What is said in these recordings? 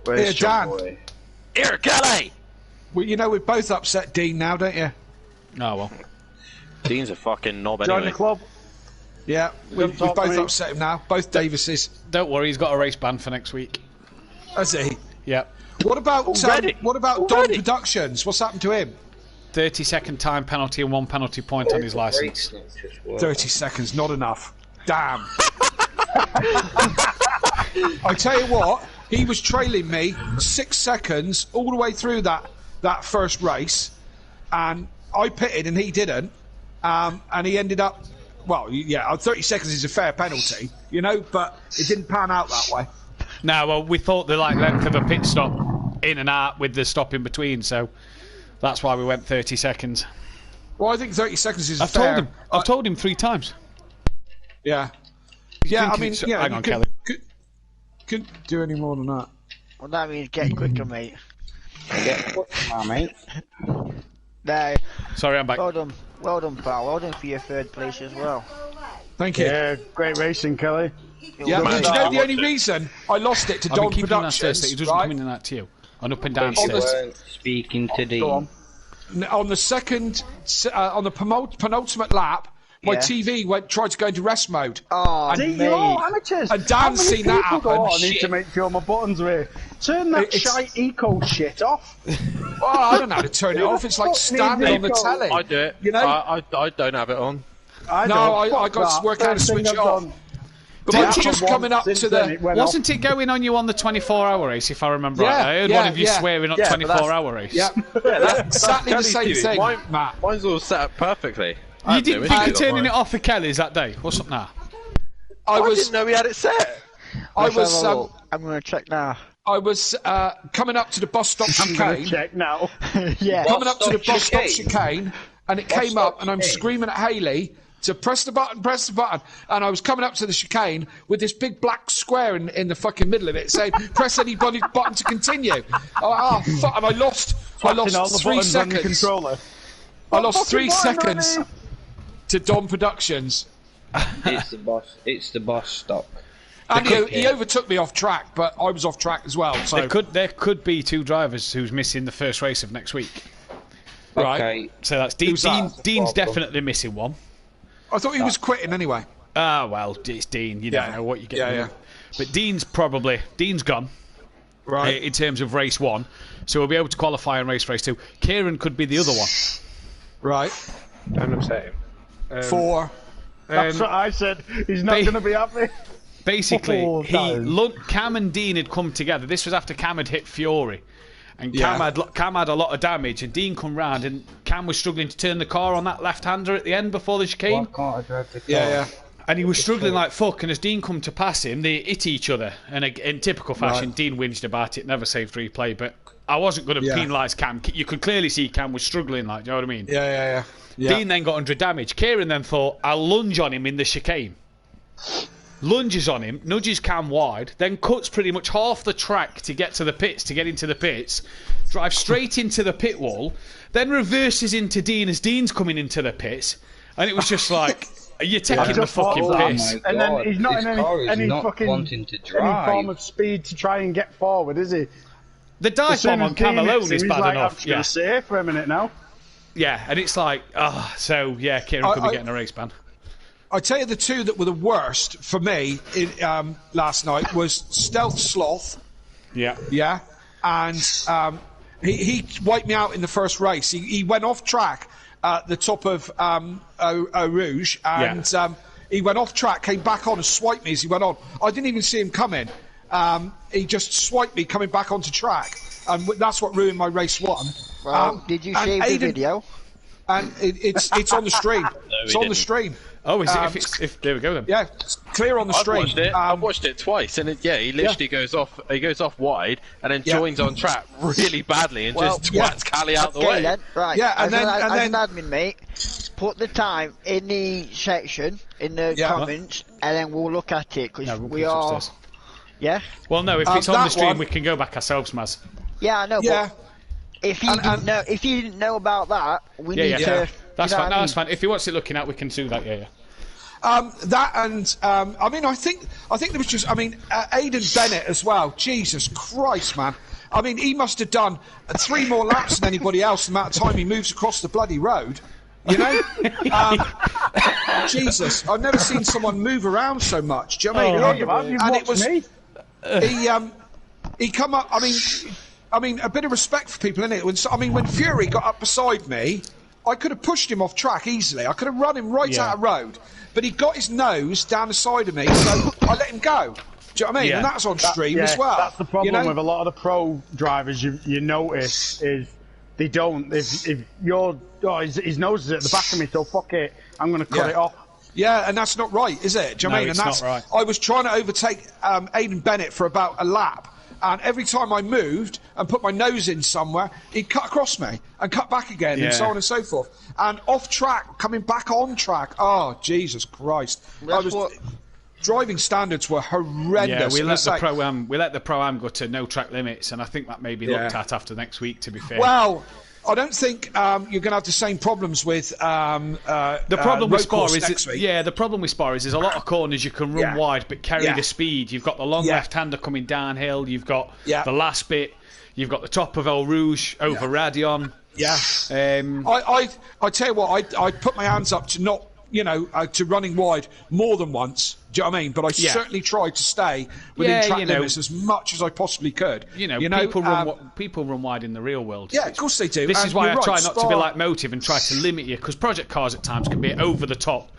Where's Dan. boy? Here, Kelly! Well, you know, we've both upset Dean now, don't you? Oh, well. Dean's a fucking knob Join anyway. the club. Yeah, we've both upset him now. Both Davises. Don't worry, he's got a race ban for next week. Has he? Yeah. What about Already? Dawn Productions? What's happened to him? 30-second time penalty and 1 penalty point on his licence. 30 seconds, not enough. Damn. I tell you what, he was trailing me 6 seconds all the way through that first race, and I pitted and he didn't, and he ended up. Well, yeah, 30 seconds is a fair penalty, you know, but it didn't pan out that way. No, well, we thought the length of a pit stop in and out with the stop in between, so that's why we went 30 seconds. Well, I think 30 seconds is I've fair. I've told him 3 times. Yeah. Yeah, I mean, yeah, hang on, Kelly. Couldn't do any more than that. Well, that means get quicker, mate. Get quicker, mate. No. Sorry, I'm back. Well done, pal. Well done for your 3rd place as well. Thank you. Yeah, great racing, Kelly. Yeah, Man, but you know I the only watched it. reason I lost it to I've been Dawn keeping that Productions, Thursday. He doesn't right? come in that to you. On up and down On the- stairs. weren't speaking to Dean. Go on. On the second, on the penultimate lap, my Yeah. TV tried to go into rest mode. Oh, See, mate. you're all amateurs. And Dan's How many seen that people go, happen? I need to make sure my buttons are. Turn that It's- shite eco shit off. Well, I don't know how to turn it off. It's like standing on the telly. I do it. You know? I don't have it on. I No, don't. I Fuck got to that. work out how to First thing switch I've it off. done. But It it's just happened coming up once, to then the. it went off. Wasn't it going on you on the 24-hour race, if I remember right? I heard yeah, one of you yeah. swearing at Yeah, but that's- 24-hour race. Yeah, exactly the same thing, Matt. Mine's all set up perfectly. You didn't think of turning it it off for Kelly's that day? What's up now? I I was, didn't know we had it set. I Let's was, have a look. I'm going to check now. I was coming up to the bus stop I'm gonna chicane. check now. Yeah. Coming up to the Bus bus stop stop chicane, and it came up, and I'm screaming at Hayley to press the button, and I was coming up to the chicane with this big black square in the fucking middle of it saying, press any button to continue. Oh, fuck, and I lost Pressing all the 3 buttons on the seconds. controller. I lost What 3 fucking button seconds on to Dom Productions. It's the boss. It's the boss stop. And he overtook me off track, but I was off track as well. So There could be 2 drivers who's missing the first race of next week. right. Okay. So that's Dean. Who's that? Dean's definitely missing one. I thought he was quitting anyway. Ah, well, it's Dean. You don't know what you get. Yeah. But Dean's gone. Right. In terms of race 1, so we'll be able to qualify and race 2. Kieran could be the other one. Right. Don't upset him. 4. That's what I said. He's not they- going to be happy. Basically, Oh, Cam and Dean had come together. This was after Cam had hit Fury, and Yeah. Cam had a lot of damage, and Dean come round, and Cam was struggling to turn the car on that left-hander at the end before the chicane. Why can't I drive the car? Yeah. And he was struggling like fuck, and as Dean come to pass him, they hit each other. And in typical fashion, Right. Dean whinged about it, never saved replay, but I wasn't going to Yeah. penalise Cam. You could clearly see Cam was struggling, like, do you know what I mean? Yeah. Dean then got 100 damage. Kieran then thought, I'll lunge on him in the chicane. Lunges on him, nudges Cam wide, then cuts pretty much half the track to get into the pits, drives straight into the pit wall, then reverses into Dean as Dean's coming into the pits, and it was just like, you're taking the just fucking thought that. piss. Oh And my then God, he's not this in car is any not fucking wanting to any drive. form of speed to try and get forward, is he? The dive As soon bomb as on Cam Dean alone hits him, is he's bad like, enough. I'm just going to stay for a minute now. Yeah, and it's like, Kieran could be getting a race ban. I tell you, the 2 that were the worst for me last night was Stealth Sloth. Yeah. Yeah, and he wiped me out in the first race. He went off track at the top of Eau Rouge, and he went off track, came back on and swiped me as he went on. I didn't even see him coming. He just swiped me coming back onto track, and that's what ruined my race 1. Well, did you and save the Aidan- video? And it's on the stream. It's on the stream. Oh, is it? If there we go then. Yeah, it's clear on the I've stream. watched it. I've watched it twice, and he literally goes off. He goes off wide, and then joins on track really badly, and just twats Callie out the Okay, way. then. Right. Yeah, and as then- an admin, mate, put the time in the section, in the comments, and then we'll look at it, because we'll we put it are... upstairs. Yeah? Well, no, if it's on the that stream, one- we can go back ourselves, Maz. Yeah, I know, Yeah. but if you, if you didn't know about that, we need to... That's you know fine. what I No, that's mean? fine. If he wants it looking at, we can do that. Yeah. That and I mean, I think there was just, I mean, Aidan Bennett as well. Jesus Christ, man! I mean, he must have done 3 more laps than anybody else. The amount of time he moves across the bloody road, you know. Jesus, I've never seen someone move around so much. Do you know what I mean? You've and watched it was me. he come up. I mean, a bit of respect for people, innit? When Fury got up beside me, I could have pushed him off track easily. I could have run him right out of road, but he got his nose down the side of me, so I let him go. Do you know what I mean? Yeah. And that's on stream as well. That's the problem with a lot of the pro drivers. You notice is they don't. If you're, his nose is at the back of me, so fuck it, I'm going to cut it off. Yeah, and that's not right, is it? Do you know what I mean? It's And that's not right. I was trying to overtake Aidan Bennett for about a lap. And every time I moved and put my nose in somewhere, he'd cut across me and cut back again and so on and so forth. And off track, coming back on track. Oh, Jesus Christ. Driving standards were horrendous. Yeah, we let the Pro-Am go to no track limits, and I think that may be looked at after next week, to be fair. Well, I don't think you're going to have the same problems with the problem with Spa is the problem with Spa is there's a lot of corners you can run wide but carry the speed. You've got the long left-hander coming downhill. You've got the last bit. You've got the top of El Rouge over Radion. Yeah. I tell you what, I put my hands up to not, to running wide more than once. Do you know what I mean? But I certainly tried to stay within track limits as much as I possibly could. People run wide in the real world. Yeah, of course they do. This is why I try not to be like Motive and try to limit you, because Project Cars at times can be over the top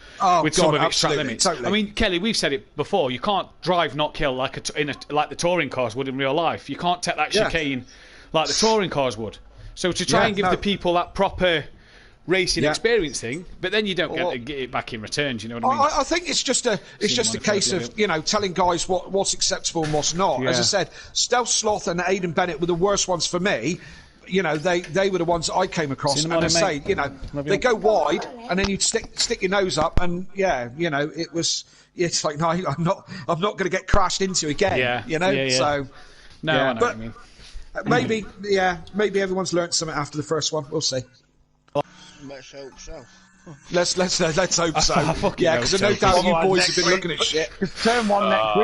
with some of its track limits. Totally. I mean, Kelly, we've said it before. You can't drive not kill like the touring cars would in real life. You can't take that chicane like the touring cars would. So to try and give the people that proper racing experience thing, but then you don't get it back in return. Do you know what I mean? I think it's just a case of telling guys what's acceptable and what's not. As I said, Stealth Sloth and Aidan Bennett were the worst ones for me. They were the ones that I came across, and I say, they go wide, and then you stick your nose up, and it's like, no, I'm not going to get crashed into again. So no, I know what I mean. Maybe everyone's learnt something after the first one. We'll see. Let's hope so. Let's hope so. Yeah, because no doubt you boys have been looking at shit. Turn one next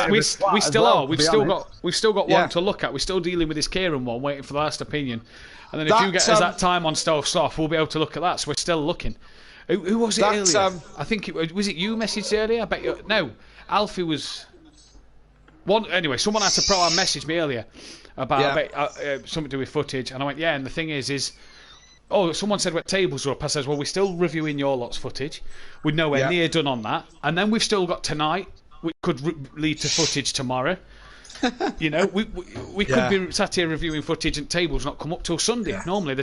week. We still are. We've still got one to look at. We're still dealing with this Kieran one, waiting for the last opinion. And then if you get us that time on Stealth Sloth, we'll be able to look at that. So we're still looking. Who was it earlier? I think was it you messaged earlier? I bet you. No, Alfie was one. Anyway, someone had to Pro-Am message me earlier about something to do with footage, and I went, yeah. And the thing is. Oh, someone said what tables were up. I says, well, we're still reviewing your lot's footage. We're nowhere near done on that. And then we've still got tonight, which could lead to footage tomorrow. We could be sat here reviewing footage and tables not come up till Sunday. Normally,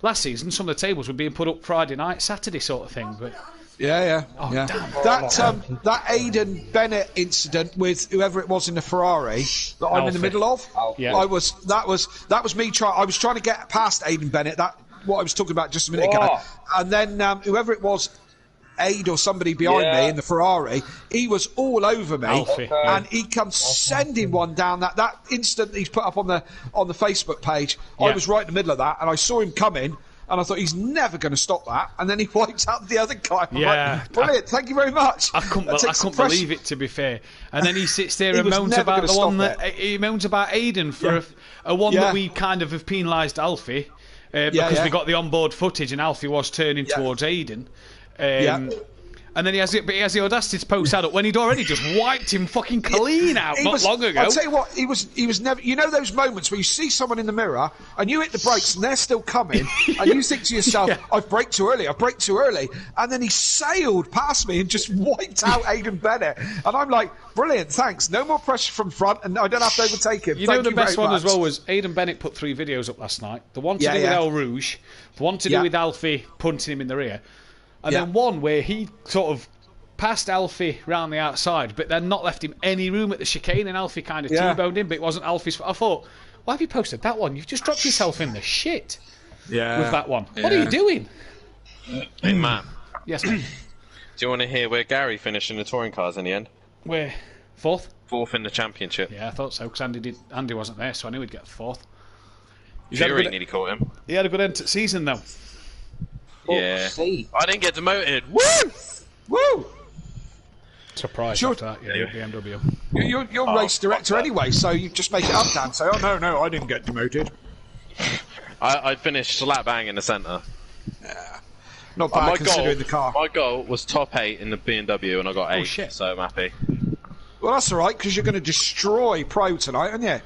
last season, some of the tables were being put up Friday night, Saturday sort of thing. But Damn. That Aidan Bennett incident with whoever it was in the Ferrari that I'm in the middle of. That was me trying. I was trying to get past Aidan Bennett. What I was talking about just a minute ago, and then whoever it was, Aid or somebody behind me in the Ferrari, he was all over me, and he comes sending one down that instant he's put up on the Facebook page. I was right in the middle of that, and I saw him coming, and I thought he's never going to stop that, and then he wiped out the other guy. I'm like, brilliant, thank you very much. I couldn't believe it, to be fair. And then he sits there and moans about the one that he moans about Aidan for a one that we kind of have penalised Alfie. Because we got the onboard footage and Alfie was turning towards Aidan. And then he has the audacity to post that up when he'd already just wiped him fucking clean out long ago. I'll tell you what, he was never. You know those moments where you see someone in the mirror and you hit the brakes and they're still coming, and you think to yourself, I've braked too early, and then he sailed past me and just wiped out Aidan Bennett, and I'm like, brilliant, thanks. No more pressure from front, and I don't have to overtake him. The best one as well was Aidan Bennett put 3 videos up last night. The one to do with El Rouge, the one to do with Alfie punting him in the rear. And then one where he sort of passed Alfie round the outside, but then not left him any room at the chicane, and Alfie kind of T-boned him, but it wasn't Alfie's. I thought, why have you posted that one? You've just dropped yourself in the shit with that one. What are you doing? Hey, Matt. Yes, mate. Do you want to hear where Gary finished in the touring cars in the end? Where? 4th? 4th in the championship. Yeah, I thought so, because Andy wasn't there, so I knew he'd get 4th. Fury nearly caught him. He had a good end to season, though. Yeah. I didn't get demoted. Woo! Woo! Surprised Sure. after that, yeah, BMW. You're race director anyway, so you just make it up, Dan. Say, oh no, I didn't get demoted. I finished slap bang in the centre. Not bad considering the car. My goal was top 8 in the BMW, and I got 8. shit. So I'm happy. Well, that's all right because you're going to destroy Pro tonight, aren't you? Yeah.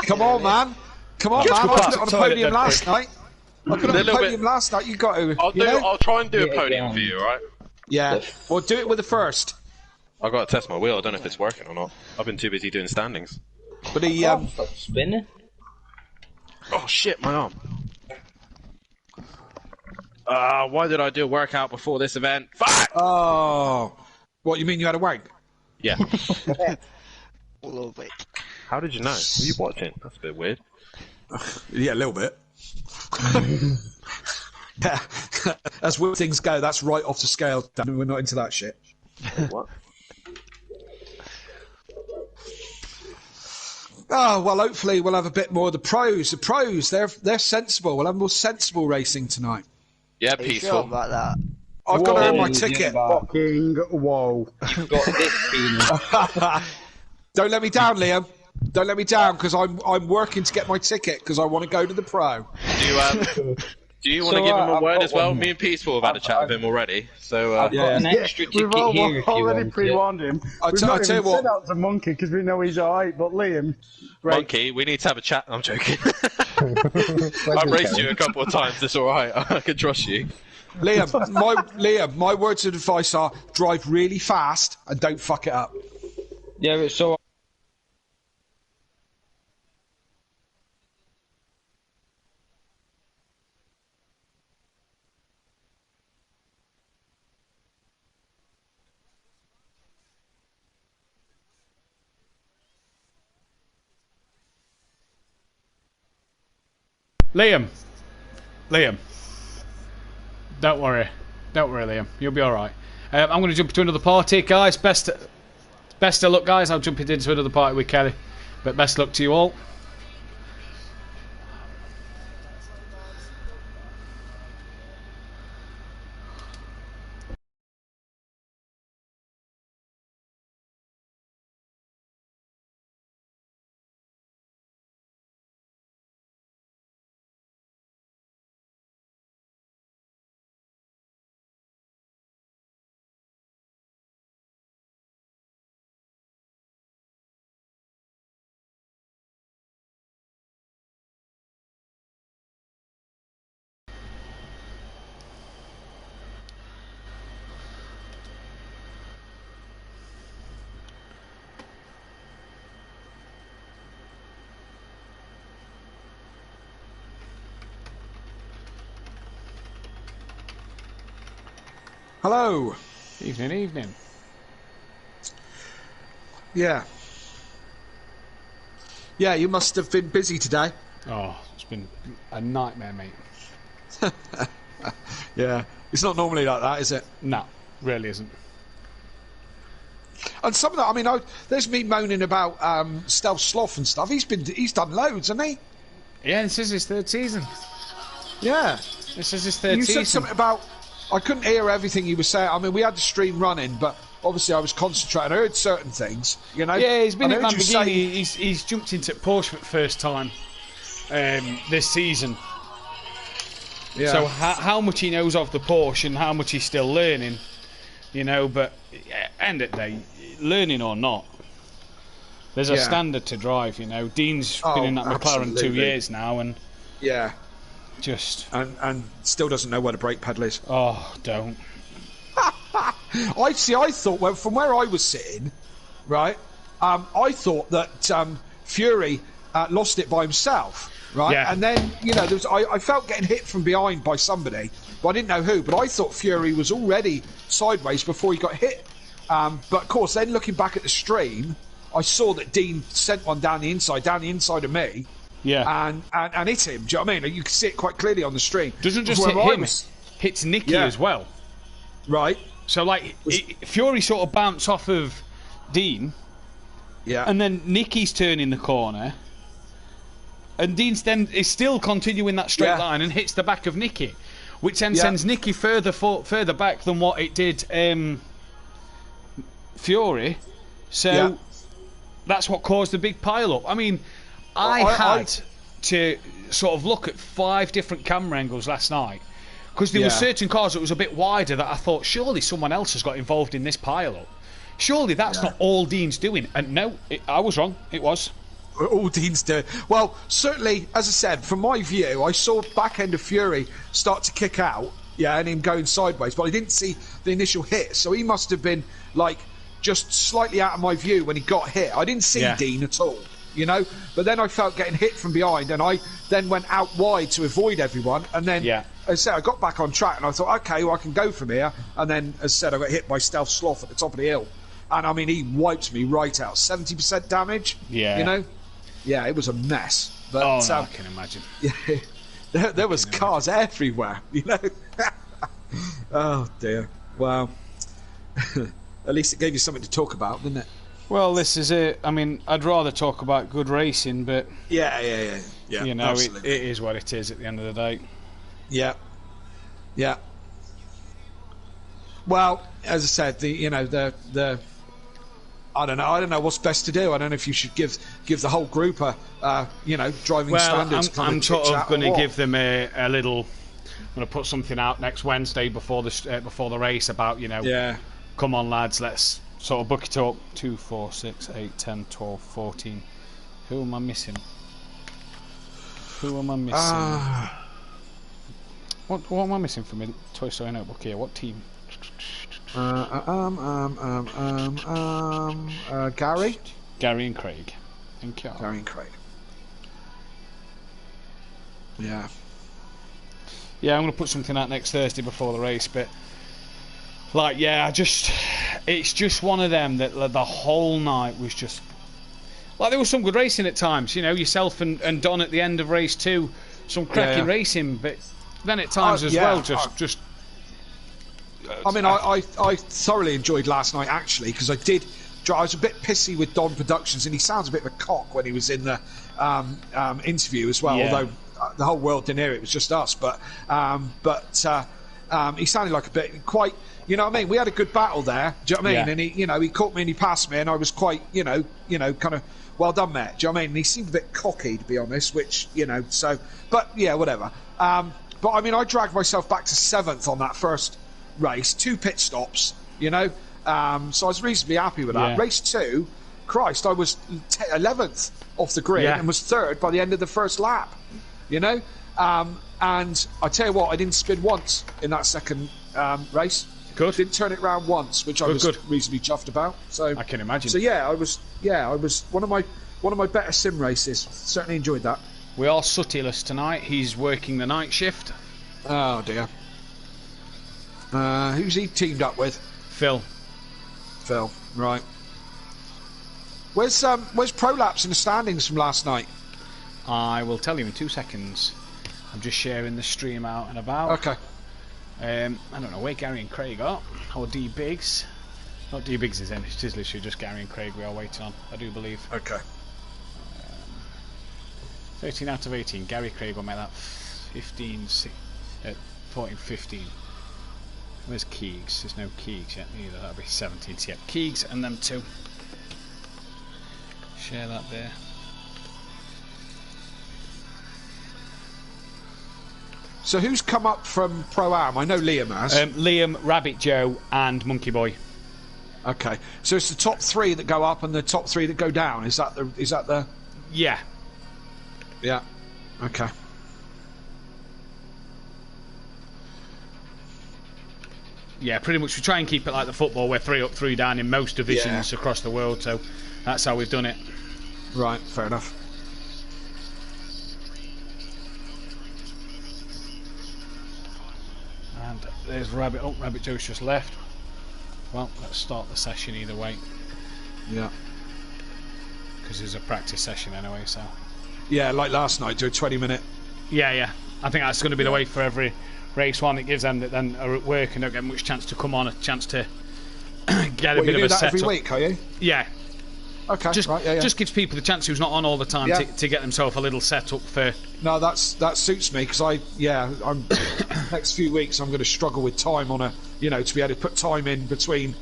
Come on, man. Come on, man. I put it on a podium last night. I put it on a podium last night. You got to. I'll try and do a podium for you, alright? Yeah. Well, do it with the first. I've got to test my wheel. I don't know if it's working or not. I've been too busy doing standings. But he. Stop spinning. Oh shit, my arm. Why did I do a workout before this event? Fuck! Oh. What, you mean you had a wank? Yeah. Love it. How did you know? Were you watching? That's a bit weird. Yeah, a little bit. As weird things go, that's right off the scale, Dan. We're not into that shit. What? Oh, well, hopefully we'll have a bit more of the pros. The pros, they're sensible. We'll have more sensible racing tonight. Yeah, Are you peaceful. sure about that? I've got to earn my Whoa, ticket. Fucking whoa. You've got this feeling. Don't let me down, Liam. Don't let me down because I'm working to get my ticket because I want to go to the pro. Do you want to So, give him a I've word got as well? one. Me and Peaceful have had a chat with him already. So I've got an extra ticket We've here if you already want it. pre-warned him. I We've tell not you even what. said out to Monkey because we know he's alright, but Liam... Right. Monkey, we need to have a chat. I'm joking. I've raced you a couple of times. It's all right. I can trust you. Liam, my words of advice are drive really fast and don't fuck it up. Yeah, but so Liam. Don't worry, Liam. You'll be all right. I'm going to jump into another party, guys. Best of luck, guys. I'm jumping into another party with Kelly, but best luck to you all. Hello. Evening. Yeah. Yeah, you must have been busy today. Oh, it's been a nightmare, mate. Yeah. It's not normally like that, is it? No, really isn't. And some of that, I mean, there's me moaning about Stealth Sloth and stuff. He's done loads, hasn't he? Yeah, this is his third season. Yeah. This is his third You season. said something about... I couldn't hear everything you were saying. I mean, we had the stream running, but obviously I was concentrating. I heard certain things, you know. Yeah, he's been I at heard you Lamborghini. say- He's jumped into Porsche for the first time this season. Yeah. So how much he knows of the Porsche and how much he's still learning, you know. But end of the day, learning or not, there's a standard to drive. You know, Dean's been in that McLaren 2 absolutely. years now, and Yeah. just And still doesn't know where the brake pedal is. don't. I thought from where I was sitting, right? I thought that Fury lost it by himself, right? Yeah. And then I felt getting hit from behind by somebody, but I didn't know who. But I thought Fury was already sideways before he got hit. But of course, then looking back at the stream, I saw that Dean sent one down the inside of me. Yeah. And hit him. Do you know what I mean? You can see it quite clearly on the stream. Doesn't just Where hit I him, was- hits Nicky Yeah. as well. Right. So like Fury sort of bounced off of Dean, Yeah. and then Nicky's turning the corner, and Dean's then is still continuing that straight Yeah. line and hits the back of Nicky. which then sends Nicky further back than what it did Fury. So that's what caused the big pile-up. I mean, I had to sort of look at 5 different camera angles last night because there were certain cars that was a bit wider that I thought, surely someone else has got involved in this pile-up. Surely that's not all Dean's doing. And no, I was wrong. It was. All Dean's doing. Well, certainly, as I said, from my view, I saw back end of Fury start to kick out, and him going sideways, but I didn't see the initial hit. So he must have been, like, just slightly out of my view when he got hit. I didn't see Dean at all, but then I felt getting hit from behind, and I then went out wide to avoid everyone, and then as I said, I got back on track, and I thought, okay, well, I can go from here, and then, as I said, I got hit by Stealth Sloth at the top of the hill, and I mean, he wiped me right out. 70% damage, it was a mess. But, I can imagine. There was cars everywhere, Oh dear. Well, at least it gave you something to talk about, didn't it? Well, this is it. I mean, I'd rather talk about good racing, but yeah. It is what it is at the end of the day. Yeah. Well, as I said, the I don't know what's best to do. I don't know if you should give the whole group a driving standards. I'm sort of going to give them a little. I'm going to put something out next Wednesday before the race about come on lads, let's sort of book it up. 2, 4, 6, 8, 10, 12, 14. Who am I missing? What am I missing from my Toy Story notebook here? What team? Gary and Craig. Thank you. Gary and Craig. Yeah, I'm going to put something out next Thursday before the race, but it's just one of them that the whole night was just like there was some good racing at times. Yourself and Don at the end of race 2, some cracking racing, but then at times just. I mean, I thoroughly enjoyed last night actually because I was a bit pissy with Don Productions, and he sounds a bit of a cock when he was in the interview as well. Although the whole world didn't hear it; it was just us. But he sounded like a bit quite. You know what I mean? We had a good battle there. Do you know what I mean? And he caught me and he passed me, and I was quite, kind of well done, mate. Do you know what I mean? And he seemed a bit cocky, to be honest. Which so, but yeah, whatever. But I mean, I dragged myself back to 7th on that first race, 2 pit stops, so I was reasonably happy with that. Race 2, Christ, I was 11th off the grid and was 3rd by the end of the first lap, and I tell you what, I didn't spin once in that second race. Good. Didn't turn it round once, which I was reasonably chuffed about. So I can imagine. So I was one of my better sim races. Certainly enjoyed that. We are Suttyless tonight. He's working the night shift. Oh dear. Who's he teamed up with? Phil, right. Where's Prolapse in the standings from last night? I will tell you in 2 seconds. I'm just sharing the stream out and about. Okay. I don't know where Gary and Craig are, or D Biggs. Not D Biggs is in. It is literally just Gary and Craig we are waiting on, I do believe. Okay. 13 out of 18. Gary Craig will make that 14, 15. Where's Keegs? There's no Keegs yet either. That'll be 17. Yep, Keegs and them 2. Share that there. So who's come up from Pro-Am? I know Liam has. Liam, Rabbit Joe and Monkey Boy. Okay. So it's the top 3 that go up and the top 3 that go down. Is that the Yeah. Yeah. Okay. Yeah, pretty much we try and keep it like the football, where 3 up, 3 down in most divisions across the world, so that's how we've done it. Right, fair enough. And there's Rabbit. Oh, Rabbit Joe's just left. Well, let's start the session either way. Yeah. Because there's a practice session anyway, so. Yeah, like last night, do a 20-minute. Yeah. I think that's going to be the way for every race one. It gives them that then are at work and don't get much chance to come on, a chance to get a bit you of do a that setup. every week, are you? Yeah. Okay, just gives people the chance who's not on all the time to get themselves a little set up for. No, that suits me because I'm next few weeks I'm going to struggle with time on to be able to put time in between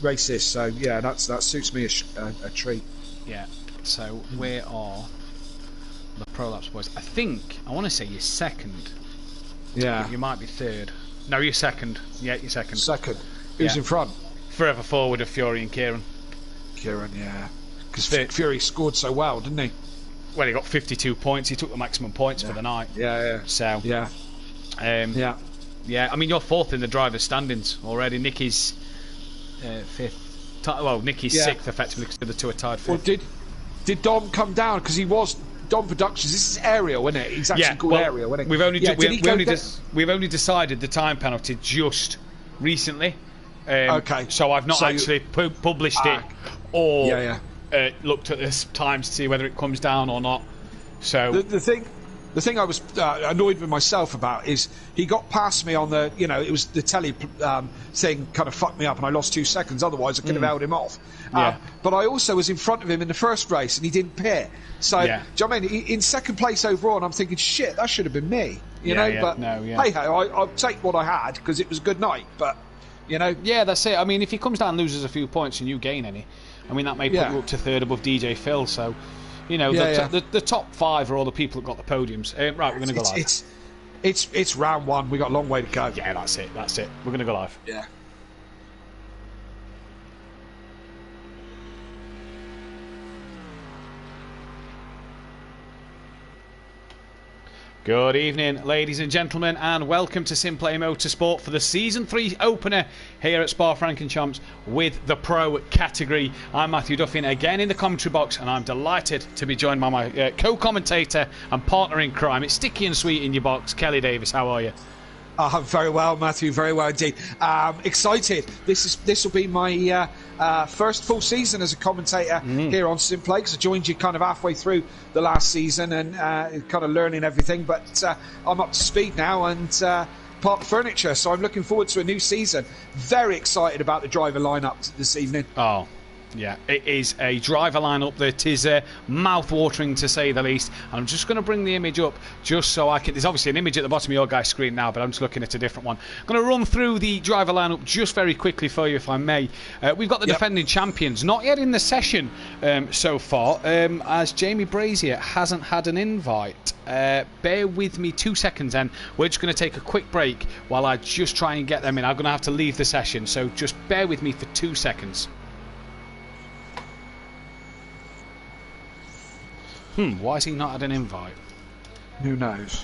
races. So that suits me a treat. Yeah. So where are the prolapse boys? I want to say you're second. Yeah. You might be third. No, you're second. Yeah, you're second. Second. Who's in front? Forever forward of Fury and Kieran. Yeah. Because Fury scored so well, didn't he? Well, he got 52 points. He took the maximum points for the night. Yeah. So. Yeah. Yeah. I mean, you're fourth in the drivers' standings already. Nicky's fifth. Well, Nicky's sixth, effectively, because the two are tied fifth. Well, did Dom come down? Because he was Dom Productions. This is Ariel, isn't it? He's actually called Ariel, isn't it? We've only decided the time penalty just recently. Okay. So I've not actually published it or looked at the times to see whether it comes down or not. So the thing I was annoyed with myself about is he got past me on the, it was the telly thing kind of fucked me up and I lost 2 seconds. Otherwise, I could have held him off. But I also was in front of him in the first race and he didn't pit. So, do you know what I mean? In second place overall, and I'm thinking, shit, that should have been me. But hey, I'll take what I had because it was a good night. But, Yeah, that's it. I mean, if he comes down and loses a few points and you gain any, I mean, that may put you up to third above DJ Phil. So, the top 5 are all the people that got the podiums. Right, we're going to go live. It's round 1. We got a long way to go. Yeah, that's it. We're going to go live. Yeah. Good evening, ladies and gentlemen, and welcome to Simplay Motorsport for the Season 3 opener here at Spa-Francorchamps with the Pro category. I'm Matthew Duffin, again in the commentary box, and I'm delighted to be joined by my co-commentator and partner in crime. It's sticky and sweet in your box. Kelly Davis, how are you? Very well, Matthew. Very well indeed. Excited. This will be my first full season as a commentator here on Simplay, because I joined you kind of halfway through the last season and kind of learning everything. But I'm up to speed now and part of the furniture. So I'm looking forward to a new season. Very excited about the driver lineup this evening. Oh. Yeah, it is a driver lineup that is mouth-watering to say the least. And I'm just going to bring the image up just so I can... There's obviously an image at the bottom of your guys' screen now, but I'm just looking at a different one. I'm going to run through the driver lineup just very quickly for you, if I may. We've got the defending champions, not yet in the session so far, as Jamie Brazier hasn't had an invite. Bear with me 2 seconds then. We're just going to take a quick break while I just try and get them in. I'm going to have to leave the session, so just bear with me for 2 seconds. Why has he not had an invite? Who knows?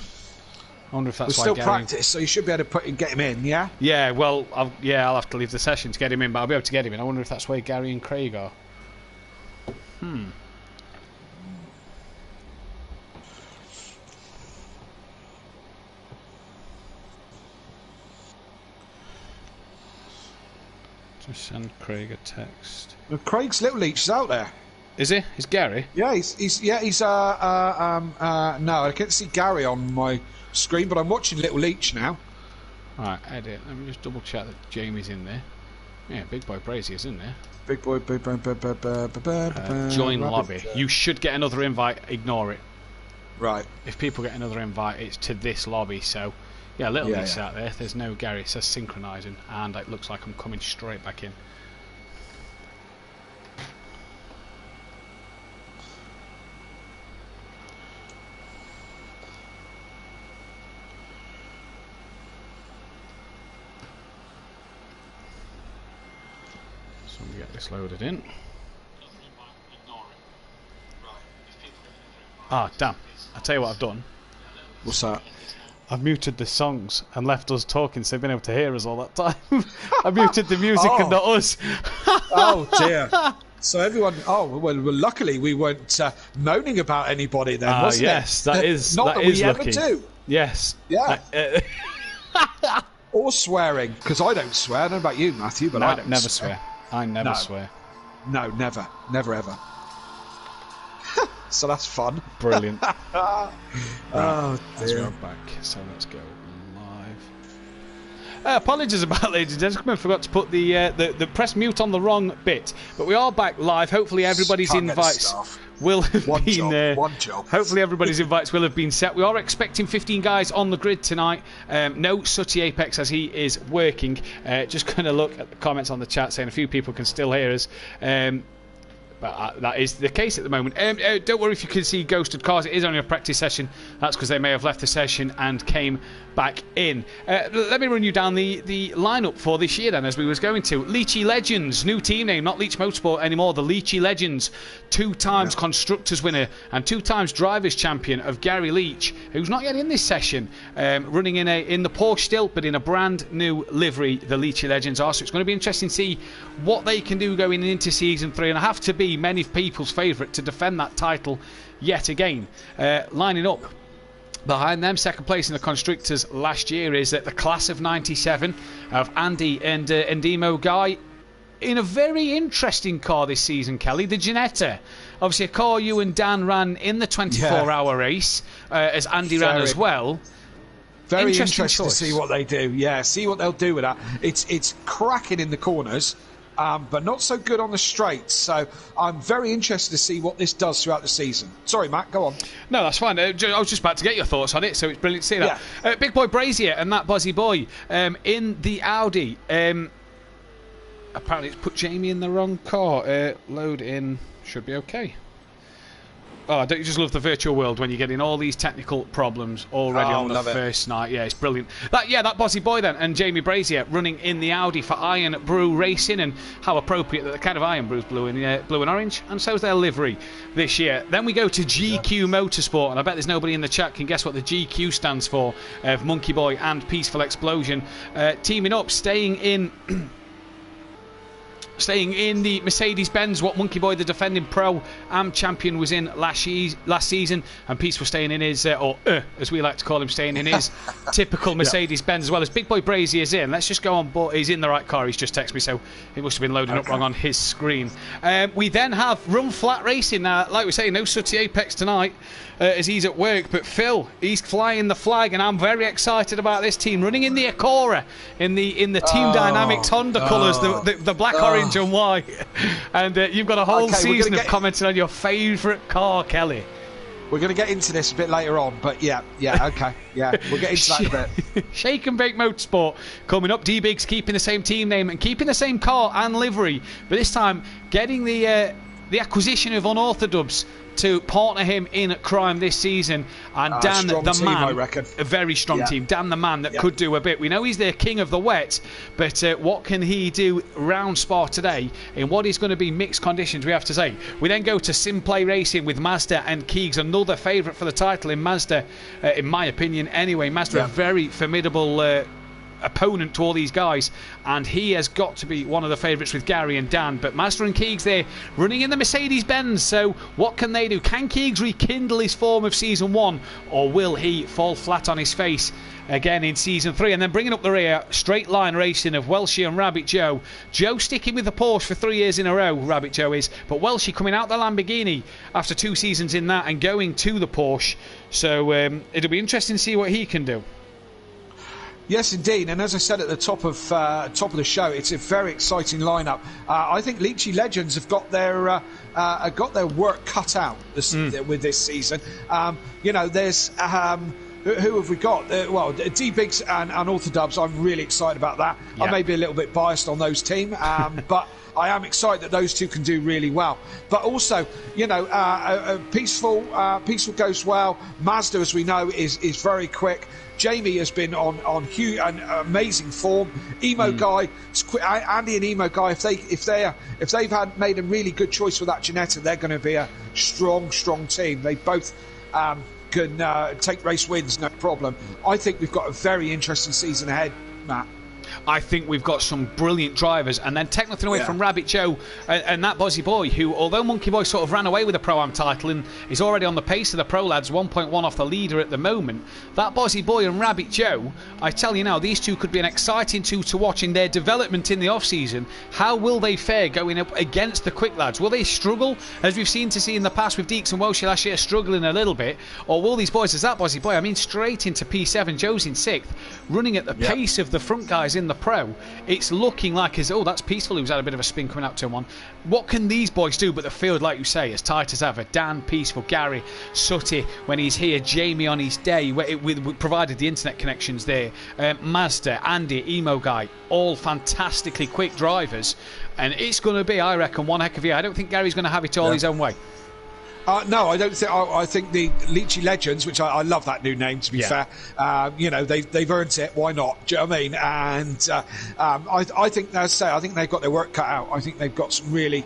I wonder if that's why. Still practice, so you should be able to get him in, yeah? Yeah, well, I'll have to leave the session to get him in, but I'll be able to get him in. I wonder if that's where Gary and Craig are. Just send Craig a text. Well, Craig's Little Leach is out there. Is he? Is Gary? Yeah, he's no, I can't see Gary on my screen, but I'm watching Little Leach now. Alright, edit. Let me just double check that Jamie's in there. Yeah, Big Boy Brazier's in there. Big Boy, join lobby. You should get another invite, ignore it. Right. If people get another invite, it's to this lobby, so... Yeah, Little Leach's out there. There's no Gary, it says synchronising, and it looks like I'm coming straight back in. Let me get this loaded in. Ah, damn. I'll tell you what I've done. What's that? I've muted the songs and left us talking so they've been able to hear us all that time. I muted the music and not us. Oh, dear. So everyone... Oh, well, luckily we weren't moaning about anybody then, wasn't yes, it? That is Not that that is we lucky. ever do. Yes. Yeah. Or swearing, because I don't swear. I don't know about you, Matthew, but I don't never swear. I never swear. No, never. Never, ever. So that's fun. Brilliant. Oh, dear. As we're back, so let's go Apologies about that, ladies and gentlemen. Forgot to put the press mute on the wrong bit. But we are back live. Hopefully everybody's invites will have been... One job. Hopefully everybody's invites will have been set. We are expecting 15 guys on the grid tonight. No Sooty Apex as he is working. Just going to look at the comments on the chat saying a few people can still hear us. But that is the case at the moment. Don't worry if you can see ghosted cars. It is only a practice session. That's because they may have left the session and came back in. Let me run you down the lineup for this year then, as we was going to. Leachy Legends, new team name, not Leach Motorsport anymore. The Leachy Legends, 2 times Constructors winner and 2 times Drivers Champion of Gary Leach, who's not yet in this session, running in the Porsche still, but in a brand new livery. The Leachy Legends are. So it's going to be interesting to see what they can do going into season 3, and I have to be many people's favourite to defend that title yet again. Lining up behind them, second place in the Constructors last year is the class of 97 of Andy and Emo Guy, in a very interesting car this season, Kelly, the Ginetta. Obviously a car you and Dan ran in the 24-hour race, as Andy ran as well. Very interesting to see what they do. Yeah, see what they'll do with that. It's cracking in the corners, but not so good on the straights. So I'm very interested to see what this does throughout the season. Sorry, Matt, go on. No, that's fine. I was just about to get your thoughts on it, so it's brilliant to see that. Yeah. Big Boy Brazier and that Buzzy Boy in the Audi. Apparently it's put Jamie in the wrong car. Load in. Should be okay. Oh, don't you just love the virtual world when you're getting all these technical problems already on the first night? Yeah, it's brilliant. That Bozzy Boy then, and Jamie Brazier running in the Audi for Iron Brew Racing, and how appropriate that the kind of Iron Brew's blue and orange, and so's their livery this year. Then we go to GQ Motorsport, and I bet there's nobody in the chat can guess what the GQ stands for, of Monkey Boy and Peaceful Explosion. Teaming up, staying in the Mercedes-Benz, what Monkey Boy, the defending Pro-Am champion, was in last season, and Peace was staying in his, as we like to call him, staying in his typical Mercedes-Benz, as well as Big Boy Brazier's in. Let's just go on, but he's in the right car. He's just texted me, so he must have been loading up wrong on his screen. We then have Run Flat Racing. Like we say, no Sooty Apex tonight, as he's at work, but Phil, he's flying the flag, and I'm very excited about this team, running in the Acura, in the Team Dynamics Honda colours, the black, orange and white. And you've got a whole season of commenting on your favourite car, Kelly. We're going to get into this a bit later on, but okay, we'll get into that a bit. Shake and Bake Motorsport coming up. D-Biggs keeping the same team name and keeping the same car and livery, but this time getting the acquisition of Unorthodox to partner him in crime this season, and Dan the team, man, I reckon. A very strong team. Dan the man that could do a bit. We know he's the king of the wet, but what can he do round Spa today in what is going to be mixed conditions, we have to say. We then go to Simplay Racing with Mazda and Keegs, another favourite for the title in Mazda, in my opinion anyway. Mazda a very formidable opponent to all these guys, and he has got to be one of the favourites with Gary and Dan. But Mazda and Keegs there running in the Mercedes-Benz, so what can they do? Can Keegs rekindle his form of season 1, or will he fall flat on his face again in season 3? And then bringing up the rear, straight line racing of Welshie and Rabbit Joe. Joe sticking with the Porsche for 3 years in a row, Rabbit Joe is, but Welshie coming out the Lamborghini after 2 seasons in that and going to the Porsche, so it'll be interesting to see what he can do. Yes, indeed. And as I said at the top of the show, it's a very exciting lineup. I think Leachy Legends have got their work cut out with this season. There's who have we got? D-Biggs and Orthodubs. I'm really excited about that. Yeah. I may be a little bit biased on those team, but I am excited that those two can do really well. But also, Peaceful goes well. Mazda, as we know, is very quick. Jamie has been on huge and amazing form. Emo Guy, Andy and Emo Guy, if they've made a really good choice with that Ginetta, they're going to be a strong team. They both can take race wins, no problem. I think we've got a very interesting season ahead, Matt. I think we've got some brilliant drivers. And then take nothing away from Rabbit Joe and that Bozzy Boy, who, although Monkey Boy sort of ran away with the Pro-Am title and is already on the pace of the Pro Lads, 1.1 off the leader at the moment, that Bozzy Boy and Rabbit Joe, I tell you now, these two could be an exciting two to watch in their development in the off-season. How will they fare going up against the quick lads? Will they struggle, as we've seen in the past with Deeks and Welsh last year, struggling a little bit? Or will these boys, as that Bozzy Boy, I mean, straight into P7, Joe's in 6th, running at the pace of the front guys in the Pro? It's looking like, that's Peaceful, who's had a bit of a spin coming out to one. What can these boys do? But the field, like you say, as tight as ever. Dan, Peaceful, Gary, Sutty when he's here, Jamie on his day, with provided the internet connections there, Mazda, Andy, Emo Guy, all fantastically quick drivers. And it's going to be, I reckon, one heck of a year. I don't think Gary's going to have it all his own way. No, I don't think. I think the Leachy Legends, which I love that new name, to be fair. They've earned it. Why not? Do you know what I mean? And I think, as I say, I think they've got their work cut out. I think they've got some really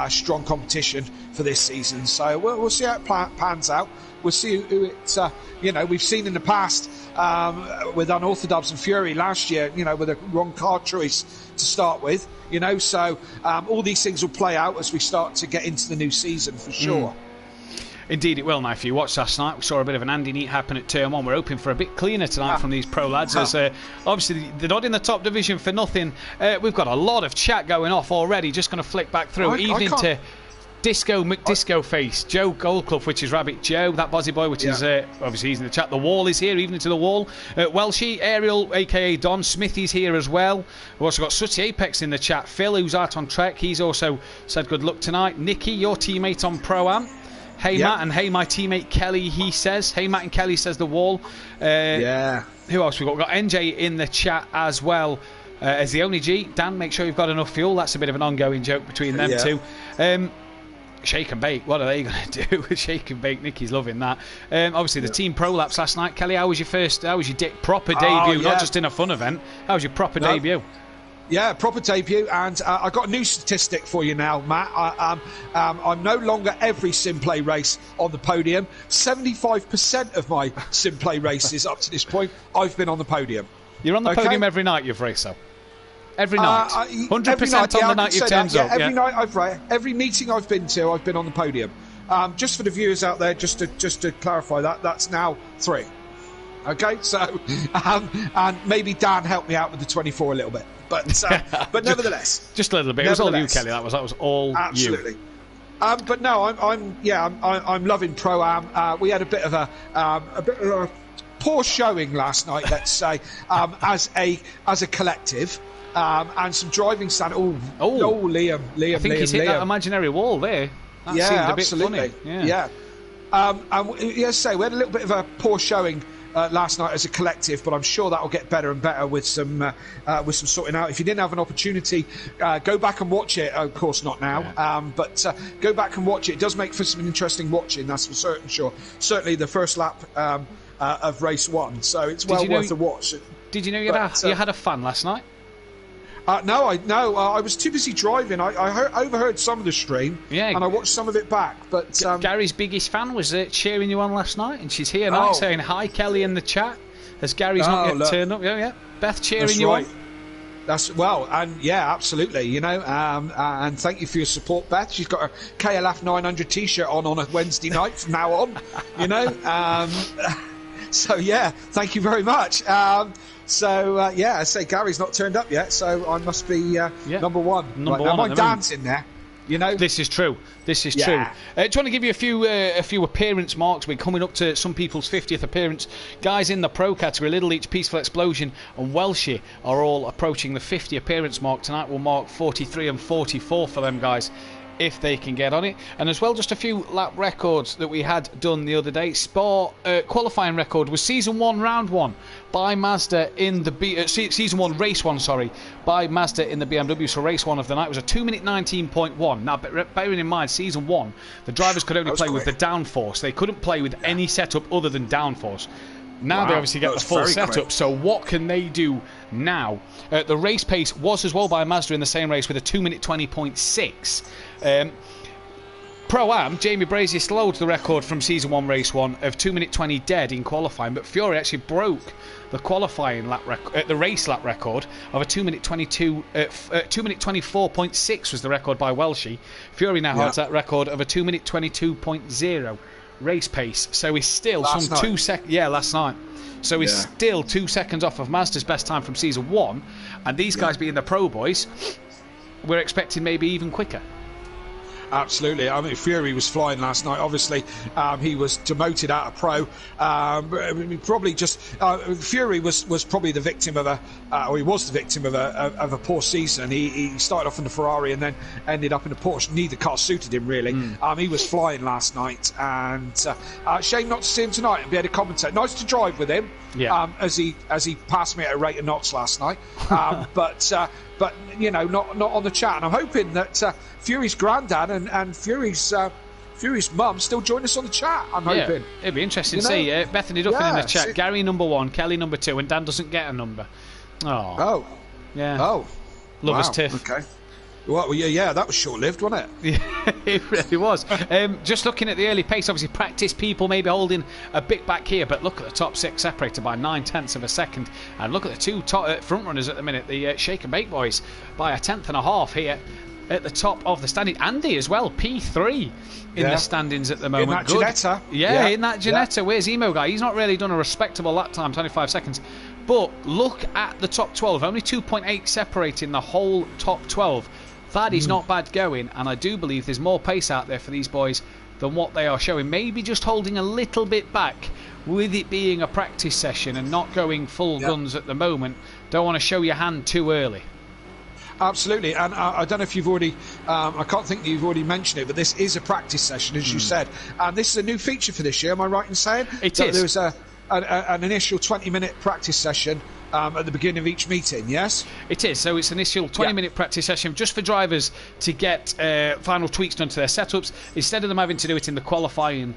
strong competition for this season. So we'll see how it pans out. We'll see who it's. We've seen in the past with Unorthodox and Fury last year. With a wrong car choice to start with. So all these things will play out as we start to get into the new season for sure. Indeed it will. Now, if you watched last night, we saw a bit of an Andy Neat happen at Turn 1. We're hoping for a bit cleaner tonight from these Pro lads, as obviously they're not in the top division for nothing. We've got a lot of chat going off already. Just going to flick back through. Evening to Disco McDisco Face, Joe Goldclough, which is Rabbit Joe, that Bozzy Boy, which is obviously he's in the chat. The Wall is here, evening to the Wall. Welshie, Ariel, aka Don Smithy's here as well. We've also got Sooty Apex in the chat. Phil, who's out on Trek, he's also said good luck tonight. Nikki, your teammate on Pro-Am. Hey Matt, and hey my teammate Kelly, he says. Hey Matt and Kelly, says the Wall. Who else we got? We've got NJ in the chat as well as the only G. Dan, make sure you've got enough fuel. That's a bit of an ongoing joke between them two. Shake and bake, what are they going to do? Shake and bake, Nicky's loving that. Obviously the team pro laps last night. Kelly, how was your proper debut? Not just in a fun event. How was your proper debut? Yeah, proper debut, and I got a new statistic for you now, Matt. I'm no longer every Simplay race on the podium. 75% of my Simplay races up to this point, I've been on the podium. You're on the podium every night you've raced, though? Every night? 100% on the night you've turned up? Every night I've raced. Every meeting I've been to, I've been on the podium. Just for the viewers out there, just to clarify that's now 3. Okay, so and maybe Dan helped me out with the 24 a little bit, but nevertheless, just a little bit. It was all you, Kelly. That was all absolutely. You. But no, I'm loving Pro-Am. We had a bit of a poor showing last night, let's say, as a collective, and some driving stand. Liam, I think he's hit that imaginary wall there. That seemed a bit funny. Yeah. And say we had a little bit of a poor showing last night as a collective, but I'm sure that will get better and better with some sorting out. If you didn't have an opportunity, go back and watch it. Of course, not now, but go back and watch it. It does make for some interesting watching. That's for certain. Sure, certainly the first lap of race 1, so it's well worth a watch. Did you know you had a fan last night? No, I was too busy driving. I overheard some of the stream, and I watched some of it back. But Gary's biggest fan was cheering you on last night, and she's here now saying hi, Kelly, in the chat. As Gary's not yet turned up, Beth cheering you on. That's and absolutely. And thank you for your support, Beth. She's got her KLF 900 T-shirt on a Wednesday night from now on. So thank you very much. I say Gary's not turned up yet, so I must be number one. My Dan's in there. This is true. True. Do you want to give you a few appearance marks? We're coming up to some people's 50th appearance. Guys in the pro category, Little Leach, Peaceful Explosion, and Welshie are all approaching the 50 appearance mark. Tonight we'll mark 43 and 44 for them guys, if they can get on it. And as well, just a few lap records that we had done the other day. Spa qualifying record was Season 1, Round 1 by Mazda in the Season 1, Race 1, by Mazda in the BMW. So Race 1 of the night was a 2-minute 19.1. Now, bearing in mind, Season 1, the drivers could only play with the downforce. They couldn't play with any setup other than downforce. Now they obviously get the full setup, so what can they do now? The race pace was as well by Mazda in the same race with a 2-minute 20.6. Pro-Am, Jamie Brazier still holds the record from Season 1, Race 1 of 2 minute 20 dead in qualifying, but Fury actually broke the qualifying lap the race lap record of a 2 minute 22, 2 minute 24.6 was the record by Welshie. Fury now holds that record of a 2 minute 22.0 race pace, so he's still last night. So he's still 2 seconds off of Mazda's best time from Season 1, and these guys being the pro boys, we're expecting maybe even quicker. Absolutely. I mean, Fury was flying last night. Obviously, he was demoted out of pro. Probably just Fury was probably the victim of or he was the victim of a poor season. He started off in the Ferrari and then ended up in a Porsche. Neither car suited him really. He was flying last night, and shame not to see him tonight and be able to commentate. Nice to drive with him. As he passed me at a rate of knots last night. But you know, not on the chat. And I'm hoping that Fury's granddad and Fury's mum still join us on the chat. I'm hoping. It'd be interesting to see. Bethany Duffin in the chat. Gary number 1, Kelly number 2, and Dan doesn't get a number. Oh. Yeah. Oh. Lovers tiff. Okay. Well, yeah, that was short-lived, wasn't it? It really was. Just looking at the early pace, obviously practice people maybe holding a bit back here, but look at the top 6 separated by 9/10 of a second, and look at the 2 top front runners at the minute, the Shake and Bake boys, by 1/10.5 here at the top of the standing. Andy as well, P3 in the standings at the moment. In that Ginetta. In that Ginetta. Where's Emo Guy? He's not really done a respectable lap time, 25 seconds. But look at the top 12, only 2.8 separating the whole top 12. That is not bad going, and I do believe there's more pace out there for these boys than what they are showing. Maybe just holding a little bit back with it being a practice session and not going full guns at the moment. Don't want to show your hand too early. Absolutely, and I don't know if you've already, I can't think that you've already mentioned it, but this is a practice session, as you said. And this is a new feature for this year, am I right in saying? It is. There was an initial 20-minute practice session at the beginning of each meeting, yes? It is. So it's an initial 20-minute practice session just for drivers to get final tweaks done to their setups. Instead of them having to do it in the qualifying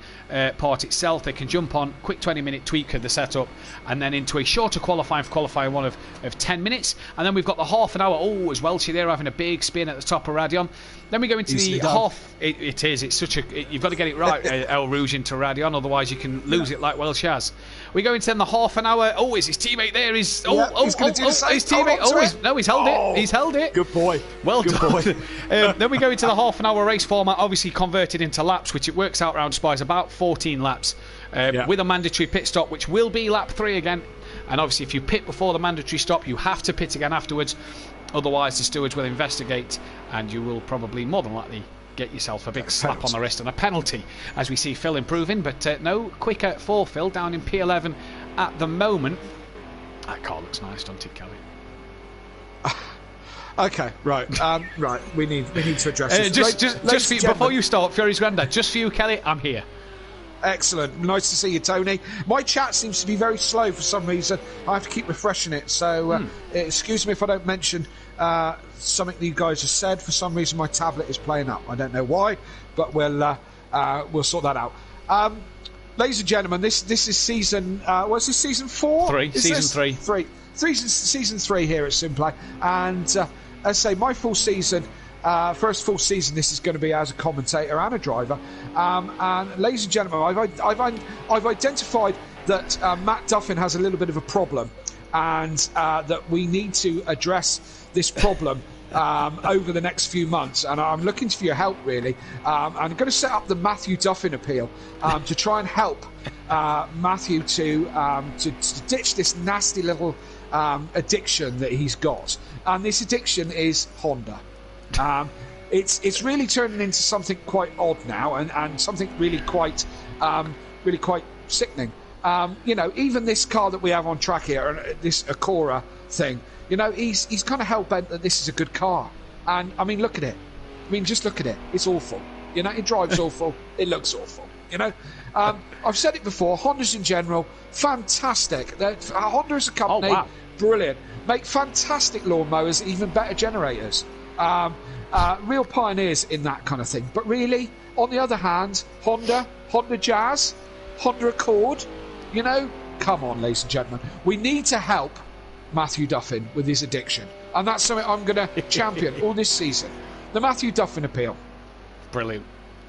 part itself, they can jump on, quick 20-minute tweak of the setup, and then into a shorter qualifying for qualifying one of 10 minutes. And then we've got the half an hour. Oh, as Welchie there having a big spin at the top of Radion. Then we go into the half. It is. It's such a. You've got to get it right, El Rouge into Radion, otherwise you can lose it like Welsh has. We go into then the half an hour. Oh, is his teammate there? He's his teammate. He's held it. He's held it. Good boy. Well done. Then we go into the half an hour race format, obviously converted into laps, which it works out round spies about 14 laps, with a mandatory pit stop, which will be lap 3 again. And obviously, if you pit before the mandatory stop, you have to pit again afterwards. Otherwise, the stewards will investigate, and you will probably more than likely get yourself a big slap on the wrist and a penalty, as we see Phil improving, but no quicker for Phil down in P11 at the moment. That car looks nice, doesn't it, Kelly? Okay, right, right. We need to address this. Just for you, before you start, Fury's granddad. Just for you, Kelly. I'm here. Excellent. Nice to see you, Tony. My chat seems to be very slow for some reason. I have to keep refreshing it. So excuse me if I don't mention something that you guys have said. For some reason, my tablet is playing up. I don't know why, but we'll sort that out. Ladies and gentlemen, this is season. What's this? Season 4? 3. Season 3. Season 3 here at Simplay, and as I say, my full season. First full season this is going to be as a commentator and a driver, and ladies and gentlemen, I've identified that Matt Duffin has a little bit of a problem, and that we need to address this problem over the next few months, and I'm looking for your help really. I'm going to set up the Matthew Duffin appeal to try and help Matthew to ditch this nasty little addiction that he's got, and this addiction is Honda. It's really turning into something quite odd now, and something really quite sickening. You know, even this car that we have on track here, this Acura thing, you know, he's kind of hell bent that this is a good car. And I mean, look at it. I mean, just look at it. It's awful. You know, it drives awful. It looks awful. You know, I've said it before. Hondas in general, fantastic. Honda as a company, brilliant. Make fantastic lawnmowers, even better generators. Real pioneers in that kind of thing. But really, on the other hand, Honda Jazz, Honda Accord, you know, come on, ladies and gentlemen. We need to help Matthew Duffin with his addiction. And that's something I'm going to champion all this season. The Matthew Duffin appeal. Brilliant.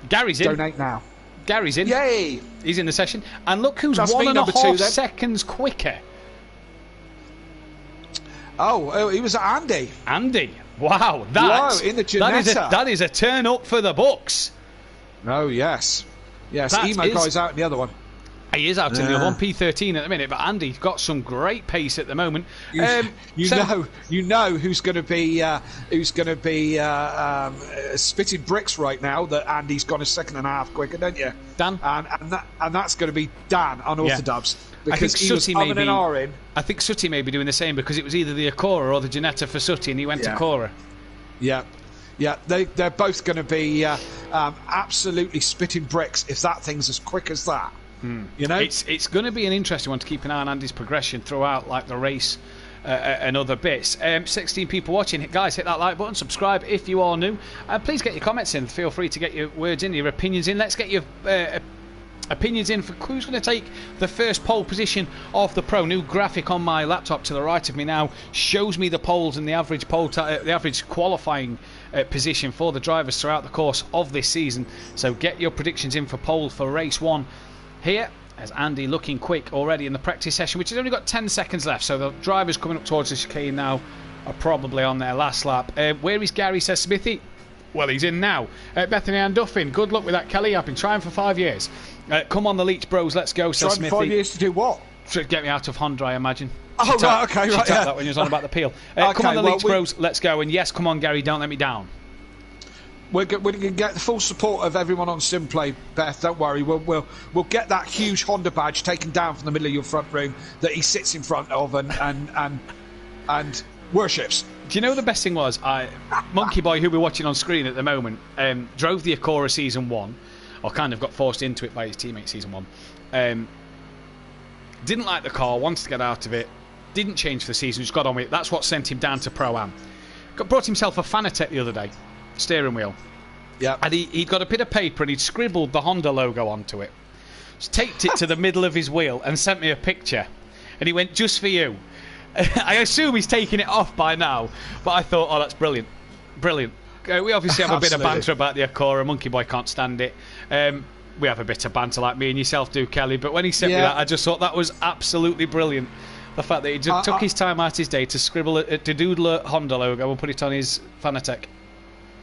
Gary's in. Donate now. Gary's in. Yay! He's in the session. And look who's That's me, 1.5 number 2, then. seconds quicker. Oh, he was Andy. Andy. Wow. That, in the Ginetta. that is a turn up for the books. Oh, yes. Yes, That Emo is- guy's out in the other one. He is out in the other one, P13 at the minute, but Andy's got some great pace at the moment. You know who's going to be spitting bricks right now. That Andy's gone a second and a half quicker, don't you? Dan, and that's going to be Dan unorthodox because he was Sooty umming and ahhing. I think Sooty may be doing the same because it was either the Acora or the Ginetta for Sooty, and he went to Cora. Yeah. Yeah, they're both going to be absolutely spitting bricks if that thing's as quick as that. You know, it's going to be an interesting one to keep an eye on Andy's progression throughout, like the race and other bits. 16 people watching, guys, hit that like button, subscribe if you are new. Please get your comments in. Feel free to get your words in, your opinions in. Let's get your opinions in for who's going to take the first pole position of the Pro. New graphic on my laptop to the right of me now shows me the poles and the average the average qualifying position for the drivers throughout the course of this season. So get your predictions in for pole for race 1 here, as Andy looking quick already in the practice session, which has only got 10 seconds left. So the drivers coming up towards the chicane now are probably on their last lap. Where is Gary, says Smithy? Well, he's in now. Bethany Ann Duffin, good luck with that, Kelly. I've been trying for 5 years. Come on, the Leech Bros, let's go, says Smithy. 5 years to do what? To get me out of Honda, I imagine. Oh, right, okay, right, yeah. That when you was on about the peel. Okay, come on, the well, Leech Bros, let's go. And yes, come on, Gary, don't let me down. We're going to get the full support of everyone on Simplay, Beth. Don't worry. We'll get that huge Honda badge taken down from the middle of your front room that he sits in front of and worships. Do you know the best thing was? Monkey Boy, who we're watching on screen at the moment, drove the Acora Season 1, or kind of got forced into it by his teammate Season 1. Didn't like the car, wanted to get out of it, didn't change for the season, just got on with it. That's what sent him down to Pro-Am. Brought himself a Fanatec the other day. Steering wheel. Yeah. And he'd got a bit of paper and he'd scribbled the Honda logo onto it. Just taped it to the middle of his wheel and sent me a picture. And he went, just for you. I assume he's taken it off by now, but I thought, oh, that's brilliant. Brilliant. We obviously have a bit of banter about the Acora. Monkey Boy can't stand it. We have a bit of banter like me and yourself do, Kelly. But when he sent me that, I just thought that was absolutely brilliant. The fact that he just took his time out his day to scribble to doodle a Honda logo and put it on his Fanatec.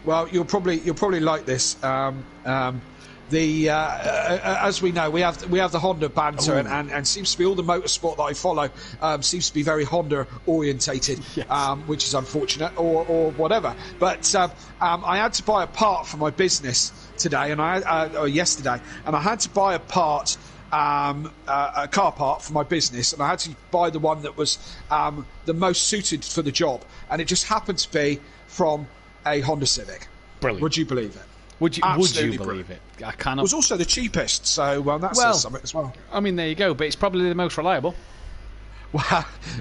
Well, you'll probably like this. As we know, we have the Honda banter, and seems to be all the motorsport that I follow seems to be very Honda orientated, yes. Which is unfortunate or whatever. But I had to buy a part for my business today, or yesterday, and I had to buy a part. A car part for my business, and I had to buy the one that was the most suited for the job, and it just happened to be from a Honda Civic. Brilliant. Would you believe it? Would you believe it? I cannot. It was also the cheapest, so that says something as well. I mean, there you go, but it's probably the most reliable.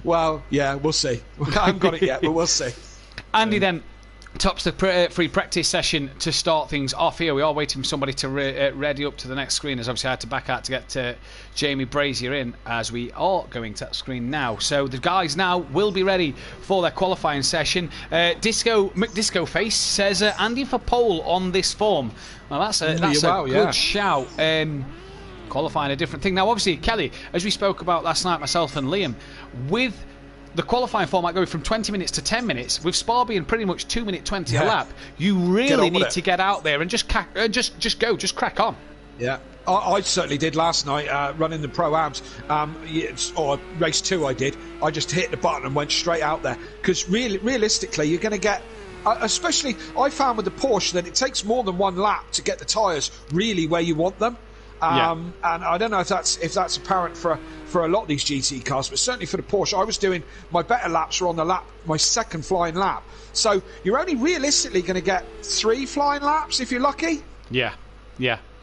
Well, yeah, we'll see. I haven't got it yet, but we'll see. Andy then tops the free practice session to start things off here. We are waiting for somebody to ready up to the next screen, as obviously I had to back out to get Jamie Brazier in, as we are going to that screen now. So the guys now will be ready for their qualifying session. McDisco Face says Andy for pole on this form. Well, that's a good shout. Qualifying a different thing. Now, obviously, Kelly, as we spoke about last night, myself and Liam, with the qualifying format going from 20 minutes to 10 minutes, with Spa being pretty much 2 minute 20 a lap, you really need to get out there and just crack on. Yeah, I certainly did last night running the Pro-Ams, or race 2 I did. I just hit the button and went straight out there, because realistically you're going to get, especially I found with the Porsche that it takes more than one lap to get the tyres really where you want them. And I don't know if that's apparent for a lot of these GT cars, but certainly for the Porsche, I was doing my better laps were on my second flying lap. So you're only realistically going to get 3 flying laps if you're lucky. Yeah.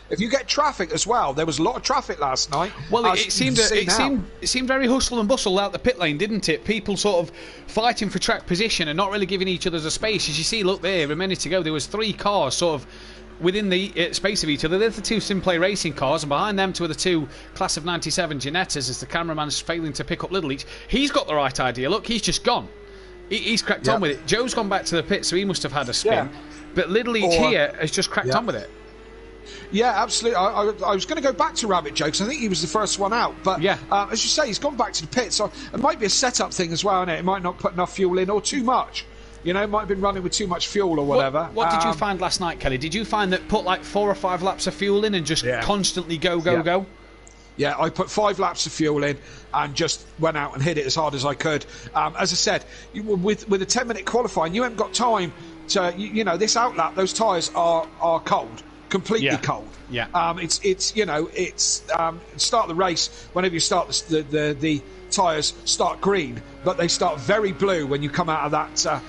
If you get traffic as well, there was a lot of traffic last night. Well, it seemed very hustle and bustle out the pit lane, didn't it? People sort of fighting for track position and not really giving each other a space. As you see, look there, a minute ago there was 3 cars sort of within the space of each other. There's the 2 Simplay racing cars, and behind them 2 are the 2 class of 97 Ginettas, as the cameraman's failing to pick up Little Leach. He's got the right idea. Look, he's just gone. He's cracked on with it. Joe's gone back to the pit, so he must have had a spin. But Little Leach here has just cracked on with it. Yeah, absolutely. I was going to go back to Rabbit Joe because I think he was the first one out. But as you say, he's gone back to the pit. So it might be a setup thing as well, isn't it? It might not put enough fuel in or too much. You know, it might have been running with too much fuel or whatever. What did you find last night, Kelly? Did you find that put like 4 or 5 laps of fuel in and just constantly go? Yeah, I put 5 laps of fuel in and just went out and hit it as hard as I could. As I said, with a 10-minute qualifying, you haven't got time to, you know, this outlap, those tyres are cold, completely cold. Yeah. It's start the race, whenever you start the tyres start green, but they start very blue when you come out of that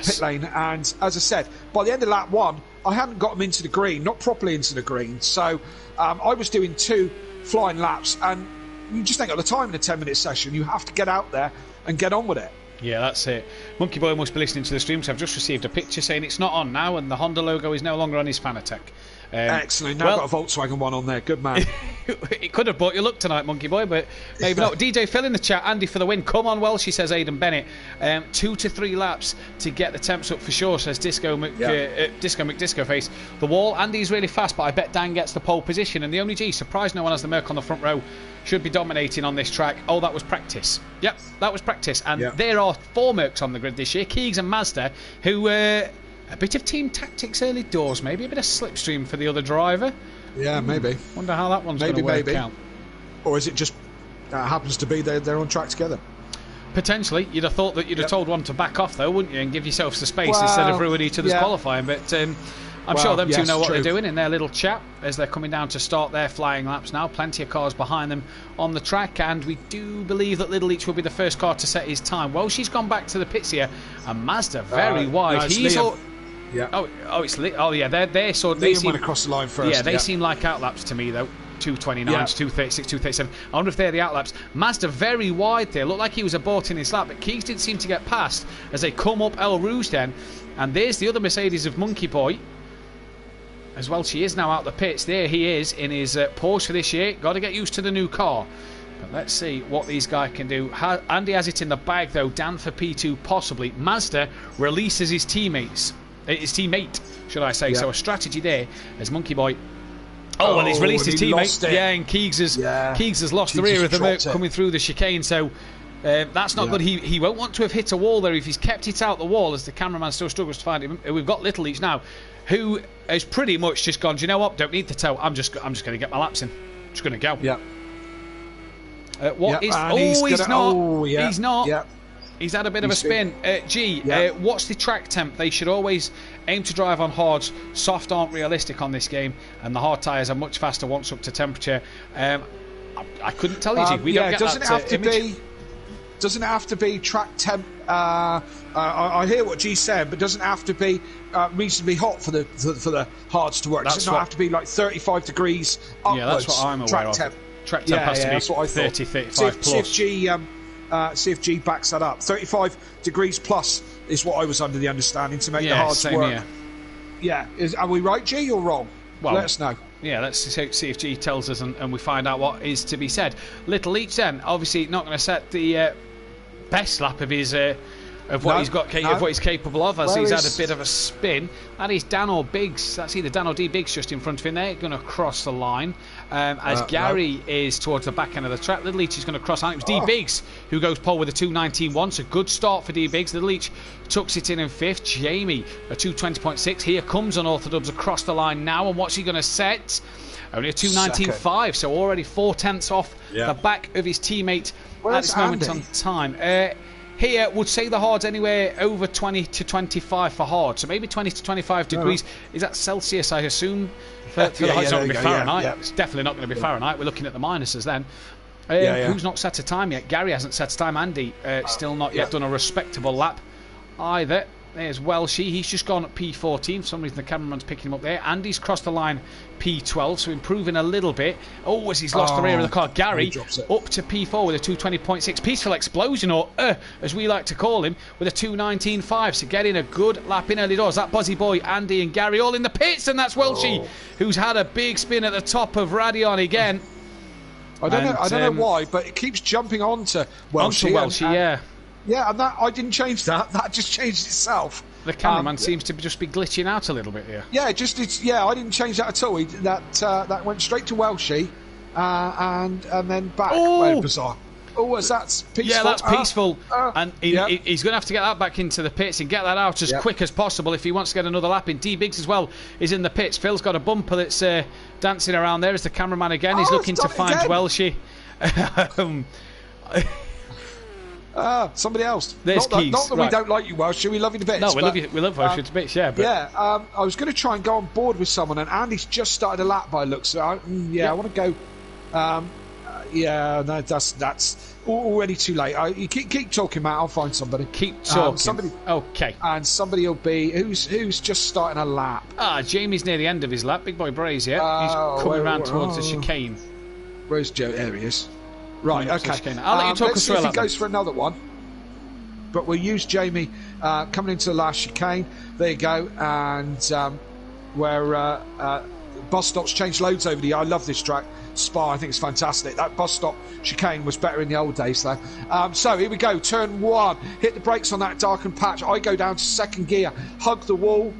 pit lane. And as I said, by the end of lap 1, I hadn't got them into the green, not properly into the green. So I was doing 2 flying laps, and you just ain't got the time in a 10-minute session. You have to get out there and get on with it. Yeah, that's it. Monkey Boy must be listening to the stream, so I've just received a picture saying it's not on now, and the Honda logo is no longer on his Fanatec. Excellent. Now got a Volkswagen one on there. Good man. It could have brought you luck tonight, Monkey Boy, but maybe not. DJ Phil in the chat. Andy for the win. Come on, well, she says Aidan Bennett. 2 to 3 laps to get the temps up for sure, says Disco McDisco Face. The wall. Andy's really fast, but I bet Dan gets the pole position. And the only G, surprised no one has the Merc on the front row. Should be dominating on this track. Oh, that was practice. Yep, that was practice. And there are 4 Mercs on the grid this year. Keegs and Mazda, who... a bit of team tactics early doors, maybe a bit of slipstream for the other driver. Yeah, maybe. Wonder how that one's going to work out. Or is it just happens to be they're on track together? Potentially. You'd have thought that you'd have told one to back off, though, wouldn't you, and give yourself the space instead of ruining each other's qualifying. But I'm sure them two know what they're doing in their little chat as they're coming down to start their flying laps now. Plenty of cars behind them on the track, and we do believe that Little Leach will be the first car to set his time. Well, she's gone back to the pits here, and Mazda very wide. He's all... Yeah. They're sort of. They went across the line first. Yeah, they seem like outlaps to me though. 229, 236, 237. I wonder if they're the outlaps. Mazda very wide there. Looked like he was aborting his lap, but Keys didn't seem to get past as they come up El Rouge then. And there's the other Mercedes of Monkey Boy. As well, she is now out the pits. There he is in his Porsche for this year. Got to get used to the new car. But let's see what these guys can do. Andy has it in the bag though. Dan for P2 possibly. Mazda releases his teammate, should I say. So a strategy there as Monkey Boy. Oh, well, he's released his teammate. Yeah, and Keegs has lost the rear of the Merc coming through the chicane. So that's not good. He won't want to have hit a wall there if he's kept it out the wall, as the cameraman still struggles to find him. We've got Little Leach now, who has pretty much just gone, do you know what? Don't need the tow. I'm just going to get my laps in. Just going to go. Yeah. He's not. Yeah. He's had a bit of a spin. What's the track temp? They should always aim to drive on hards. Soft aren't realistic on this game, and the hard tyres are much faster once up to temperature. I couldn't tell you, G. We don't get that doesn't it have to be track temp? I hear what G's saying, but doesn't it have to be reasonably hot for the hards to work? Does it not have to be like 35 degrees upwards? Yeah, that's what I'm aware of. Track temp has to be 30, 35 plus. See if G backs that up. 35 degrees plus is what I was under the understanding to make the hards work. Here. Yeah, are we right, G, or wrong? Well, let us know. Yeah, let's see if G tells us and we find out what is to be said. Little Leach then, obviously not going to set the best lap of his what he's capable of, as he's had a bit of a spin. That is Dano Biggs. That's either Dan or D Biggs just in front of him there, going to cross the line. As Gary is towards the back end of the track. Little Leach is going to cross. I think it was D Biggs who goes pole with a 219.1. So good start for D Biggs. Little Leach tucks it in fifth. Jamie a 220.6. Here comes Unorthodox across the line now, and what's he going to set? Only a 219.5. So already 4 tenths off the back of his teammate at this moment on time. Here would say the hards anywhere over 20 to 25 for hard, so maybe 20 to 25 degrees. Is that Celsius, I assume? For the hards, it's not going to be Fahrenheit. It's definitely not going to be Fahrenheit. We're looking at the minuses then. Who's not set a time yet? Gary hasn't set a time. Andy still not yet done a respectable lap either. There's Welshie. He's just gone at P14. For some reason the cameraman's picking him up there. Andy's crossed the line P12, so improving a little bit. Oh, as he's lost the rear of the car. Gary up to P4 with a 220.6. Peaceful explosion, or as we like to call him, with a 219.5. So getting a good lap in early doors. That Buzzy Boy, Andy and Gary all in the pits, and that's Welshie, who's had a big spin at the top of Radion again. I don't know why, but it keeps jumping onto Welshie. Yeah, and that I didn't change that. That just changed itself. The cameraman seems to just be glitching out a little bit here. Yeah, I didn't change that at all. That went straight to Welshie, and then back. Oh! Well, bizarre. Oh, that's peaceful. Yeah, that's peaceful. And he's going to have to get that back into the pits and get that out as quick as possible if he wants to get another lap in. D Biggs as well is in the pits. Phil's got a bumper that's dancing around there as the cameraman again. He's looking to find Welshie. Somebody else. There's not Keys. Not that we don't like you, Welshie. We love you to bits. No, we love Welshie to bits, yeah. But... Yeah, I was going to try and go on board with someone, and Andy's just started a lap by looks. I want to go... no, that's already too late. You keep talking, Matt. I'll find somebody. Keep talking. Okay. And somebody will be who's just starting a lap. Jamie's near the end of his lap. Big boy Brazier. He's coming around towards the chicane. Where's Joe? There he is. Right. Okay. I'll let you talk us through. Let's see if he goes for another one. But we'll use Jamie coming into the last chicane. There you go. And where bus stops changed loads over the year. I love this track. Spa, I think it's fantastic. That bus stop chicane was better in the old days, though. So here we go, turn 1. Hit the brakes on that darkened patch. I go down to second gear, hug the wall,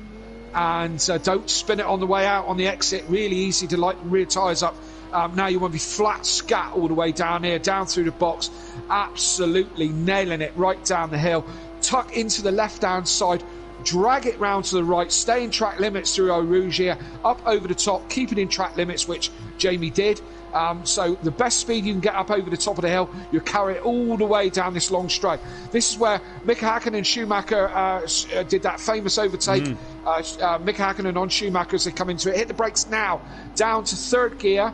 and don't spin it on the way out on the exit. Really easy to light the rear tyres up. Now you want to be flat scat all the way down here, down through the box. Absolutely nailing it right down the hill. Tuck into the left-hand side. Drag it round to the right, stay in track limits through Eau Rouge here, up over the top, keep it in track limits, which Jamie did. So the best speed you can get up over the top of the hill, you carry it all the way down this long straight. This is where Mika Hakkinen and Schumacher did that famous overtake. Mika Hakkinen on Schumacher as they come into it. Hit the brakes now, down to third gear.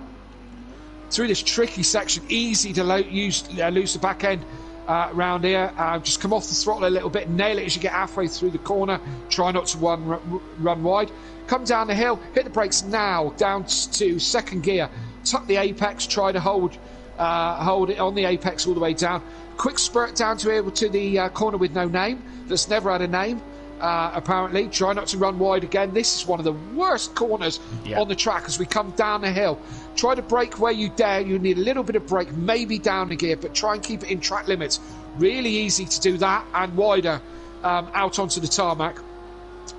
Through this tricky section, easy to lose the back end. Round here, just come off the throttle a little bit, nail it as you get halfway through the corner. Try not to run wide. Come down the hill, hit the brakes now, down to second gear. Tuck the apex, try to hold it on the apex all the way down. Quick spurt down to the corner with no name. That's never had a name. Apparently, try not to run wide again. This is one of the worst corners on the track as we come down the hill. Try to brake where you dare. You need a little bit of brake, maybe down the gear, but try and keep it in track limits. Really easy to do that, and wider out onto the tarmac.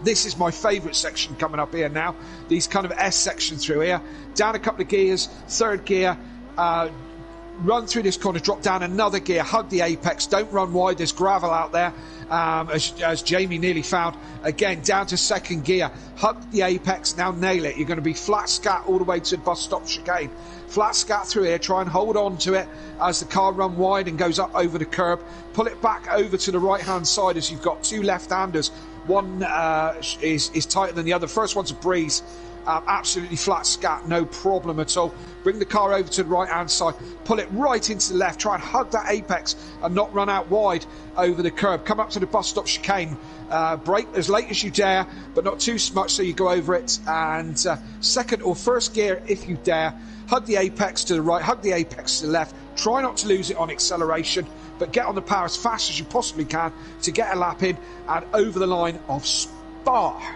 This is my favourite section coming up here now. These kind of S section through here. Down a couple of gears, third gear. Run through this corner, drop down another gear, hug the apex, don't run wide, there's gravel out there, as Jamie nearly found. Again, down to second gear, hug the apex, now nail it. You're going to be flat scat all the way to the bus stop chicane. Flat scat through here, try and hold on to it as the car run wide and goes up over the curb. Pull it back over to the right-hand side as you've got two left-handers. One is tighter than the other. First one's a breeze. Absolutely flat scat, no problem at all. Bring the car over to the right hand side, pull it right into the left, try and hug that apex and not run out wide over the curb. Come up to the bus stop chicane, brake as late as you dare, but not too much so you go over it. And second or first gear if you dare, hug the apex to the right, hug the apex to the left. Try not to lose it on acceleration, but get on the power as fast as you possibly can to get a lap in and over the line of Spa.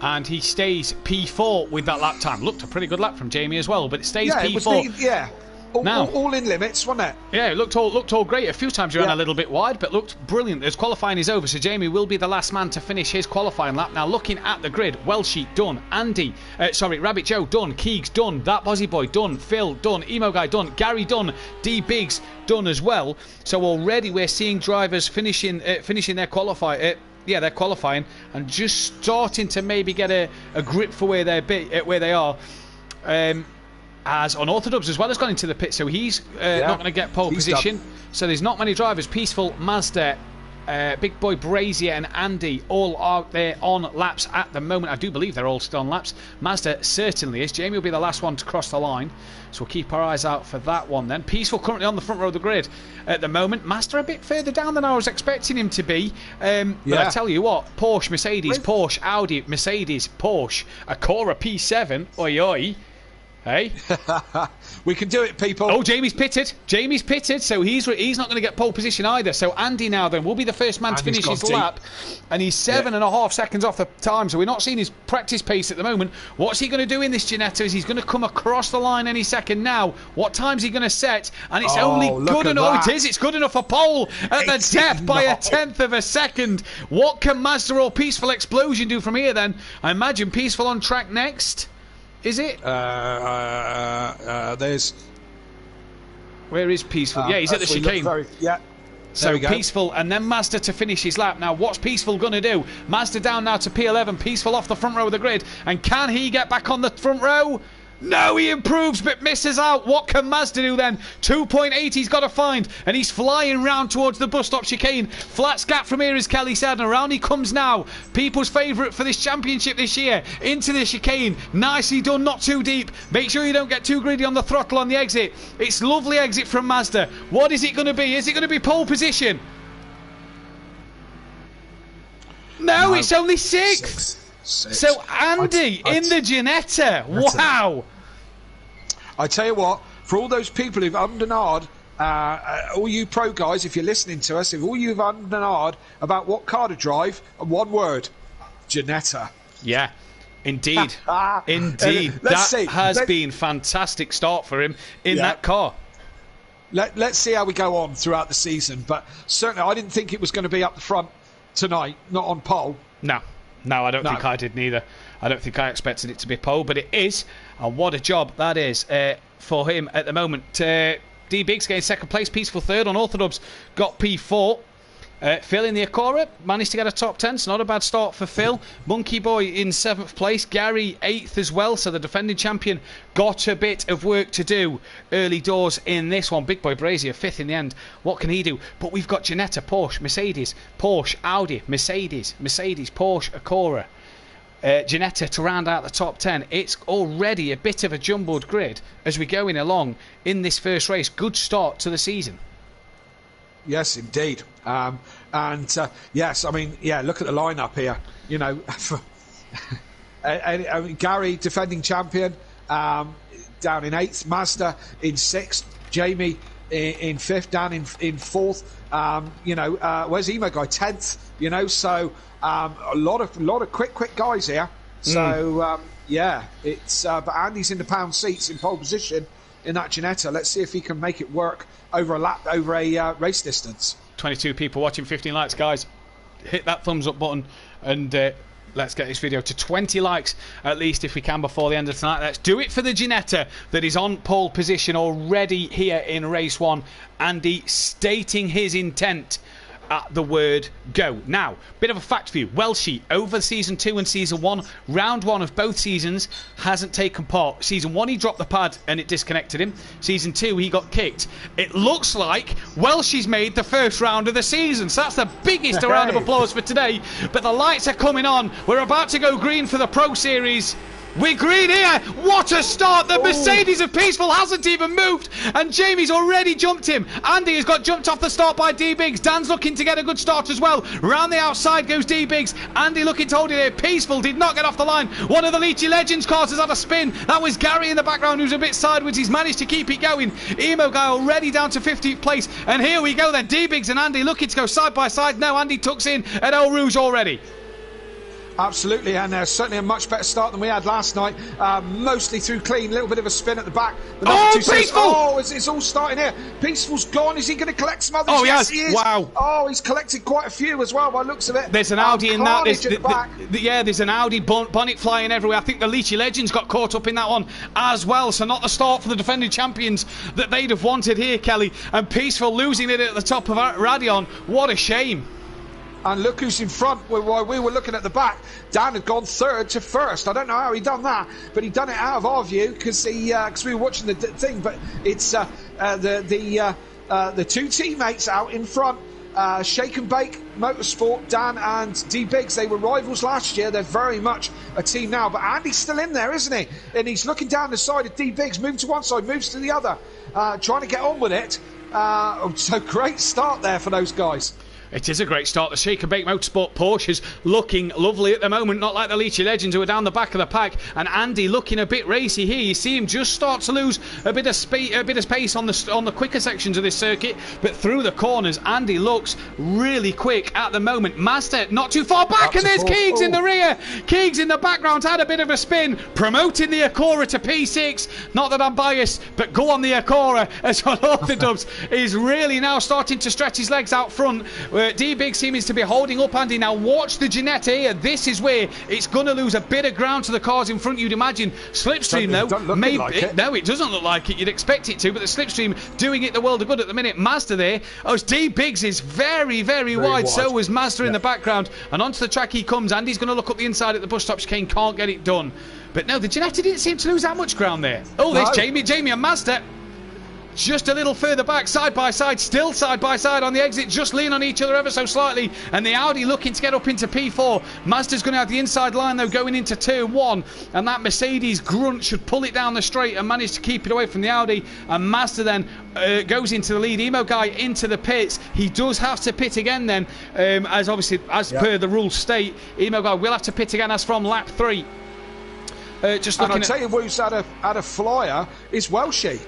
And he stays P4 with that lap time. Looked a pretty good lap from Jamie as well, but it stays P4. All in limits, wasn't it? Yeah, it looked all great. A few times you ran a little bit wide, but looked brilliant. As qualifying is over, so Jamie will be the last man to finish his qualifying lap. Now looking at the grid, Welshie done, Rabbit Joe done, Keegs done, That Bozzy Boy done, Phil done, Emo Guy done, Gary done, D Biggs done as well. So already we're seeing drivers finishing their qualifying. They're qualifying and just starting to maybe get a grip for where they are. As Unorthodox as well has gone into the pit, so he's not going to get pole position. Done. So there's not many drivers. Peaceful, Mazda, Big Boy Brazier and Andy all out there on laps at the moment. I do believe they're all still on laps. Mazda certainly is. Jamie will be the last one to cross the line, so we'll keep our eyes out for that one then. Peaceful currently on the front row of the grid at the moment. Mazda a bit further down than I was expecting him to be. But I tell you what, Porsche, Mercedes, Porsche, Audi, Mercedes, Porsche, Acura P7, oi oi. Hey? We can do it, people. Oh, Jamie's pitted. So he's not going to get pole position either. So Andy now then will be the first man to finish his lap. And he's 7.5 seconds off the time. So we're not seeing his practice pace at the moment. What's he going to do in this Ginetta? Is he's going to come across the line any second now? What time's he going to set? And it's only good enough. It is. It's good enough for pole at the depth by a 1/10 of a second. What can Mazda or Peaceful Explosion do from here then? I imagine Peaceful on track next. Is it? There's. Where is Peaceful? Yeah, he's at the chicane. So Peaceful and then Mazda to finish his lap. Now, what's Peaceful going to do? Mazda down now to P11. Peaceful off the front row of the grid. And can he get back on the front row? No, he improves but misses out. What can Mazda do then? 2.8 he's got to find. And he's flying round towards the bus stop chicane. Flat gap from here, as Kelly said. And around he comes now. People's favourite for this championship this year. Into the chicane. Nicely done, not too deep. Make sure you don't get too greedy on the throttle on the exit. It's lovely exit from Mazda. What is it going to be? Is it going to be pole position? No, it's only sixth. So Andy in the Ginetta. Wow. I tell you what, for all those people who've ummed and ahed, all you pro guys, if you're listening to us, if all you've ummed and ahed about what car to drive, one word, Ginetta. Yeah, indeed. Indeed. That has been fantastic start for him in that car. Let's see how we go on throughout the season, but certainly I didn't think it was going to be up the front tonight, not on pole. No, I don't think I did neither. I don't think I expected it to be pole, but it is. And what a job that is for him at the moment. D Biggs getting second place, Peaceful third on Orthodubs, got P4. Phil in the Acura managed to get a top 10, so not a bad start for Phil. Monkey Boy in 7th place, Gary 8th as well, so the defending champion got a bit of work to do early doors in this one. Big Boy Brazier 5th in the end. What can he do? But we've got Ginetta, Porsche, Mercedes, Porsche, Audi, Mercedes, Porsche, Acura. Ginetta to round out the top 10. It's already a bit of a jumbled grid as we're going along in this first race. Good start to the season. Yes, indeed. Yes, I mean, look at the lineup here. You know, I mean, Gary, defending champion, down in 8th, Mazda in 6th, Jamie in 5th, Dan in 4th. Where's Emo Guy? 10th. You know, so a lot of quick guys here. So it's but Andy's in the pound seats in pole position in that Ginetta. Let's see if he can make it work over a race distance. 22 people watching, 15 likes, guys. Hit that thumbs up button and let's get this video to 20 likes at least if we can before the end of tonight. Let's do it for the Ginetta that is on pole position already here in race 1. Andy stating his intent at the word go. Now, bit of a fact for you. Welshie, over season 2 and season 1, round 1 of both seasons, hasn't taken part. Season 1 he dropped the pad and it disconnected him. Season 2 he got kicked. It looks like Welshie's made the first round of the season, so that's the biggest round of applause for today. But the lights are coming on. We're about to go green for the Pro Series. We're green here. What a start. The Mercedes of Peaceful hasn't even moved and Jamie's already jumped him. Andy has got jumped off the start by D Biggs. Dan's looking to get a good start as well. Round the outside goes D Biggs. Andy looking to hold it here. Peaceful did not get off the line. One of the Leachy Legends cars has had a spin. That was Gary in the background who's a bit sideways. He's managed to keep it going. Emo Guy already down to 15th place. And here we go then. D Biggs and Andy looking to go side by side. No, Andy tucks in at El Rouge already. Absolutely, and certainly a much better start than we had last night. Mostly through clean, little bit of a spin at the back. Peaceful! It's all starting here. Peaceful's gone. Is he going to collect some others? Oh, yes, he is. Wow. Oh, he's collected quite a few as well by the looks of it. There's an Audi in that. There's there's an Audi bonnet flying everywhere. I think the Leachy Legends got caught up in that one as well. So not the start for the defending champions that they'd have wanted here, Kelly. And Peaceful losing it at the top of Radion. What a shame. And look who's in front. While we were looking at the back, Dan had gone 3rd to 1st. I don't know how he done that, but he done it out of our view because we were watching the thing. But it's the two teammates out in front. Shake and Bake Motorsport, Dan and D Biggs. They were rivals last year. They're very much a team now. But Andy's still in there, isn't he? And he's looking down the side of D Biggs. Moves to one side, moves to the other, trying to get on with it. So great start there for those guys. It is a great start. The Shake and Bake Motorsport Porsches looking lovely at the moment, not like the Leachy Legends who are down the back of the pack. And Andy looking a bit racy here. You see him just start to lose a bit of space on the quicker sections of this circuit, but through the corners, Andy looks really quick at the moment. Mazda not too far back, and there's Keegs in the rear. Keegs in the background had a bit of a spin, promoting the Acura to P6. Not that I'm biased, but go on the Acura, as well. The Dubs is really now starting to stretch his legs out front. D-Big seems to be holding up Andy. Now watch the Ginetta here. This is where it's going to lose a bit of ground to the cars in front, you'd imagine. Slipstream, though, maybe like no, it doesn't look like it. You'd expect it to, but the Slipstream doing it the world of good at the minute. Mazda there. Oh, D-Biggs is very, very wide. So was Mazda in the background. And onto the track he comes. Andy's going to look up the inside at the bus stop chicane. Can't get it done. But no, the Ginetta didn't seem to lose that much ground there. Oh, there's Jamie and Mazda. Just a little further back, side by side, still side by side on the exit, just lean on each other ever so slightly. And the Audi looking to get up into P4. Mazda's going to have the inside line, though, going into turn 1. And that Mercedes grunt should pull it down the straight and manage to keep it away from the Audi. And Mazda then goes into the lead. Emo Guy into the pits. He does have to pit again then, as per the rules state. Emo Guy will have to pit again as from lap 3. Just looking and I'll tell you who's had a flyer is Welshie.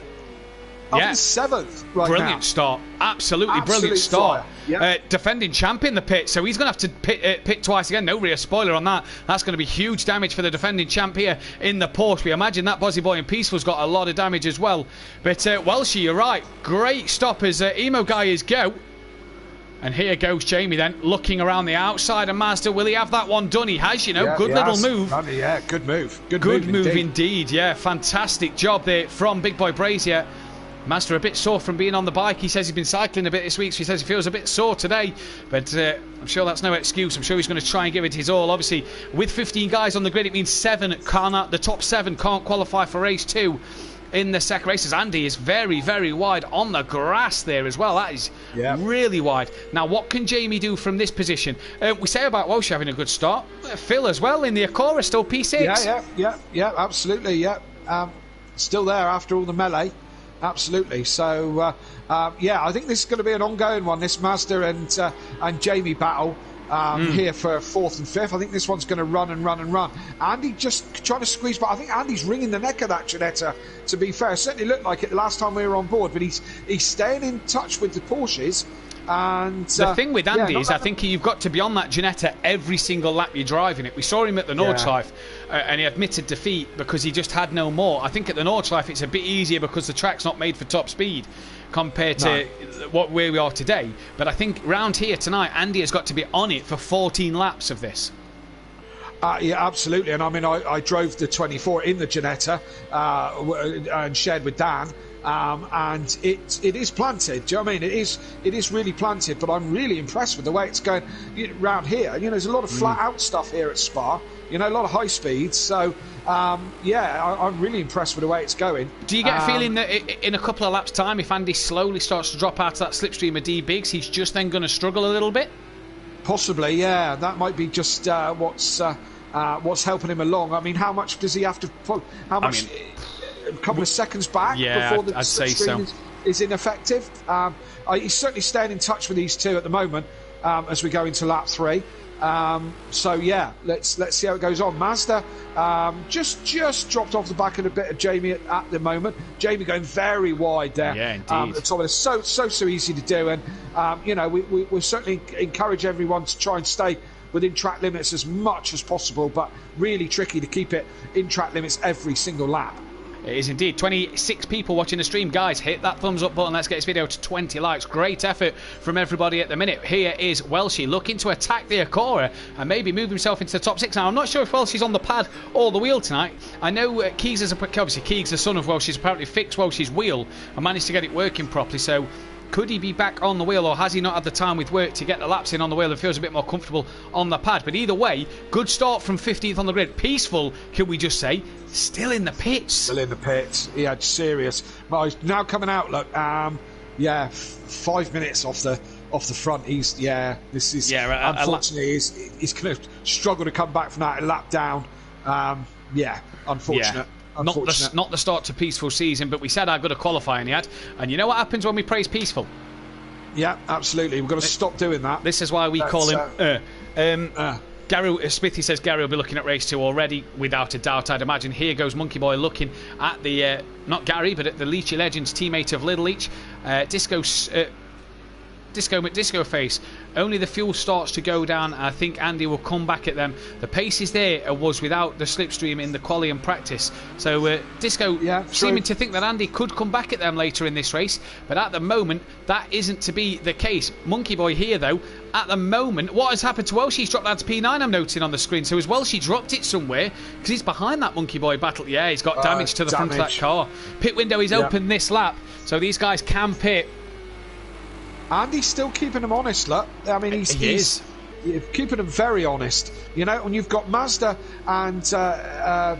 Yeah, 7th right brilliant now. Start, absolutely brilliant start. Yeah. Defending champ in the pit, so he's going to have to pit twice again. No rear spoiler on that. That's going to be huge damage for the defending champ here in the Porsche. We imagine that Bozzy Boy and Peaceful's got a lot of damage as well. But Welshie, you're right. Great stop as Emo Guy is go. And here goes Jamie then, looking around the outside of Mazda. Will he have that one done? He has, you know. Yeah, good little move. Yeah, good move. Good move indeed. Yeah, fantastic job there from Big Boy Brazier. Mazda a bit sore from being on the bike. He says he's been cycling a bit this week, so he says he feels a bit sore today. But I'm sure that's no excuse. I'm sure he's going to try and give it his all. Obviously, with 15 guys on the grid, it means the top 7 can't qualify for race 2 in the second races. Andy is very, very wide on the grass there as well. That is really wide. Now, what can Jamie do from this position? We say about Walsh having a good start. Phil as well in the Acura, still P6. Yeah, absolutely, yeah. Still there after all the melee. Absolutely. So, I think this is going to be an ongoing one, this Mazda and Jamie battle here for 4th and 5th. I think this one's going to run and run and run. Andy just trying to squeeze, but I think Andy's wringing the neck of that Ginetta, to be fair. It certainly looked like it the last time we were on board, but he's staying in touch with the Porsches. And the thing with Andy is I think you've got to be on that Ginetta every single lap you're driving it. We saw him at the Nordschleife and he admitted defeat because he just had no more. I think at the Nordschleife it's a bit easier because the track's not made for top speed compared to where we are today. But I think round here tonight Andy has got to be on it for 14 laps of this. Yeah, absolutely. And I mean, I drove the 24 in the Ginetta and shared with Dan. And it is planted. Do you know what I mean? It is really planted, but I'm really impressed with the way it's going around here. You know, there's a lot of flat out stuff here at Spa. You know, a lot of high speeds. So, I'm really impressed with the way it's going. Do you get a feeling that in a couple of laps' time, if Andy slowly starts to drop out of that slipstream of D-Biggs, he's just then going to struggle a little bit? Possibly, yeah. That might be just what's helping him along. I mean, how much does he have to pull? How much? A couple of seconds back before the slipstream is ineffective. He's certainly staying in touch with these two at the moment as we go into lap 3. Let's see how it goes on. Mazda just dropped off the back of a bit of Jamie at the moment. Jamie going very wide there. Yeah, indeed. It's so easy to do, and we certainly encourage everyone to try and stay within track limits as much as possible, but really tricky to keep it in track limits every single lap. It is indeed. 26 people watching the stream. Guys, hit that thumbs up button. Let's get this video to 20 likes. Great effort from everybody at the minute. Here is Welshie looking to attack the Acura and maybe move himself into the top 6. Now, I'm not sure if Welshie's on the pad or the wheel tonight. I know Keegs, the son of Welshie's, apparently fixed Welshie's wheel and managed to get it working properly. So, could he be back on the wheel, or has he not had the time with work to get the laps in on the wheel and feels a bit more comfortable on the pad? But either way, good start from 15th on the grid. Peaceful, can we just say, still in the pits. Still in the pits. He had serious. Well, he's now coming out. Look, 5 minutes off the front. Unfortunately, he's going to struggle to come back from that lap down. Unfortunate. Yeah. Not the start to Peaceful season, but we said how good a qualifying he had. And you know what happens when we praise Peaceful? Yeah, absolutely. We've got to stop doing that. This is why we call him. Gary Smithy says Gary will be looking at race 2 already, without a doubt, I'd imagine. Here goes Monkey Boy looking at the, not Gary, but at the Leachy Legends teammate of Little Leach. Disco Face. Only the fuel starts to go down. I think Andy will come back at them. The pace is there, was without the slipstream in the quali and practice. So Disco seeming to think that Andy could come back at them later in this race, but at the moment that isn't to be the case. Monkey Boy here though, at the moment, what has happened to Welsh? He's dropped down to P9, I'm noting on the screen. So as Welsh, he dropped it somewhere because he's behind that Monkey Boy battle. Yeah, he's got damage to the front of that car. Pit window is open this lap, so these guys can pit. Andy's still keeping them honest, look. I mean, he's keeping them very honest. You know, when you've got Mazda and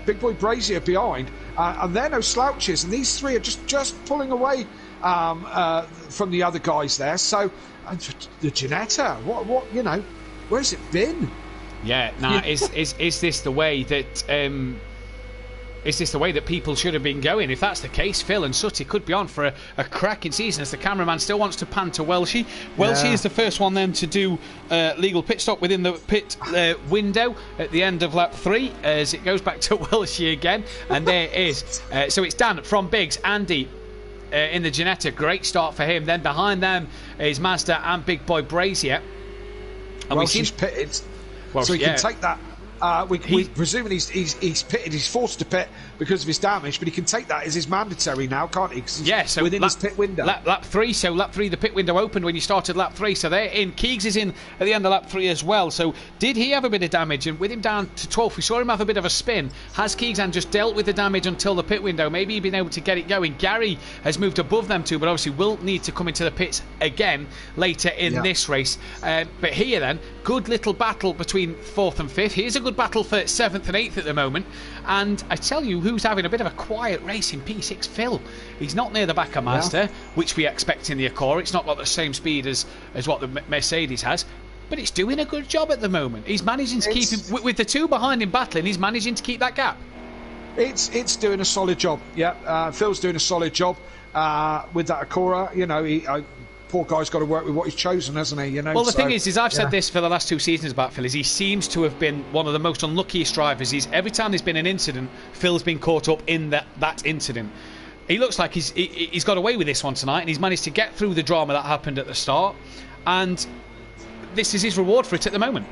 Big Boy Brazier behind, and they're no slouches, and these three are just pulling away from the other guys there. So, the Ginetta, what you know, where's it been? Yeah, is this the way that? Is this the way that people should have been going? If that's the case, Phil and Sutty could be on for a cracking season, as the cameraman still wants to pan to Welshie. Welshie is the first one then to do legal pit stop within the pit window at the end of lap 3, as it goes back to Welshie again. And there is. So it's Dan from Biggs, Andy in the Ginetta. Great start for him. Then behind them is Mazda and Big Boy Brazier. And Welshie's pitted, so he can take that. We presuming he's pitted. He's forced to pit because of his damage, but he can take that as his mandatory now, can't he? So within his pit window. Lap 3. So lap 3, the pit window opened when you started lap 3. So they're in. Keegs is in at the end of lap 3 as well. So did he have a bit of damage? And with him down to 12th, we saw him have a bit of a spin. Has Keegsan just dealt with the damage until the pit window? Maybe he'd been able to get it going. Gary has moved above them too, but obviously will need to come into the pits again later in this race. But here then, good little battle between 4th and 5th. Here's a good battle for 7th and 8th at the moment. And I tell you who's having a bit of a quiet race in P6, Phil. He's not near the back of Mazda, which we expect in the Acura. It's not got the same speed as what the Mercedes has, but it's doing a good job at the moment. He's managing to keep him, with the two behind him battling, he's managing to keep that gap. It's doing a solid job. Phil's doing a solid job with that Acura. You know, poor guy's got to work with what he's chosen, hasn't he? You know. Well, the thing is I've said this for the last 2 seasons about Phil, is he seems to have been one of the most unluckiest drivers. Every time there's been an incident, Phil's been caught up in that incident. He looks like he's got away with this one tonight, and he's managed to get through the drama that happened at the start, and this is his reward for it at the moment.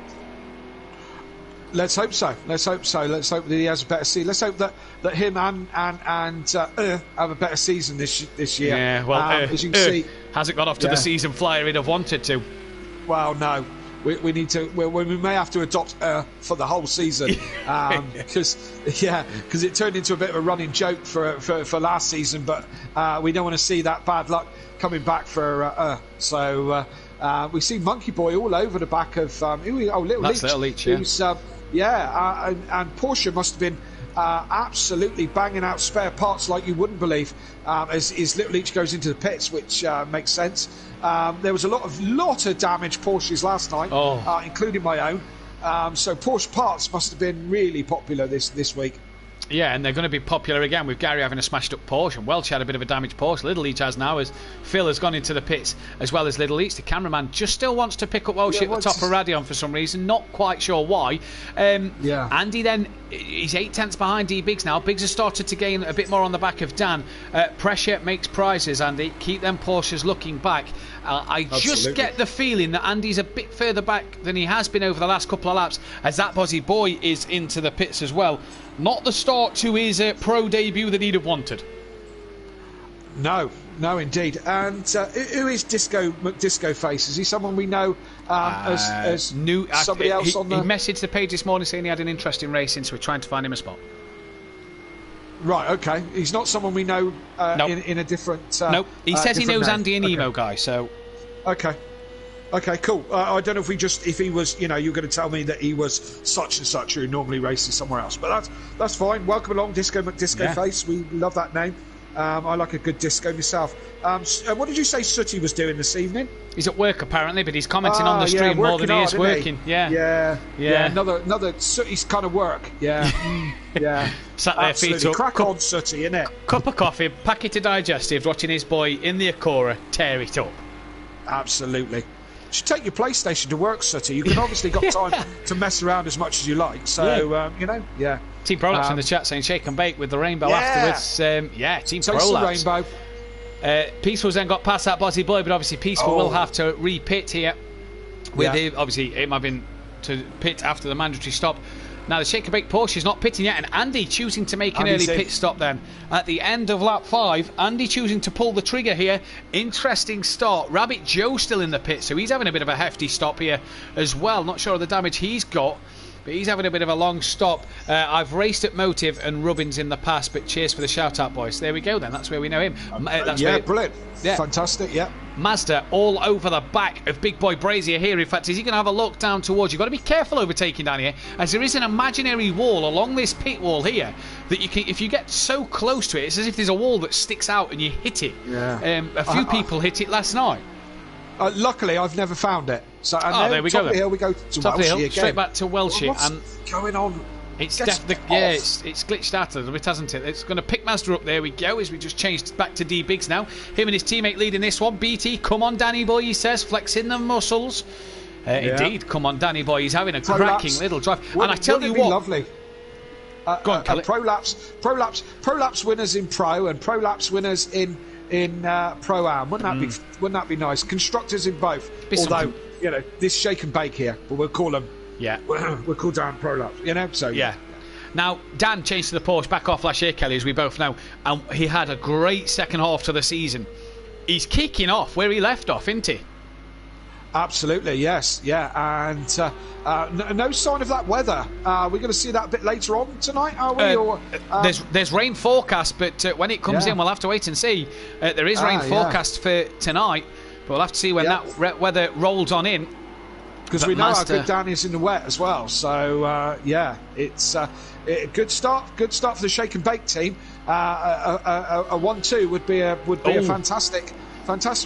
Let's hope so. Let's hope that he has a better season. Let's hope that him and have a better season this year. Yeah, well, as you can see, hasn't got off to the season flyer he'd have wanted to. Well, no. We need to. We may have to adopt for the whole season, because it turned into a bit of a running joke for last season. But we don't want to see that bad luck coming back for. So we see Monkey Boy all over the back of Little Leach. Little Leach, and Porsche must have been absolutely banging out spare parts like you wouldn't believe as Little Leach goes into the pits, which makes sense. There was a lot of damaged Porsches last night, including my own. So Porsche parts must have been really popular this week. Yeah, and they're going to be popular again with Gary having a smashed up Porsche, and Welch had a bit of a damaged Porsche. Little Leach has now, as Phil has gone into the pits as well as Little Leach. The cameraman just still wants to pick up Welch at the top of Radion for some reason, not quite sure why. Andy then, he's 8 tenths behind D Biggs now. Biggs has started to gain a bit more on the back of Dan. Pressure makes prizes, Andy. Keep them Porsches looking back. I just get the feeling that Andy's a bit further back than he has been over the last couple of laps, as that Bozzy Boy is into the pits as well. Not the start to his pro debut that he'd have wanted. No, indeed. And who is Disco Face? Is he someone we know as new? Somebody else on the... He messaged the page this morning saying he had an interest in racing, so we're trying to find him a spot. Right, okay. He's not someone we know in a different... no, he says he knows Andy and Emo guy, so... Okay, cool. I don't know if he was, you're going to tell me that he was such and such who normally races somewhere else. But that's fine. Welcome along, Disco Face. We love that name. I like a good disco myself. What did you say Sooty was doing this evening? He's at work apparently, but he's commenting on the stream more than he is working. Yeah. Another Sooty's kind of work. Yeah. Sat there, feet up. Crack on, Sooty, innit? Cup of coffee, packet of digestive, watching his boy in the Acura tear it up. Absolutely. You should take your PlayStation to work, Sooty. You can obviously got time to mess around as much as you like. So, Team Prolapse in the chat saying shake and bake with the rainbow afterwards. Team Prolapse. Rainbow. Peaceful's then got past that Bozzy Boy, but obviously Peaceful will have to re-pit here. Obviously, it might have been to pit after the mandatory stop. Now the shake and bake Porsche is not pitting yet, and Andy choosing to make an early pit stop then. At the end of lap 5, Andy choosing to pull the trigger here. Interesting start. Rabbit Joe still in the pit, so he's having a bit of a hefty stop here as well. Not sure of the damage he's got, but he's having a bit of a long stop. I've raced at Motive and Rubbins in the past, but cheers for the shout-out, boys. There we go then, that's where we know him. Brilliant. Yeah. Fantastic, yeah. Mazda all over the back of Big Boy Brazier here. In fact, is he going to have a look down towards you? You've got to be careful overtaking down here, as there is an imaginary wall along this pit wall here that you can, if you get so close to it, it's as if there's a wall that sticks out and you hit it. Yeah. A few people hit it last night. Luckily, I've never found it. So, there we go. Top of the hill, we go to top Welshie of the hill, again. straight back to Welshie. What's going on? It's it's glitched out a little bit, hasn't it? It's going to pick Mazda up. There we go, as we just changed back to D Biggs now. Him and his teammate leading this one. BT, come on, Danny boy, he says, flexing the muscles. Indeed, come on, Danny boy, he's having a cracking little drive. And I tell you what, lovely. Go on, Prolapse winners in Pro and Prolapse winners in Pro-Am. Wouldn't that be nice? Constructors in both. Although, this shake and bake here, but we'll call them. Yeah. We'll call Dan Prolapse, so. Yeah. Now, Dan changed to the Porsche back off last year, Kelly, as we both know, and he had a great second half to the season. He's kicking off where he left off, isn't he? Absolutely, yes, yeah, and no sign of that weather. We're going to see that a bit later on tonight, are we? There's rain forecast, but when it comes in, we'll have to wait and see. There is rain forecast for tonight, but we'll have to see when that weather rolls on in. Because we know how good Dan is in the wet as well. So, it's a good start. Good start for the shake and bake team. A 1-2 would be a fantastic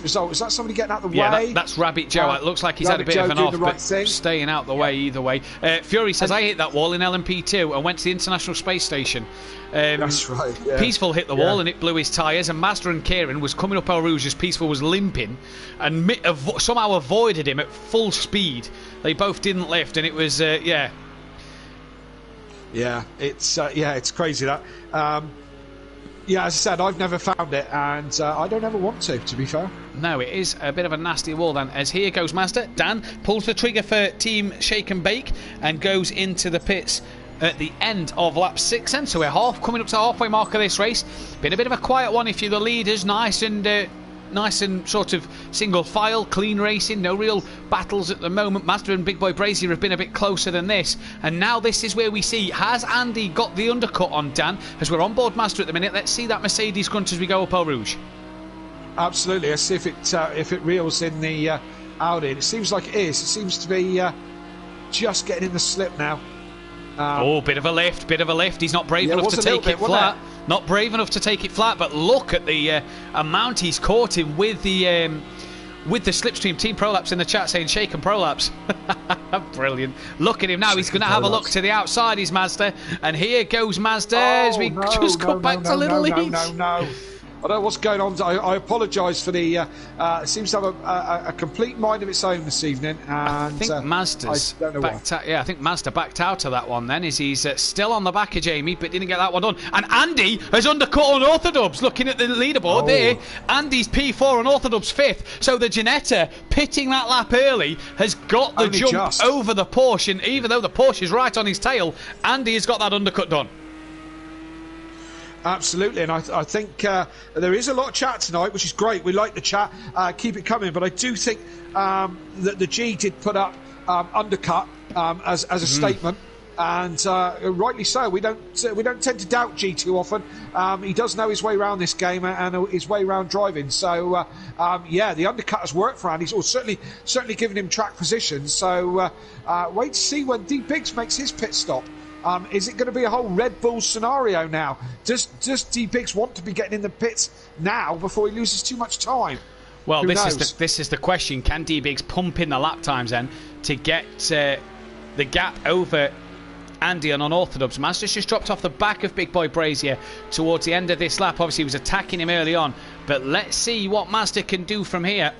result. Is that somebody getting out the way? That's Rabbit Joe. It looks like he's had a bit of an off, but staying out the way either way. Fury says, I hit that wall in LMP2 and went to the International Space Station. That's right. Yeah. Peaceful hit the wall and it blew his tyres, and Mazda and Kieran was coming up El Rouge as Peaceful was limping and somehow avoided him at full speed. They both didn't lift, and it was, Yeah, it's crazy that. As I said, I've never found it, and I don't ever want to be fair. No, it is a bit of a nasty wall then, as here goes Mazda. Dan pulls the trigger for Team Shake and Bake and goes into the pits at the end of lap 6 then, so we're coming up to the halfway mark of this race. Been a bit of a quiet one if you're the leaders, nice and sort of single file, clean racing, no real battles at the moment. Mazda and Big Boy Brazier have been a bit closer than this, and now this is where we see, has Andy got the undercut on Dan? As we're on board Mazda at the minute, let's see that Mercedes grunt as we go up El Rouge. Absolutely, let's see if it reels in the Audi. It seems like it is. It seems to be just getting in the slip now. Bit of a lift. He's not brave enough to take it flat. Not brave enough to take it flat, but look at the amount he's caught him with the slipstream. Team Prolapse in the chat saying shake and Prolapse. Brilliant. Look at him now. He's going to have a look to the outside, is Mazda. And here goes Mazda as we just got back to Little League. No. I don't know what's going on. I apologise for the. It seems to have a complete mind of its own this evening. And I think Mazda's backed out. Yeah, I think Mazda backed out of that one. Then he's still on the back of Jamie, but didn't get that one done. And Andy has undercut on Orthodubs. Looking at the leaderboard there, Andy's P4 and Orthodubs 5th. So the Ginetta pitting that lap early has got the jump over the Porsche. And even though the Porsche is right on his tail, Andy has got that undercut done. Absolutely, and I think there is a lot of chat tonight, which is great. We like the chat. Keep it coming. But I do think that the G did put up undercut as a statement, and rightly so. We don't tend to doubt G too often. He does know his way around this game and his way around driving. So the undercut has worked for Andy. It's certainly given him track position. So wait to see when D Biggs makes his pit stop. Is it going to be a whole Red Bull scenario now? Does D Biggs want to be getting in the pits now before he loses too much time? Well, this is the question. Can D Biggs pump in the lap times then to get the gap over Andy and unorthodox? Mazda's just dropped off the back of Big Boy Brazier towards the end of this lap. Obviously, he was attacking him early on, but let's see what Mazda can do from here.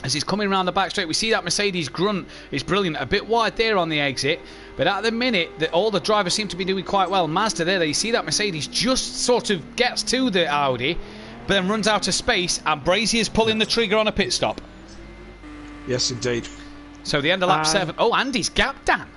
as he's coming around the back straight. We see that Mercedes grunt is brilliant, a bit wide there on the exit, but at the minute all the drivers seem to be doing quite well. Mazda there, you see that Mercedes just sort of gets to the Audi, but then runs out of space, and Brazier's pulling the trigger on a pit stop. Yes, indeed. So the end of lap 7. Oh, Andy's gapped Dan.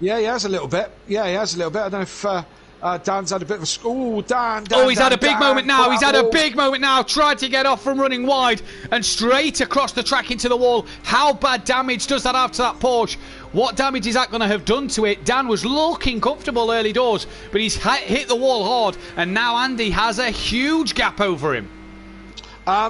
Yeah, he has a little bit. I don't know if Dan's had a bit of a... Oh, Dan, he's had a big moment now. He's had a big moment now. Tried to get off from running wide and straight across the track into the wall. How bad damage does that have to that Porsche? What damage is that going to have done to it? Dan was looking comfortable early doors, but he's hit the wall hard, and now Andy has a huge gap over him.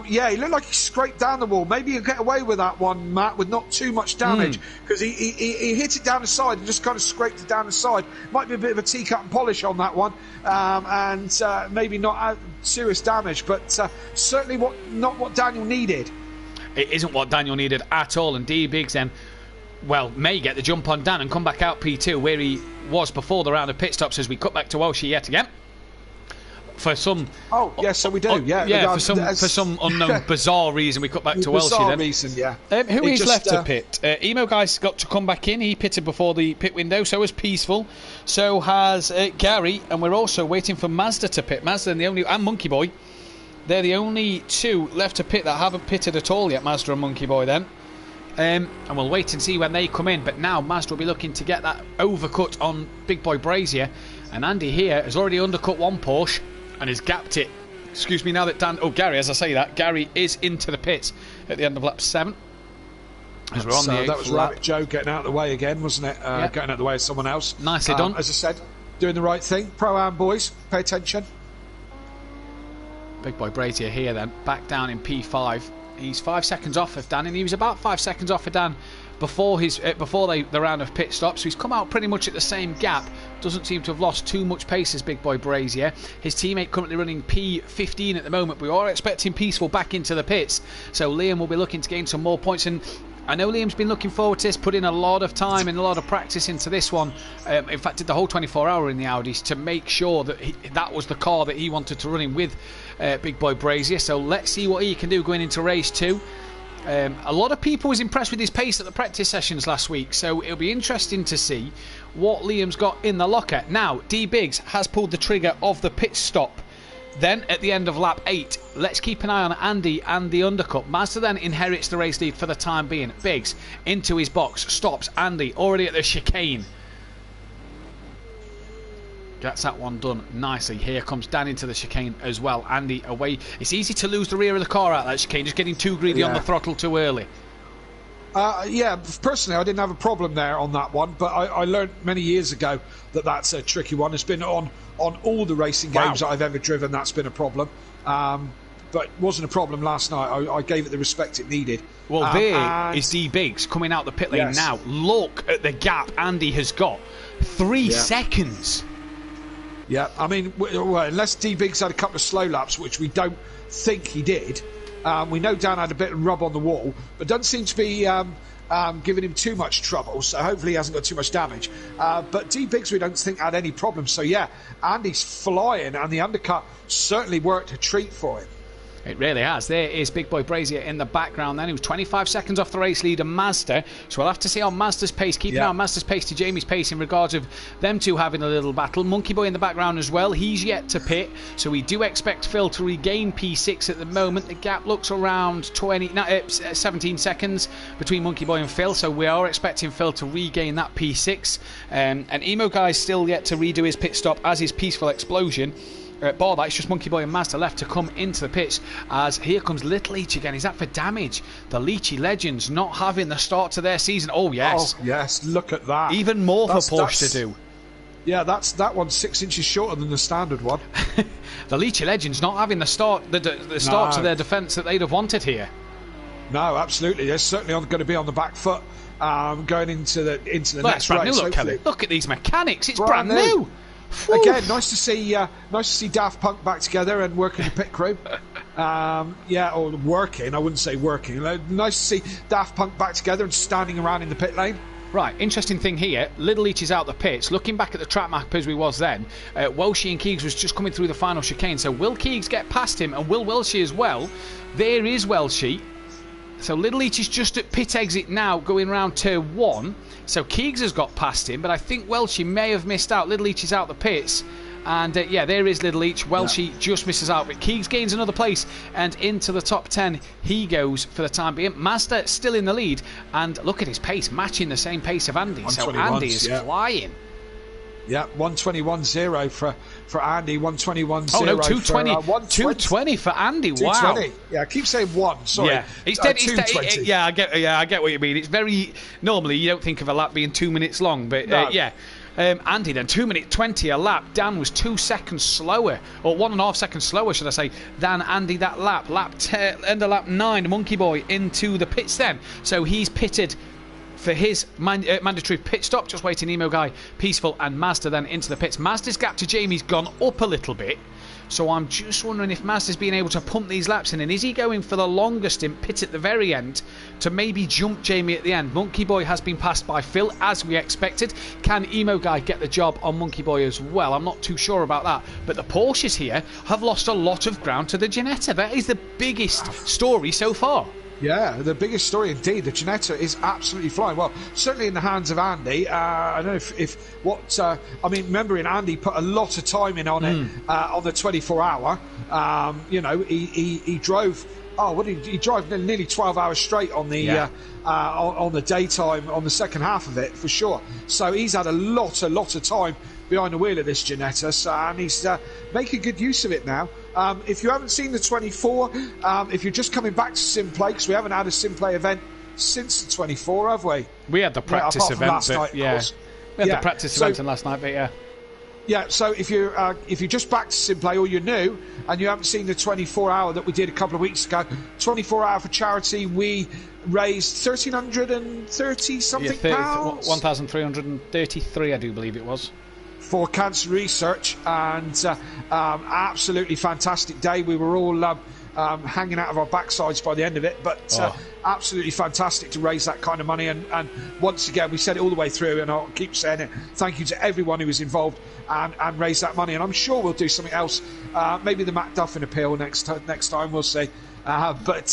He looked like he scraped down the wall. Maybe he'll get away with that one, Matt, with not too much damage, because he hit it down the side and just kind of scraped it down the side. Might be a bit of a teacup and polish on that one, and maybe not serious damage, but certainly not what Daniel needed. It isn't what Daniel needed at all, and D Biggs then, may get the jump on Dan and come back out P2 where he was before the round of pit stops, as we cut back to Welsh yet again. For some... Oh, yes, so we do, for some unknown, bizarre reason, we cut back to Welsh then. Reason, yeah. Who is left to pit? Emo Guy's got to come back in. He pitted before the pit window, so has Peaceful. So has Gary, and we're also waiting for Mazda to pit. Mazda and Monkey Boy. They're the only two left to pit that haven't pitted at all yet, Mazda and Monkey Boy then. And we'll wait and see when they come in. But now Mazda will be looking to get that overcut on Big Boy Brazier. And Andy here has already undercut one Porsche and has gapped it. Excuse me, now that Gary, as I say that, Gary is into the pits at the end of lap 7. As we're on the that was Rabbit Joe getting out of the way again, wasn't it? Getting out of the way of someone else. Nicely done. As I said, doing the right thing. Pro-Am boys, pay attention. Big Boy Brazier here then, back down in P5. He's 5 seconds off of Dan, and he was about 5 seconds off of Dan before the round of pit stops. So he's come out pretty much at the same gap. Doesn't seem to have lost too much pace as Big Boy Brazier. His teammate currently running P15 at the moment. We are expecting Peaceful back into the pits, so Liam will be looking to gain some more points. And I know Liam's been looking forward to this, put in a lot of time and a lot of practice into this one. In fact, did the whole 24-hour in the Audis to make sure that that was the car that he wanted to run in with Big Boy Brazier. So let's see what he can do going into race 2. A lot of people was impressed with his pace at the practice sessions last week, so it'll be interesting to see what Liam's got in the locker. Now, D Biggs has pulled the trigger of the pit stop. Then, at the end of lap 8, let's keep an eye on Andy and the undercut. Mazda then inherits the race lead for the time being. Biggs into his box, stops Andy already at the chicane. Gets that one done nicely. Here comes Dan into the chicane as well. Andy away. It's easy to lose the rear of the car out of that chicane, just getting too greedy on the throttle too early. Personally, I didn't have a problem there on that one, but I learned many years ago that that's a tricky one. It's been on all the racing games that I've ever driven. That's been a problem, but it wasn't a problem last night. I gave it the respect it needed. Well, there is D Biggs coming out the pit lane now. Look at the gap Andy has got. 3 seconds. Yeah, I mean, unless D Biggs had a couple of slow laps, which we don't think he did. We know Dan had a bit of rub on the wall, but doesn't seem to be giving him too much trouble, so hopefully he hasn't got too much damage. But D Biggs, we don't think, had any problems. So yeah, Andy's flying, and the undercut certainly worked a treat for him. It really has. There is Big Boy Brazier in the background then. He was 25 seconds off the race leader Mazda. So we'll have to see on Mazda's pace. Keep an eye on Mazda's pace to Jamie's pace in regards of them two having a little battle. Monkey Boy in the background as well. He's yet to pit. So we do expect Phil to regain P6 at the moment. The gap looks around 17 seconds between Monkey Boy and Phil. So we are expecting Phil to regain that P6. And Emo Guy's still yet to redo his pit stop as his Peaceful Explosion. Bar that, it's just Monkey Boy and Mazda left to come into the pits, as here comes Little Leach again. He's out for damage. The Leachy Legends not having the start to their season. Oh yes, look at that. Even more for Porsche to do. Yeah, that one's 6 inches shorter than the standard one. The Leachy Legends not having the start to their defence that they'd have wanted here. No, absolutely. They're certainly going to be on the back foot going into the next race. Look, Kelly, look at these mechanics. It's brand new. Again, nice to see Daft Punk back together and working the pit crew. Or working. I wouldn't say working. Nice to see Daft Punk back together and standing around in the pit lane. Right, interesting thing here. Little Leach is out the pits. Looking back at the track map as we was then, Welshie and Keegs was just coming through the final chicane. So will Keegs get past him, and will Welshie as well? There is Welshie. So Little Leach is just at pit exit now, going round turn 1. So Keegs has got past him, but I think Welshie may have missed out. Little Leach is out the pits. And yeah, there is Little Leach. Welshie just misses out, but Keegs gains another place and into the top 10 he goes for the time being. Mazda still in the lead, and look at his pace, matching the same pace of Andy. So Andy is flying. Yeah, 121.0 for Andy, 121.0. Oh no, 220. 220 for Andy. Wow. 220. Yeah, I keep saying 1. Sorry. Yeah, it's dead. 220. Yeah, I get what you mean. It's very normally you don't think of a lap being 2 minutes long, but yeah. Andy then 2 minute 20 a lap. Dan was 2 seconds slower, or 1.5 seconds slower, should I say, than Andy that lap. End of lap 9, Monkey Boy into the pits then. So he's pitted for his mandatory pit stop, just waiting Emo Guy, Peaceful and Mazda then into the pits. Mazda's gap to Jamie's gone up a little bit, so I'm just wondering if Mazda's been able to pump these laps in, and is he going for the longest in pit at the very end to maybe jump Jamie at the end? Monkey Boy has been passed by Phil as we expected. Can Emo Guy get the job on Monkey Boy as well? I'm not too sure about that, but the Porsches here have lost a lot of ground to the Ginetta. That is the biggest story so far. Yeah, the biggest story indeed. The Ginetta is absolutely flying. Well, certainly in the hands of Andy. I don't know I mean, remembering Andy put a lot of time in on it on the 24-hour. He drove. Oh, what did he drove nearly 12 hours straight on the on the daytime on the second half of it for sure. So he's had a lot of time behind the wheel of this Ginetta, and he's making good use of it now. If you haven't seen the 24, if you're just coming back to Simplay, because we haven't had a Simplay event since the 24, have we? We had the practice event, but we had the practice event last night, but yeah. Yeah, so if you're just back to Simplay or you're new and you haven't seen the 24-hour that we did a couple of weeks ago, 24-hour for charity, we raised 1,330 something pounds. 1,333, I do believe it was. For cancer research, and absolutely fantastic day. We were all hanging out of our backsides by the end of it, but absolutely fantastic to raise that kind of money. And once again, we said it all the way through, and I'll keep saying it. Thank you to everyone who was involved and raised that money. And I'm sure we'll do something else. Maybe the Matt Duffin appeal next time. We'll see. But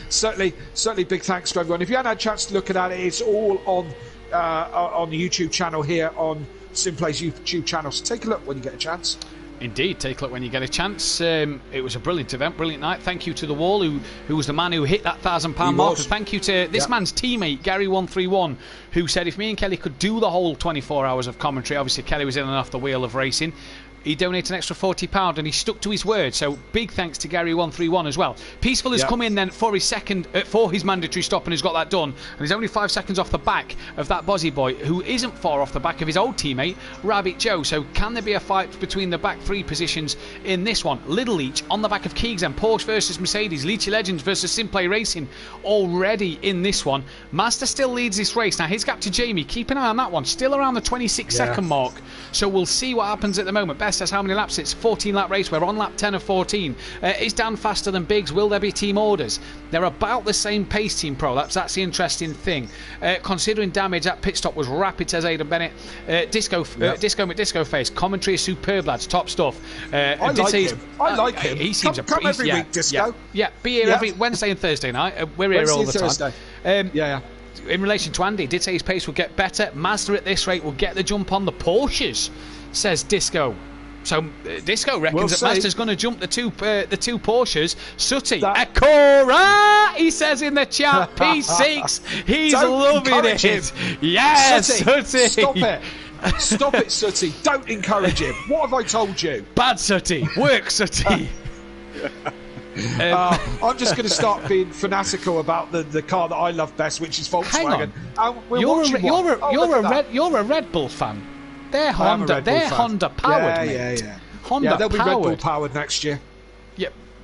certainly big thanks to everyone. If you hadn't had a chance to look at that, it's all on the YouTube channel here on Simplay's YouTube channel, so take a look when you get a chance. Indeed, take a look when you get a chance. It was a brilliant event, brilliant night. Thank you to The Wall, who was the man who hit that £1,000 mark. Thank you to this man's teammate, Gary131, who said if me and Kelly could do the whole 24 hours of commentary, obviously Kelly was in and off the wheel of racing, he donated an extra £40 and he stuck to his word. So big thanks to Gary131 as well. Peaceful has come in then for his mandatory stop and has got that done. And he's only 5 seconds off the back of that Bozzy boy, who isn't far off the back of his old teammate, Rabbit Joe. So can there be a fight between the back three positions in this one? Little Leach on the back of Keegs and Porsche versus Mercedes. Leachy Legends versus Simplay Racing already in this one. Master still leads this race. Now his gap to Jamie, keep an eye on that one. Still around the 26-second mark. So we'll see what happens at the moment. Best says how many laps it's 14-lap race. We're on lap 10 of 14. Is Dan faster than Biggs? Will there be team orders? They're about the same pace, Team Pro Laps. That's the interesting thing. Considering damage, that pit stop was rapid, says Aidan Bennett. Disco McDisco Face. Commentary is superb, lads. Top stuff. I like him. He seems come every week, Disco. Yeah, be here every Wednesday and Thursday night. We're here all the Thursday. time. In relation to Andy, did say his pace will get better. Mazda at this rate will get the jump on the Porsches, says Disco. So Disco reckons that Mazda's going to jump the two Porsches. Sutty, Akora, he says in the chat. P6, he's loving it. Yes, Sutty. Stop it, Sutty. Don't encourage him. What have I told you? Bad Sutty. Work, Sutty. I'm just going to start being fanatical about the car that I love best, which is Volkswagen. You're a Red Bull fan. They're Honda powered, mate. Honda they'll be Red Bull powered next year.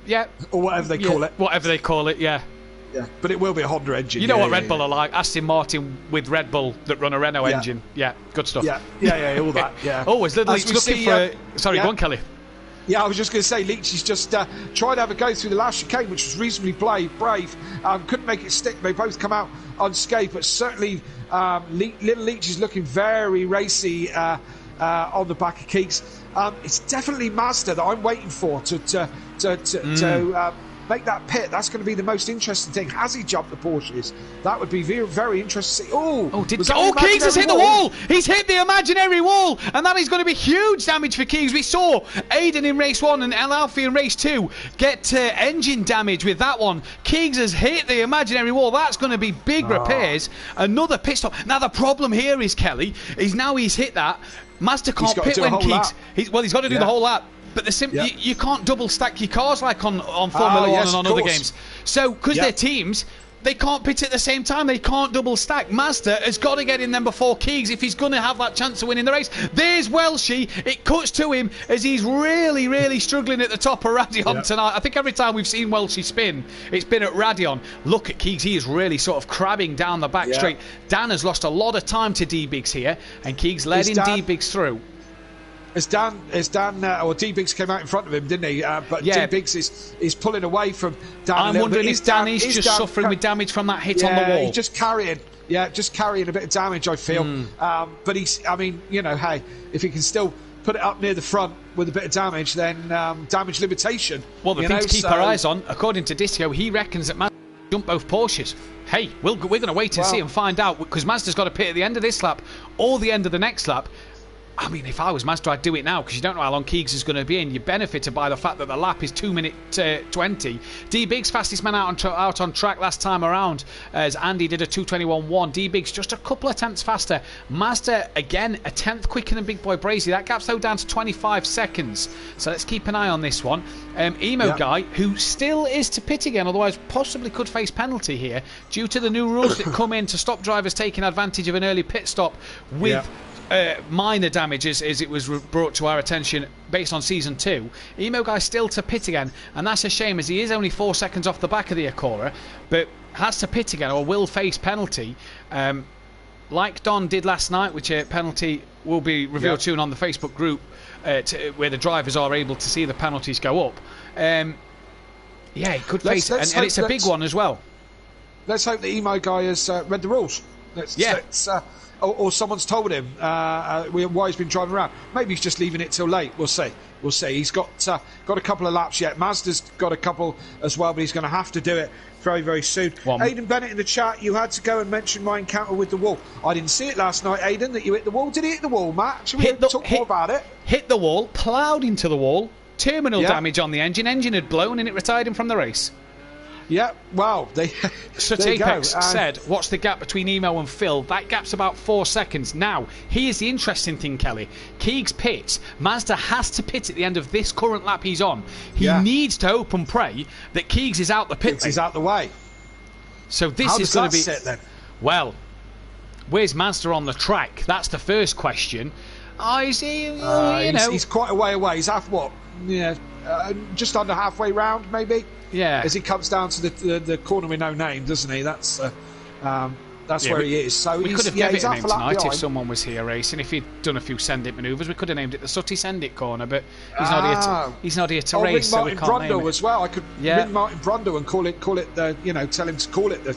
Yeah. Or whatever they call it. Whatever they call it, yeah. Yeah, but it will be a Honda engine. You know what Red Bull are like? Aston Martin with Red Bull that run a Renault engine. Yeah, good stuff. Yeah, all that. Yeah. Always looking for. Sorry, go on, Kelly. Yeah, I was just going to say, Leachy's just tried to have a go through the last chicane, which was reasonably brave. Couldn't make it stick. They both come out unscathed, but certainly Little Leach is looking very racy on the back of Keeks. It's definitely Mazda that I'm waiting for to make that pit. That's going to be the most interesting thing. Has he jumped the Porsches? That would be very, very interesting. Keegs has hit the wall. He's hit the imaginary wall, and that is going to be huge damage for Keegs. We saw Aiden in race 1 and El Alfie in race 2 get engine damage with that one. Keegs has hit the imaginary wall. That's going to be big repairs. Another pit stop. Now the problem here is, Kelly, is now he's hit that. Mazda can't pit when Keegs. He's got to do the whole lap. But you can't double stack your cars like on Formula 1 and on other games. So, because they're teams, they can't pit at the same time. They can't double stack. Mazda has got to get in them before Keegs if he's going to have that chance of winning the race. There's Welshie. It cuts to him as he's really, really struggling at the top of Radion tonight. I think every time we've seen Welshie spin, it's been at Radion. Look at Keegs. He is really sort of crabbing down the back straight. Dan has lost a lot of time to D-Biggs here, and Keegs letting D-Biggs through. As Dan, or D-Biggs came out in front of him, didn't he? But D-Biggs is pulling away from Dan. I'm wondering if Dan is just suffering with damage from that hit on the wall. He's just carrying a bit of damage, I feel. But hey, if he can still put it up near the front with a bit of damage, then damage limitation. Well, the thing to keep our eyes on, according to Disco, he reckons that Mazda jump both Porsches. Hey, we're going to wait and see and find out, because Mazda's got to pit at the end of this lap or the end of the next lap. I mean, if I was Mazda, I'd do it now, because you don't know how long Keegs is going to be in. You're benefited by the fact that the lap is 2 minutes 20. D-Biggs, fastest man out on track last time around, as Andy did a 2:21.1. D-Biggs just a couple of tenths faster. Mazda, again, a tenth quicker than Big Boy Brazy. That gap's though down to 25 seconds. So let's keep an eye on this one. Emo guy, who still is to pit again, otherwise possibly could face penalty here, due to the new rules that come in to stop drivers taking advantage of an early pit stop with... minor damages, as it was brought to our attention based on season 2. Emo guy still to pit again, and that's a shame, as he is only 4 seconds off the back of the Acura, but has to pit again or will face penalty, like Don did last night, which a penalty will be revealed soon on the Facebook group, where the drivers are able to see the penalties go up. He could face, and it's a big one as well. Let's hope the Emo guy has read the rules. Or someone's told him why he's been driving around. Maybe he's just leaving it till late. We'll see. He's got a couple of laps yet. Mazda's got a couple as well, but he's going to have to do it very, very soon. Aidan Bennett in the chat, you had to go and mention my encounter with the wall. I didn't see it last night, Aidan, that you hit the wall. Did he hit the wall, Matt? Should we talk more about it? Hit the wall, ploughed into the wall, terminal damage on the engine. Engine had blown and it retired him from the race. Yeah, well, Such Apex said, what's the gap between Emo and Phil? That gap's about 4 seconds. Now, here's the interesting thing, Kelly. Keegs pits. Mazda has to pit at the end of this current lap he's on. He needs to hope and pray that Keegs is out the pit lane. He's out the way. So this is going to be... Sit, then? Well, where's Mazda on the track? That's the first question. Is he, He's quite a way away. He's just under halfway round, maybe. Yeah. As he comes down to the corner with no name, doesn't he? That's where he is. So we could have given it a name tonight if someone was here racing. If he'd done a few send-it manoeuvres, we could have named it the Sooty Send-it corner. But he's not here to race, so we can't name it. As well. I could ring Martin Brundle and call it the tell him to call it the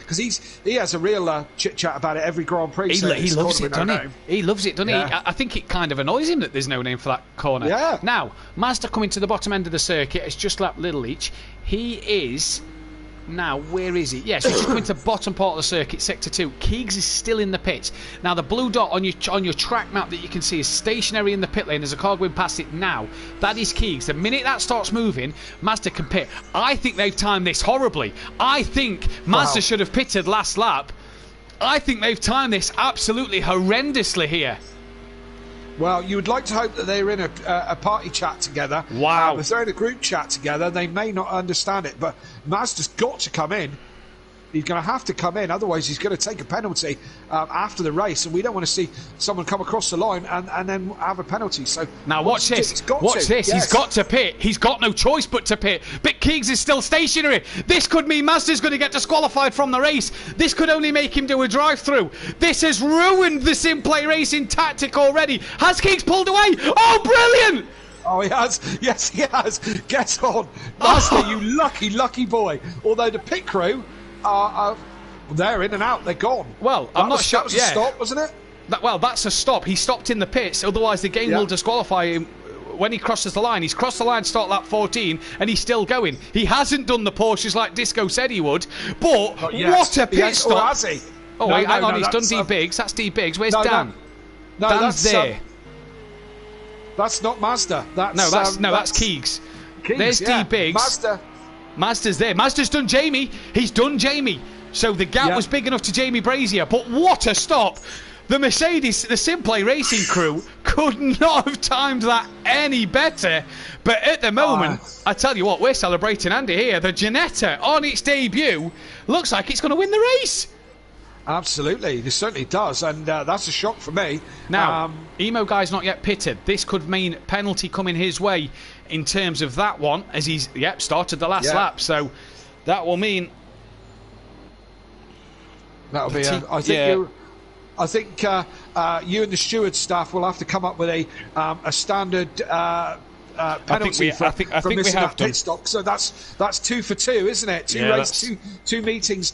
because he has a real chit chat about it every Grand Prix. He loves it, doesn't he? He loves it, doesn't he? I think it kind of annoys him that there's no name for that corner. Yeah. Now Mazda coming to the bottom end of the circuit. It's just lapped Little Leach. He is. Now, where is he? Yes, he's just coming to the bottom part of the circuit, Sector 2. Keegs is still in the pits. Now, the blue dot on your track map that you can see is stationary in the pit lane. There's a car going past it now. That is Keegs. The minute that starts moving, Mazda can pit. I think they've timed this horribly. I think Mazda should have pitted last lap. I think they've timed this absolutely horrendously here. Well, you would like to hope that they're in a party chat together. Wow. If they're in a group chat together, they may not understand it. But Mazda's got to come in. He's going to have to come in. Otherwise, he's going to take a penalty after the race. And we don't want to see someone come across the line and then have a penalty. So now watch this. Watch this. Yes. He's got to pit. He's got no choice but to pit. But Keegs is still stationary. This could mean Mazda's going to get disqualified from the race. This could only make him do a drive-through. This has ruined the Simplay racing tactic already. Has Keegs pulled away? Oh, brilliant! Oh, he has. Yes, he has. Get on. Mazda, you lucky boy. Although the pit crew... they're in and out. They're gone. Well, I'm not sure. That was a stop, wasn't it? That's a stop. He stopped in the pits. Otherwise, the game will disqualify him when he crosses the line. He's crossed the line, start lap 14, and he's still going. He hasn't done the Porsches like Disco said he would, but what a pit stop! Or has he? Oh, no, wait, hang on, no, he's done D Biggs. That's D Biggs. Where's Dan? No, Dan's there. That's not Mazda. That's Keegs. There's D Biggs. Mazda's there. Mazda's done Jamie. He's done Jamie. So the gap was big enough to Jamie Brazier. But what a stop! The Mercedes, the Simplay Racing crew could not have timed that any better. But at the moment, I tell you what, we're celebrating Andy here. The Ginetta on its debut looks like it's going to win the race. Absolutely, this certainly does, and that's a shock for me. Now, Emo Guy's not yet pitted. This could mean penalty coming his way in terms of that one, as he's started the last lap. So that will mean that'll be. I think you and the steward staff will have to come up with a standard penalty for missing that pit stop. So that's 2 for 2, isn't it? Two meetings,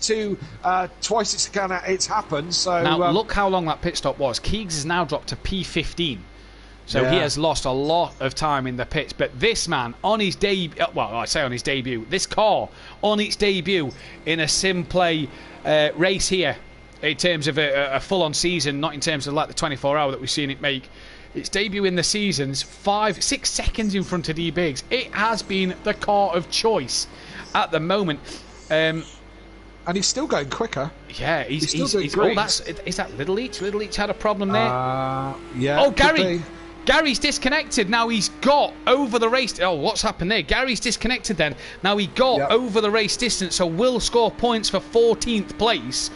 twice it's happened. So now look how long that pit stop was. Keegs has now dropped to P15. So he has lost a lot of time in the pits. But this man, on his debut, well, I say on his debut, this car on its debut in a Simplay race here, in terms of a full-on season, not in terms of like the 24-hour that we've seen it make. Its debut in the seasons, 5-6 seconds in front of D Biggs. It has been the car of choice at the moment. And he's still going quicker. Yeah, he's great. Is that Little Leach? Little Leach had a problem there. Oh, Gary. Gary's disconnected. Now he's got over the race. Oh, what's happened there? Gary's disconnected then. Now he got over the race distance, so will score points for 14th place.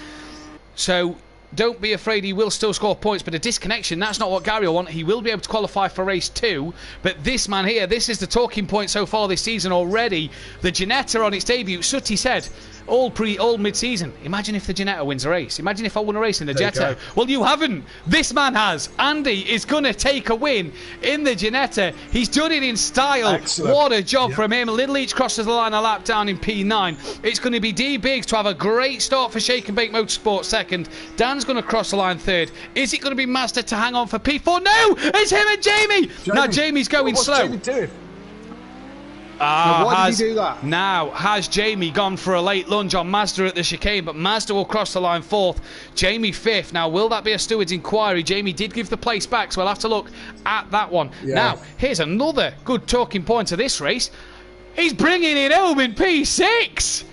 So don't be afraid, he will still score points, but a disconnection, that's not what Gary will want. He will be able to qualify for race 2, but this man here, this is the talking point so far this season already. The Ginetta on its debut, Sutty said, all mid-season, imagine if the Ginetta wins a race. Imagine if I won a race in the Jetta. Well, you haven't. This man has. Andy is going to take a win in the Ginetta. He's done it in style. Excellent. What a job from him. Little Each crosses the line a lap down in P9. It's going to be D Biggs to have a great start for Shake and Bake Motorsport second. Dan's going to cross the line third. Is it going to be Mazda to hang on for P4? No! It's him and Jamie! Now Jamie's going slow. What's Jamie doing? Why did he do that? Now, has Jamie gone for a late lunge on Mazda at the chicane, but Mazda will cross the line fourth, Jamie fifth. Now, will that be a steward's inquiry? Jamie did give the place back, so we'll have to look at that one. Now, here's another good talking point of this race. He's bringing it home in P6!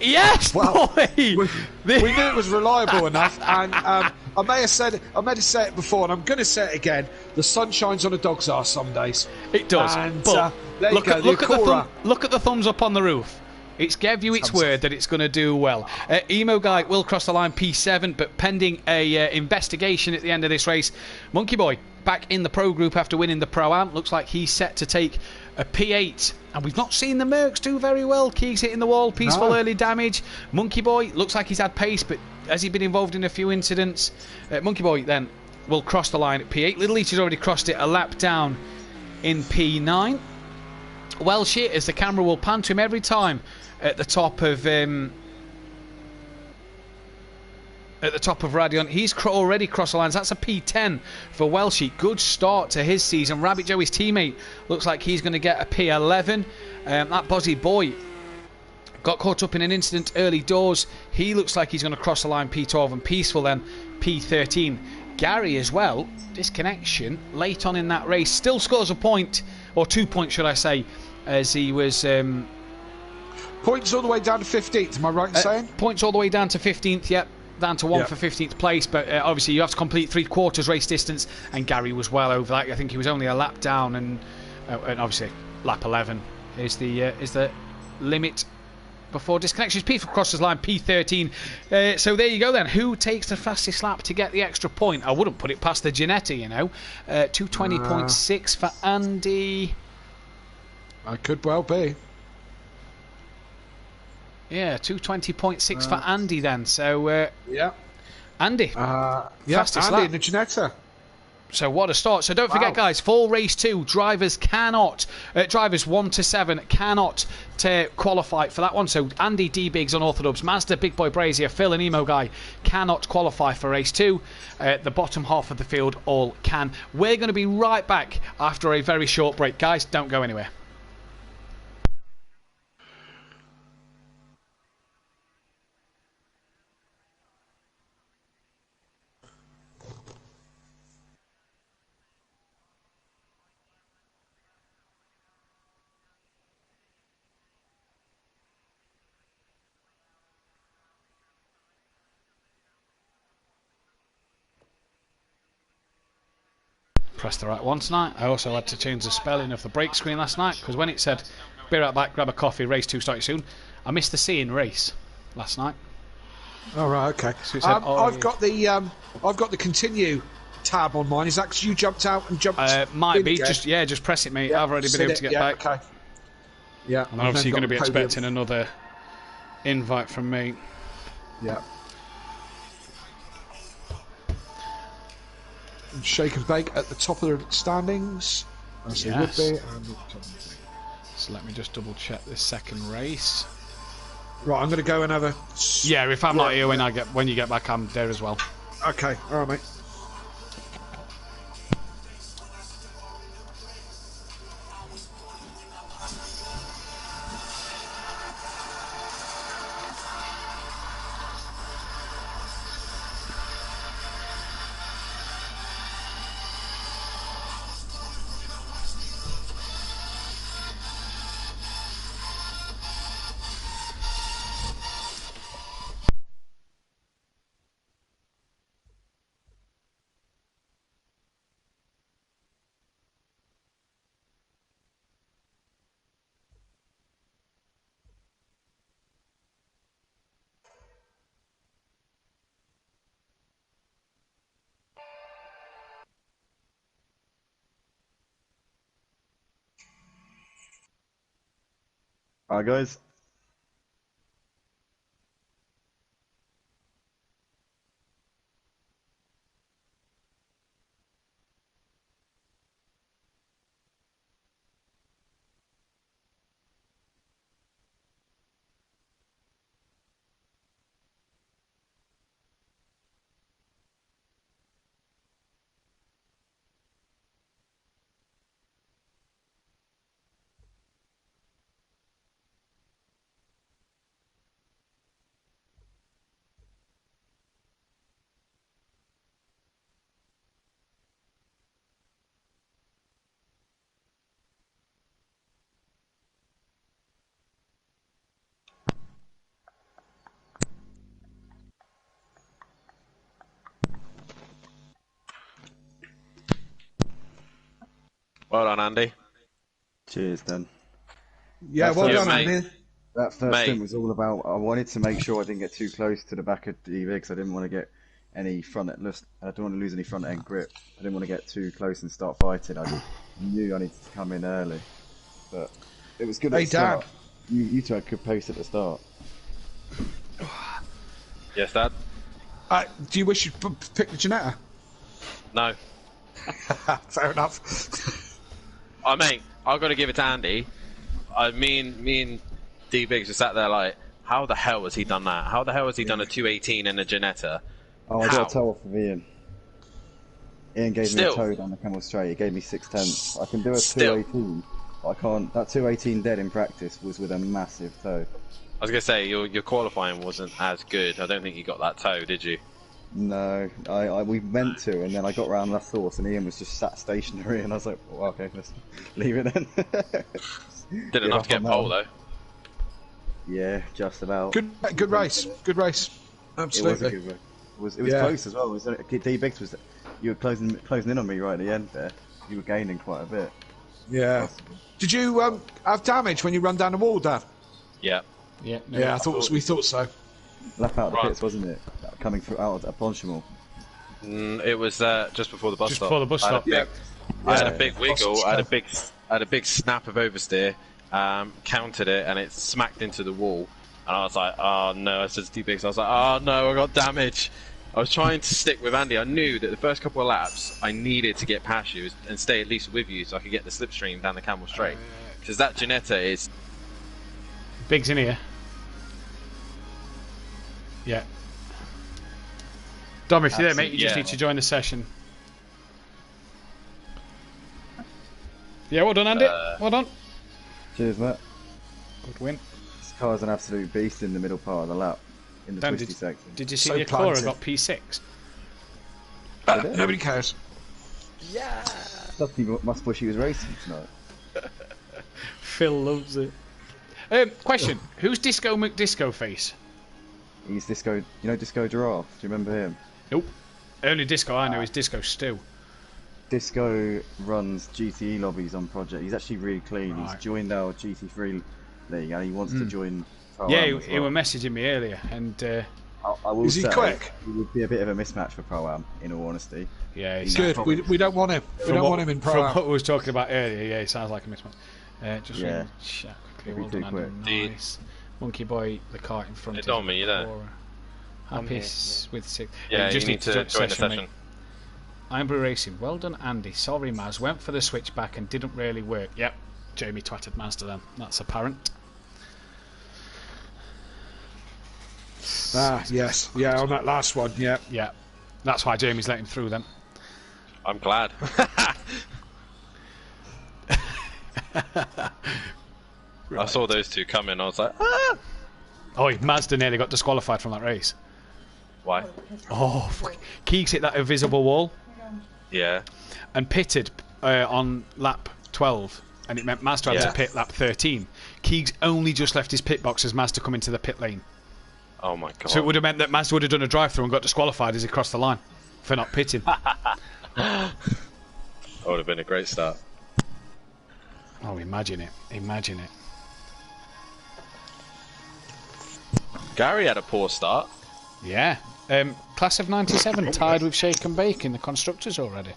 Yes, boy! We knew it was reliable enough, and I may have said it before, and I'm going to say it again. The sun shines on a dog's arse some days. It does. And look at the thumbs up on the roof. It's gave you its word that it's going to do well. Emo Guy will cross the line P7, but pending a investigation at the end of this race. Monkey Boy back in the Pro Group after winning the Pro-Am. Looks like he's set to take a P8. And we've not seen the Mercs do very well. Keys hitting the wall, peaceful early damage. Monkey Boy looks like he's had pace, but has he been involved in a few incidents? Monkey Boy then will cross the line at P8. Little Leach has already crossed it a lap down in P9. Welsh, as the camera will pan to him every time at the top of Radion. He's already crossed the lines. That's a P10 for Welshie. Good start to his season. Rabbit Joe, his teammate, looks like he's going to get a P11. That Bozzy boy got caught up in an incident early doors. He looks like he's going to cross the line P12, and Peaceful then P13. Gary as well, disconnection late on in that race, still scores a point, or 2 points should I say, as he was... points all the way down to 15th, am I right in saying? Points all the way down to 15th, yep. Down to 1 for 15th place, but obviously you have to complete 3/4 race distance, and Gary was well over that. I think he was only a lap down, and obviously lap 11 is the limit before disconnections. P4 crosses line P13. So there you go then. Who takes the fastest lap to get the extra point? I wouldn't put it past the Ginetta, you know. 220.6 for Andy. I could well be. Yeah, 220.6 for Andy then. So yeah, Andy, fastest fastest Andy lap. in the Ginetta. So what a start. So don't forget, guys, for race 2, drivers 1 to 7 cannot qualify for that one. So Andy D Biggs on Orthodubs, Mazda, Big Boy Brazier, Phil and Emo Guy cannot qualify for race 2. The bottom half of the field all can. We're going to be right back after a very short break. Guys, don't go anywhere. Pressed the right one tonight. I also had to change the spelling of the break screen last night because when it said be right back, grab a coffee, race 2 starting soon, I missed the C in race last night. Oh right, okay. So it said, I've got the continue tab on mine. Is that because you jumped out and jumped? Might be. again? Just press it, mate. I've already been able to get back. Okay. Yeah. And obviously you're going to be expecting another invite from me. Yeah. And shake and bake at the top of the standings. As they would be. So let me just double check this second race. Right, I'm going to go and have a... Yeah, if I'm not here when you get back, I'm there as well. Okay, all right, mate. Alright, guys. Well done, Andy. Cheers, then. Yeah, well done, Andy. That first stint was all about, I wanted to make sure I didn't get too close to the back of the EV because I didn't want to get any front end, I don't want to lose any front end grip. I didn't want to get too close and start fighting. I just knew I needed to come in early. But it was good at the start. You two had good pace at the start. Yes, Dad? Do you wish you'd picked the Janetta? No. Fair enough. Mate, I've got to give it to Andy. Me and D Biggs were sat there like, how the hell has he done that? How the hell has he done a 218 in a Janetta? Oh, I got a toe off of Ian. Ian gave me a toe down the camel straight. He gave me 6/10. I can do a 218, but I can't. That 218 dead in practice was with a massive toe. I was going to say, your qualifying wasn't as good. I don't think you got that toe, did you? No, we meant to, and then I got round last horse, and Ian was just sat stationary, and I was like, well, okay, let's leave it then. Did enough to get pole, though. Yeah, just about. Good race. Good race. Absolutely. It was a good race. It was close as well. D Biggs was, you were closing in on me right at the end there. You were gaining quite a bit. Yeah. Did you have damage when you run down the wall, Dad? Yeah. Yeah. Yeah, we thought so. Lap out the pits, wasn't it? Coming through out at Ponchemont. It was just before the bus stop. Just before the bus stop. I had a big wiggle. I had a big snap of oversteer. Countered it, and it smacked into the wall. And I was like, oh no, I said to D-Biggs, I was like, oh no, I got damage. I was trying to stick with Andy. I knew that the first couple of laps, I needed to get past you and stay at least with you so I could get the slipstream down the Camel Straight. Because that Ginetta is... Big's in here. Yeah. Dom, if you're there, mate, you just need to join the session. Yeah, well done, Andy. Well done. Cheers, mate. Good win. This car's an absolute beast in the middle part of the lap, in the twisty section. Did you see the Cora got P6? Nobody cares. Yeah. He must wish he was racing tonight. Phil loves it. Question: who's Disco McDisco face? He's Disco. You know Disco Giraffe? Do you remember him? Nope. Only Disco I know is Disco Stew. Disco runs GTE lobbies on Project. He's actually really clean. Right. He's joined our GT3 league and he wants to join. Yeah, he was messaging me earlier, and I will say, quick? He would be a bit of a mismatch for Pro-Am, in all honesty. Yeah, he's good. We don't want him. We don't want him in Pro-Am. From what we was talking about earlier, yeah, he sounds like a mismatch. Just chat quickly. Well done, Andy. Nice. Monkey Boy, the cart in front. Hey, Dom, you there? Happy with 6. Yeah, just you need to join the session. Ironbury Racing, well done, Andy. Sorry, Maz. Went for the switchback and didn't really work. Yep, Jamie twatted Mazda then. That's apparent. Yes. Yeah, on that last one, yeah. Yeah. That's why Jamie's let him through then. I'm glad. I saw those two come in, I was like, ah! Oh, Mazda nearly got disqualified from that race. Why? Oh, fuck. Keegs hit that invisible wall. Yeah. And pitted on lap 12. And it meant Mazda had to pit lap 13. Keegs only just left his pit box as Mazda come into the pit lane. Oh my god. So it would have meant that Mazda would have done a drive-through and got disqualified as he crossed the line for not pitting. That would have been a great start. Oh, imagine it. Imagine it. Gary had a poor start. Yeah. Class of 97 tied with Shake and Bake in the constructors already.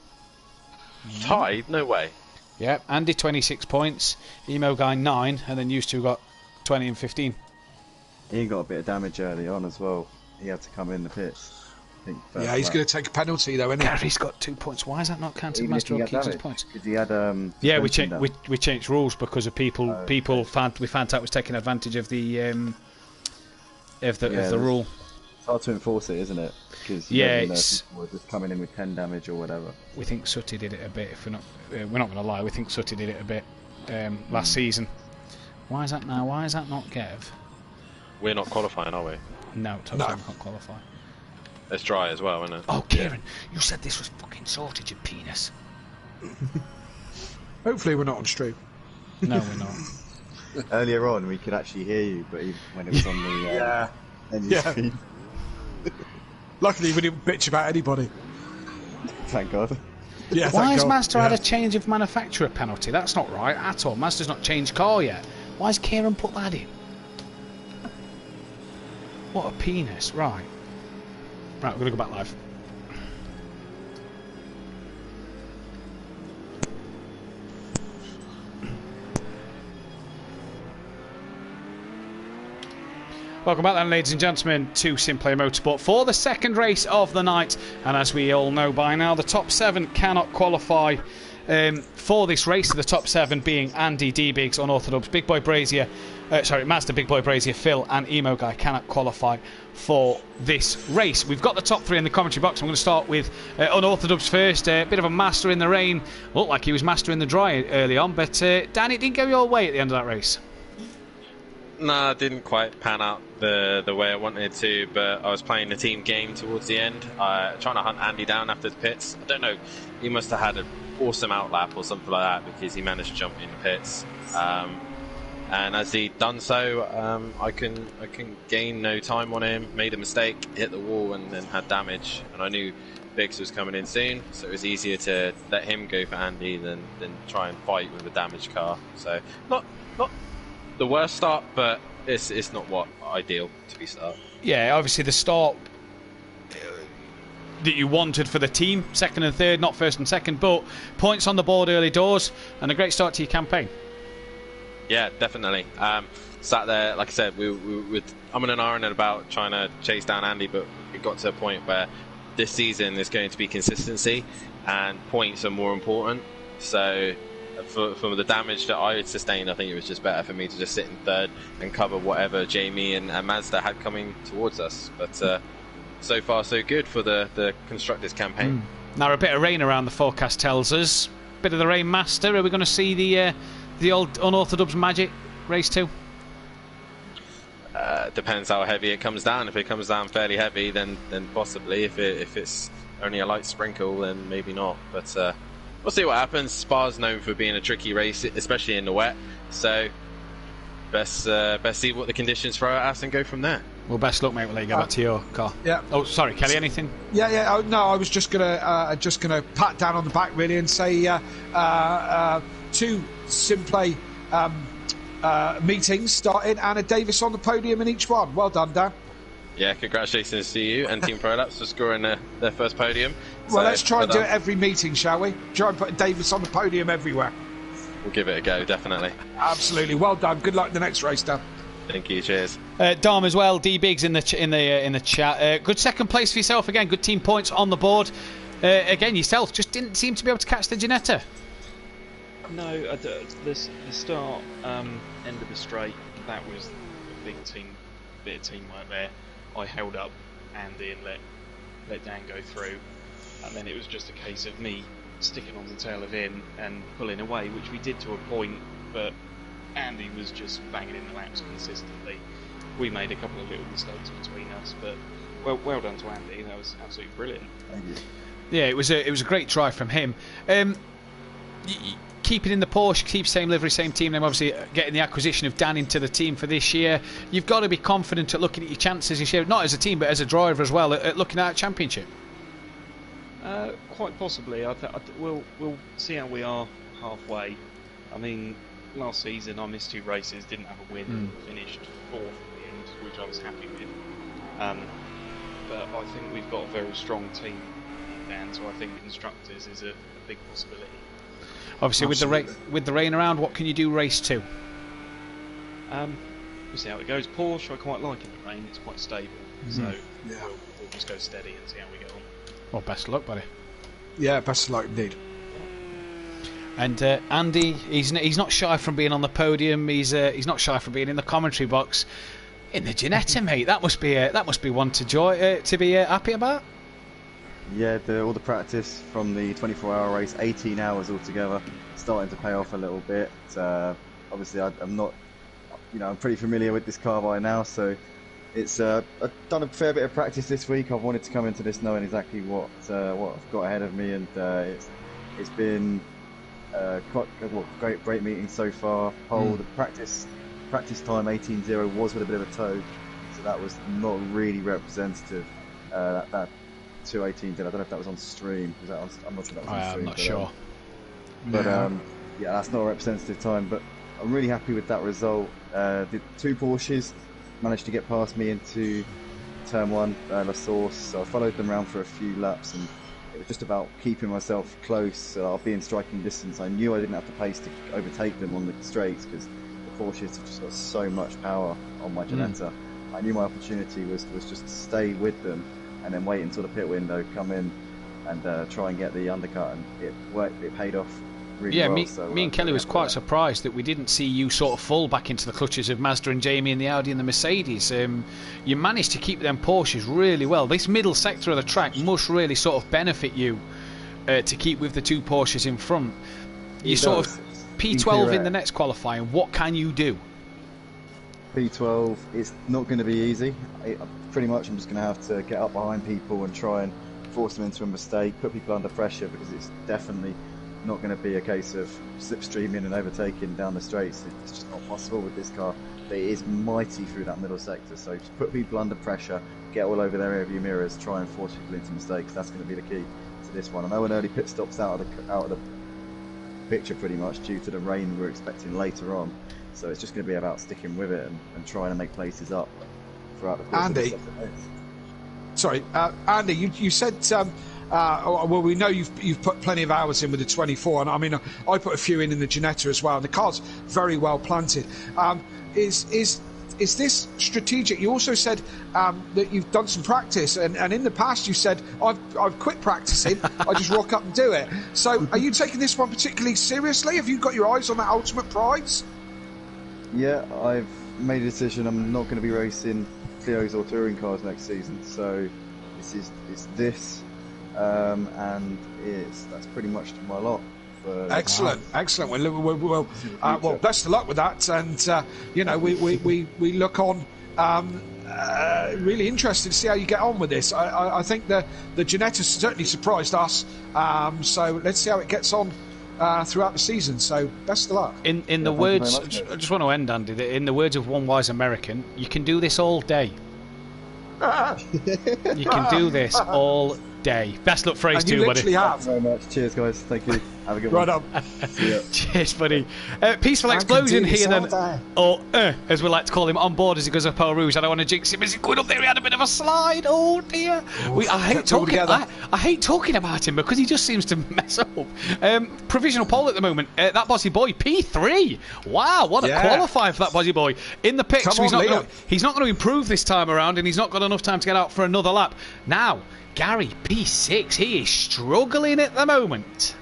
Tied? No way. Yeah, Andy 26 points, Emo Guy 9, and then used to got 20 and 15. He got a bit of damage early on as well. He had to come in the pits. Yeah, he's going to take a penalty though, isn't he? Gary's got 2 points. Why is that not counted Master of Keegs' points? Because he had yeah, we changed rules because of people. We found out was taking advantage of the rule. It's hard to enforce it, isn't it? Because it's people are just coming in with 10 damage or whatever. We think Sutty did it a bit. If we're not going to lie, we think Sutty did it a bit last season. Why is that now? Why is that not Gev? We're not qualifying, are we? No, totally can't qualify. It's dry as well, isn't it? Oh, Kieran, you said this was fucking sorted, you penis. Hopefully we're not on stream. No, we're not. Earlier on, we could actually hear you, but when it was on the engine speed. Luckily, we didn't bitch about anybody. Thank God. Yeah. Why has Mazda had a change of manufacturer penalty? That's not right at all. Mazda's not changed car yet. Why has Kieran put that in? What a penis. Right. Right, we're going to go back live. Welcome back then, ladies and gentlemen, to Simplay Motorsport for the second race of the night. And as we all know by now, the top 7 cannot qualify for this race. The top 7 being Andy, D-Biggs, Unorthodox, Big Boy Brazier, Mazda, Big Boy Brazier, Phil and Emo Guy cannot qualify for this race. We've got the top 3 in the commentary box. I'm going to start with Unorthodox first. A bit of a master in the rain. Looked like he was master in the dry early on, but Dan, it didn't go your way at the end of that race. Nah, it didn't quite pan out the way I wanted to, but I was playing the team game towards the end, trying to hunt Andy down after the pits. I don't know, he must have had an awesome outlap or something like that because he managed to jump in the pits. And as he done so, I can gain no time on him, made a mistake, hit the wall and then had damage. And I knew Biggs was coming in soon, so it was easier to let him go for Andy than try and fight with a damaged car. So not the worst start, but it's not what ideal to be start. Yeah, obviously the start that you wanted for the team, second and third, not first and second, but points on the board early doors and a great start to your campaign. Yeah, definitely. sat there, like I said, we were I'm and ahhing about trying to chase down Andy, but it got to a point where this season is going to be consistency, and points are more important. So for the damage that I had sustained, I think it was just better for me to just sit in third and cover whatever Jamie and Mazda had coming towards us. But so far so good for the Constructors campaign. Now a bit of rain around, the forecast tells us. Bit of the rain master. Are we going to see the old unorthodox magic race 2? Depends how heavy it comes down. If it comes down fairly heavy, then possibly. If it's only a light sprinkle, then maybe not. But we'll see what happens. Spa's known for being a tricky race, especially in the wet. So best see what the conditions throw at us and go from there. Well, best luck, mate. We'll let you go back to your car. Yeah. Oh, sorry, Kelly. Anything? Yeah. Oh, no, I was just gonna pat down on the back really and say 2 Simplay meetings started, and a Davis on the podium in each one. Well done, Dan. Yeah, congratulations to you and Team Prolapse for scoring their first podium. Well, let's try and do it every meeting, shall we? Try and put Davis on the podium everywhere. We'll give it a go, definitely. Absolutely. Well done. Good luck in the next race, Dan. Thank you. Cheers. Dom as well. D Biggs in the chat. Good second place for yourself again. Good team points on the board. Again, yourself just didn't seem to be able to catch the Ginetta. No, the start end of the straight, that was a bit of teamwork there. I held up Andy and let Dan go through, and then it was just a case of me sticking on the tail of him and pulling away, which we did to a point, but Andy was just banging in the laps consistently. We made a couple of little mistakes between us, but well done to Andy. That was absolutely brilliant. Thank you. Yeah, it was a great try from him. Keeping in the Porsche, keep same livery, same team name, obviously getting the acquisition of Dan into the team for this year. You've got to be confident at looking at your chances this year, not as a team but as a driver as well, at looking at a championship. Quite possibly. We'll see how we are halfway. I mean, last season I missed 2 races, didn't have a win, and finished 4th at the end, which I was happy with. But I think we've got a very strong team, Dan, so I think Constructors is a big possibility. Obviously, with the rain around, what can you do race 2? We'll see how it goes. Porsche, I quite like in the rain. It's quite stable, so we'll just go steady and see how we get on. Well, best of luck, buddy. Yeah, best of luck indeed. And Andy, he's not shy from being on the podium. He's not shy from being in the commentary box. In the Ginetta, mate, that must be one to be happy about. Yeah, all the practice from the 24-hour race, 18 hours altogether, starting to pay off a little bit. Obviously, I'm not, I'm pretty familiar with this car by now, so it's I've done a fair bit of practice this week. I've wanted to come into this knowing exactly what I've got ahead of me, and it's been quite great meeting so far. The practice time 18.0 was with a bit of a tow, so that was not really representative. That 2:18 did. I don't know if that was on stream. I'm not sure that was on stream. I'm not sure. But yeah, that's not a representative time. But I'm really happy with that result. Did 2 Porsches, managed to get past me into turn 1, La Source. So I followed them around for a few laps, and it was just about keeping myself close. So I'll be in striking distance. I knew I didn't have the pace to overtake them on the straights because the Porsches have just got so much power on my Ginetta. I knew my opportunity was just to stay with them and then wait until the pit window, come in and try and get the undercut, and it worked. It paid off really well. Me and Kelly was quite surprised that we didn't see you sort of fall back into the clutches of Mazda and Jamie and the Audi and the Mercedes. You managed to keep them Porsches really well. This middle sector of the track must really sort of benefit you to keep with the 2 Porsches in front. You sort of P12 in the next qualifying. What can you do? P12, it's not going to be easy. Pretty much I'm just going to have to get up behind people and try and force them into a mistake, put people under pressure, because it's definitely not going to be a case of slipstreaming and overtaking down the straights. It's just not possible with this car. But it is mighty through that middle sector, so just put people under pressure, get all over their rearview mirrors, try and force people into mistakes. That's going to be the key to this one. I know an early pit stop's out of the picture pretty much due to the rain we're expecting later on. So it's just going to be about sticking with it and trying to make places up throughout the course of the Andy, you said well, we know you've put plenty of hours in with the 24, and I mean, I put a few in the Ginetta as well. And the car's very well planted. Is this strategic? You also said that you've done some practice, and in the past you said I've quit practicing. I just rock up and do it. So, are you taking this one particularly seriously? Have you got your eyes on that ultimate prize? Yeah, I've made a decision. I'm not going to be racing Clio's or touring cars next season. So it's this, and that's pretty much my lot. Excellent. Well, best of luck with that, and we look on really interested to see how you get on with this. I think the Ginetta certainly surprised us, so let's see how it gets on throughout the season. So best of luck. In the words, I just want to end, Andy. In the words of one wise American, you can do this all day. You can do this all day. Best luck for Ace 2, buddy. Thank you very much. Cheers, guys. Thank you. Have a good one. Right on. Cheers, buddy. Peaceful Explosion here then, or as we like to call him, on board as he goes up Eau Rouge. I don't want to jinx him as he's going up there. He had a bit of a slide. Oh dear. I hate talking about him because he just seems to mess up. Provisional pole at the moment. That Bozzy boy P3. Wow, what a qualifier for that Bozzy boy in the pits. So he's not going to improve this time around, and he's not got enough time to get out for another lap. Now, Gary P6. He is struggling at the moment.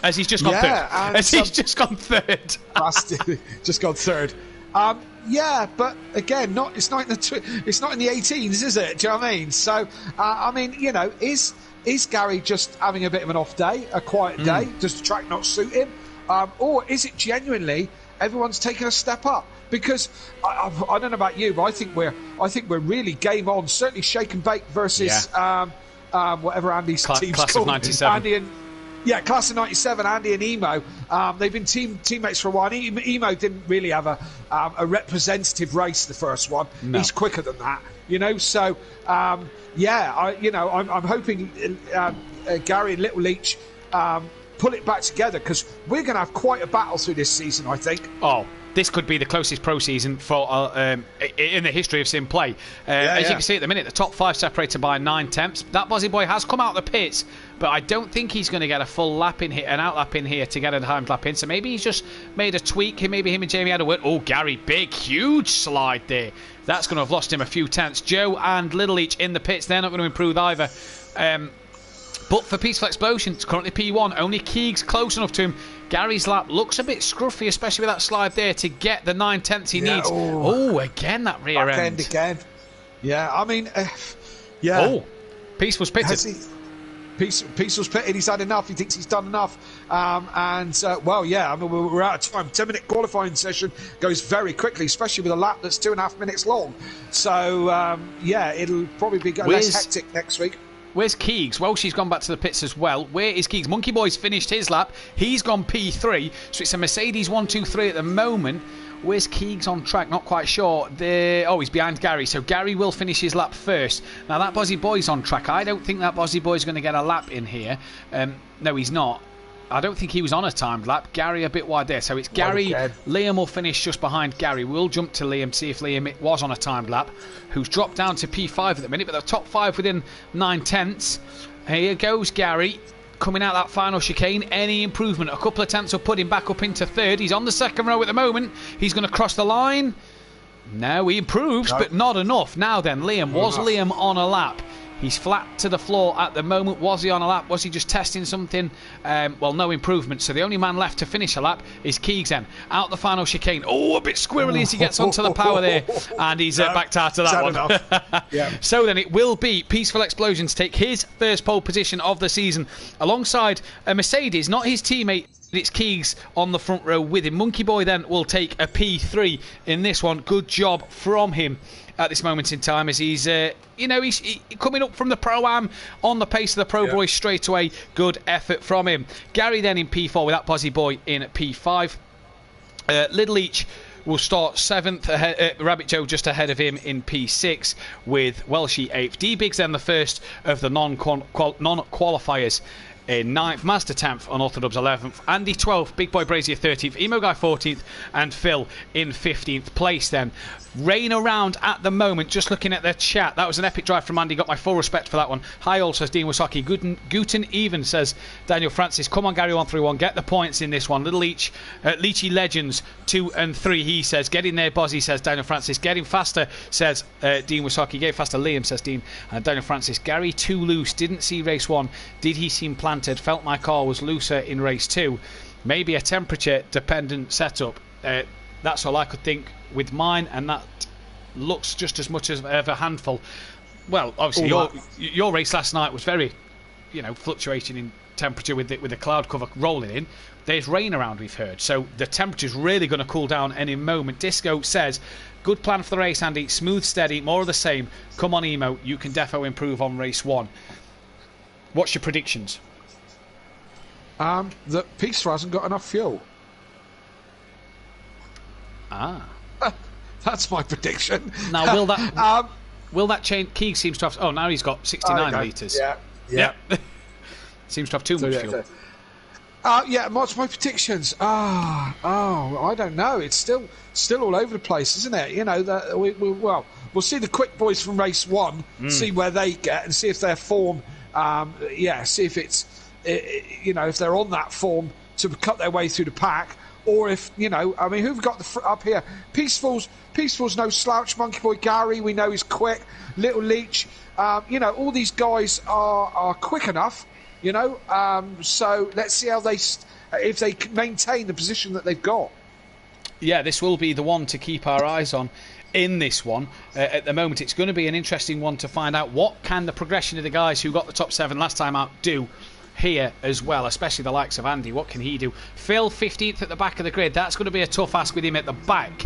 As he's just gone third. He's just gone third. Just gone third. But again, it's not in the 18s, is it? Do you know what I mean? So, is Gary just having a bit of an off day, a quiet day? Does the track not suit him, or is it genuinely everyone's taking a step up? Because I don't know about you, but I think we're really game on. Certainly, Shake and Bake versus whatever Andy's team's class called. Of 97. Andy and class of 97, Andy and Emo. They've been teammates for a while. Emo didn't really have a representative race the first one. No. He's quicker than that, So, I'm hoping Gary and Little Leach pull it back together, because we're going to have quite a battle through this season, I think. Oh, this could be the closest pro season for in the history of sim play. As you can see at the minute, the top 5 separated by 9 tenths. That Bozzy boy has come out of the pits, but I don't think he's going to get a full lap in here, an out lap in here to get a timed lap in. So maybe he's just made a tweak. Maybe him and Jamie had a word. Oh, Gary, big, huge slide there. That's going to have lost him a few tenths. Joe and Little Each in the pits. They're not going to improve either. But for Peaceful Explosion, it's currently P1. Only Keegs close enough to him. Gary's lap looks a bit scruffy, especially with that slide there, to get the 9 tenths he needs. Oh, again, that rear end. Again. Yeah, I mean, Oh, Peaceful's pitted. Peaceful's pitted. He's had enough. He thinks he's done enough. I mean, we're out of time. 10-minute qualifying session goes very quickly, especially with a lap that's 2.5 minutes long. So, it'll probably be less hectic next week. Where's Keegs? Well, she's gone back to the pits as well. Where is Keegs? Monkey Boy's finished his lap. He's gone P3. So it's a Mercedes 1-2-3 at the moment. Where's Keegs on track? Not quite sure. He's behind Gary. So Gary will finish his lap first. Now, that Bozzy Boy's on track. I don't think that Bozzy Boy's going to get a lap in here. No, he's not. I don't think he was on a timed lap. Gary a bit wide there. So it's Gary. Liam will finish just behind Gary. We'll jump to Liam, see if Liam was on a timed lap, who's dropped down to P5 at the minute, but the top 5 within 9 tenths. Here goes Gary, coming out that final chicane. Any improvement? A couple of tenths will put him back up into third. He's on the second row at the moment. He's going to cross the line. No, he improves, but not enough. Now then, Liam. Was Liam on a lap? He's flat to the floor at the moment. Was he on a lap? Was he just testing something? No improvement. So the only man left to finish a lap is Keegs then. Out the final chicane. Oh, a bit squirrely as he gets onto the power there. And he's backed out of that one. So then it will be Peaceful Explosion to take his first pole position of the season alongside a Mercedes, not his teammate. It's Keegs on the front row with him. Monkey Boy then will take a P3 in this one. Good job from him at this moment in time, as he's he's coming up from the Pro-Am on the pace of the Pro Boys straight away. Good effort from him. Gary then in P4 with that Bozzy Boy in P5. Little Each will start 7th. Rabbit Joe just ahead of him in P6 with Welshie 8th. D-Biggs then the first of the non-qualifiers in 9th, Master 10th, Unorthodox 11th, Andy 12th, Big Boy Brazier 13th, Emo Guy 14th, and Phil in 15th place then. Rain around at the moment. Just looking at the chat, that was an epic drive from Andy. Got my full respect for that one. Hi all, says Dean Wasaki. Guten even, says Daniel Francis. Come on Gary 131, get the points in this one. Little Leachy Legends 2 and 3, he says. Get in there Bozzy, says Daniel Francis. Getting faster, says Dean Wasaki. Get faster Liam, says Dean. Daniel Francis. Gary too loose. Didn't see race 1. Did he seem planted? Felt my car was looser in race 2. Maybe a temperature dependent setup. That's all I could think with mine, and that looks just as much as a handful. Well, obviously your race last night was very, fluctuating in temperature with the cloud cover rolling in. There's rain around, we've heard, so the temperature's really going to cool down any moment. Disco says, good plan for the race, Andy. Smooth, steady, more of the same. Come on, Emo, you can defo improve on race 1. What's your predictions? That Peaceful hasn't got enough fuel. That's my prediction. Now, will that change? Keeg seems to have. Oh, now he's got 69 litres. Yeah. Seems to have too much fuel. What's my predictions? I don't know. It's still all over the place, isn't it? We'll see the quick boys from race 1, see where they get, and see if their form. See if it's, if they're on that form to cut their way through the pack. Or if, who've got up here? Peaceful's no slouch. Monkey Boy Gary, we know he's quick. Little Leach, all these guys are quick enough, so let's see how if they can maintain the position that they've got. Yeah, this will be the one to keep our eyes on in this one. At the moment, it's going to be an interesting one to find out what can the progression of the guys who got the top 7 last time out do here as well, especially the likes of Andy. What can he do? Phil, 15th at the back of the grid. That's going to be a tough ask with him at the back.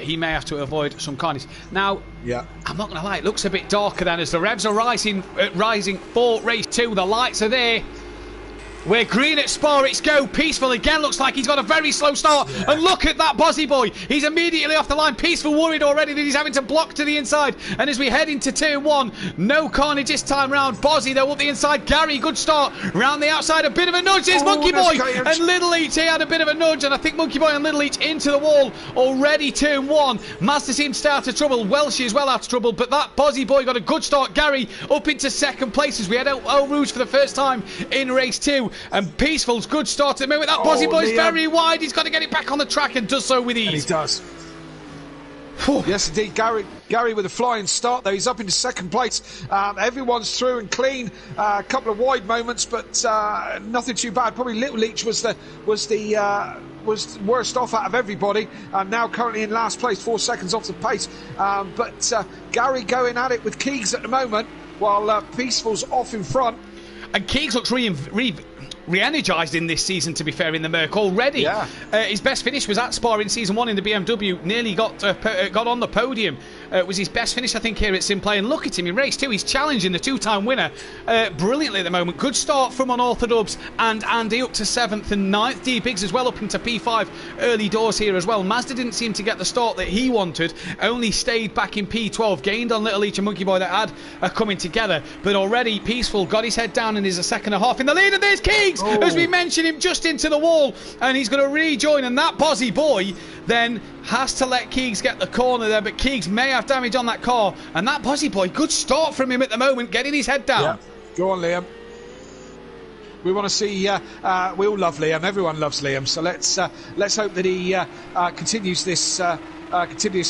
He may have to avoid some carnage. Now, I'm not going to lie, it looks a bit darker than as the revs are rising for race 2. The lights are there. We're green at Spa, it's go. Peaceful again, looks like he's got a very slow start. Yeah. And look at that Bozzy boy. He's immediately off the line. Peaceful worried already that he's having to block to the inside. And as we head into turn 1, no carnage this time round. Bozzy, though, up the inside. Gary, good start. Round the outside, a bit of a nudge. There's Monkey Boy. And Little Each, he had a bit of a nudge. And I think Monkey Boy and Little Each into the wall already. Turn 1. Master seems to stay out of trouble. Welsh is well out of trouble. But that Bozzy boy got a good start. Gary up into second place as we head out Eau Rouge for the first time in race 2. And Peaceful's good start at the moment. That Bozzy boy's very wide. He's got to get it back on the track and does so with ease. And he does. Yes, indeed. Gary with a flying start, though. He's up into second place. Everyone's through and clean. A couple of wide moments, but nothing too bad. Probably Little Leach was worst off out of everybody. Now currently in last place, 4 seconds off the pace. But Gary going at it with Keegs at the moment, while Peaceful's off in front. And Keegs looks re-energised in this season, to be fair, in the Merc already. Yeah. His best finish was at Spa in season 1 in the BMW. Nearly got on the podium. Was his best finish, I think, here at Simplay. And look at him in race 2. He's challenging the 2-time winner brilliantly at the moment. Good start from Unorthodox and Andy up to 7th and 9th. D Biggs as well up into P5 early doors here as well. Mazda didn't seem to get the start that he wanted. Only stayed back in P12. Gained on Little Leach and Monkey Boy that are coming together. But already Peaceful got his head down and is a second and a half in the lead. And there's Keegs, as we mentioned, him just into the wall. And he's going to rejoin. And that Bozzy boy then has to let Keegs get the corner there. But Keegs may have damage on that car. And that Bozzy boy, good start from him at the moment, getting his head down. Yeah. Go on, Liam. We want to see. We all love Liam. Everyone loves Liam. So let's hope that he continues this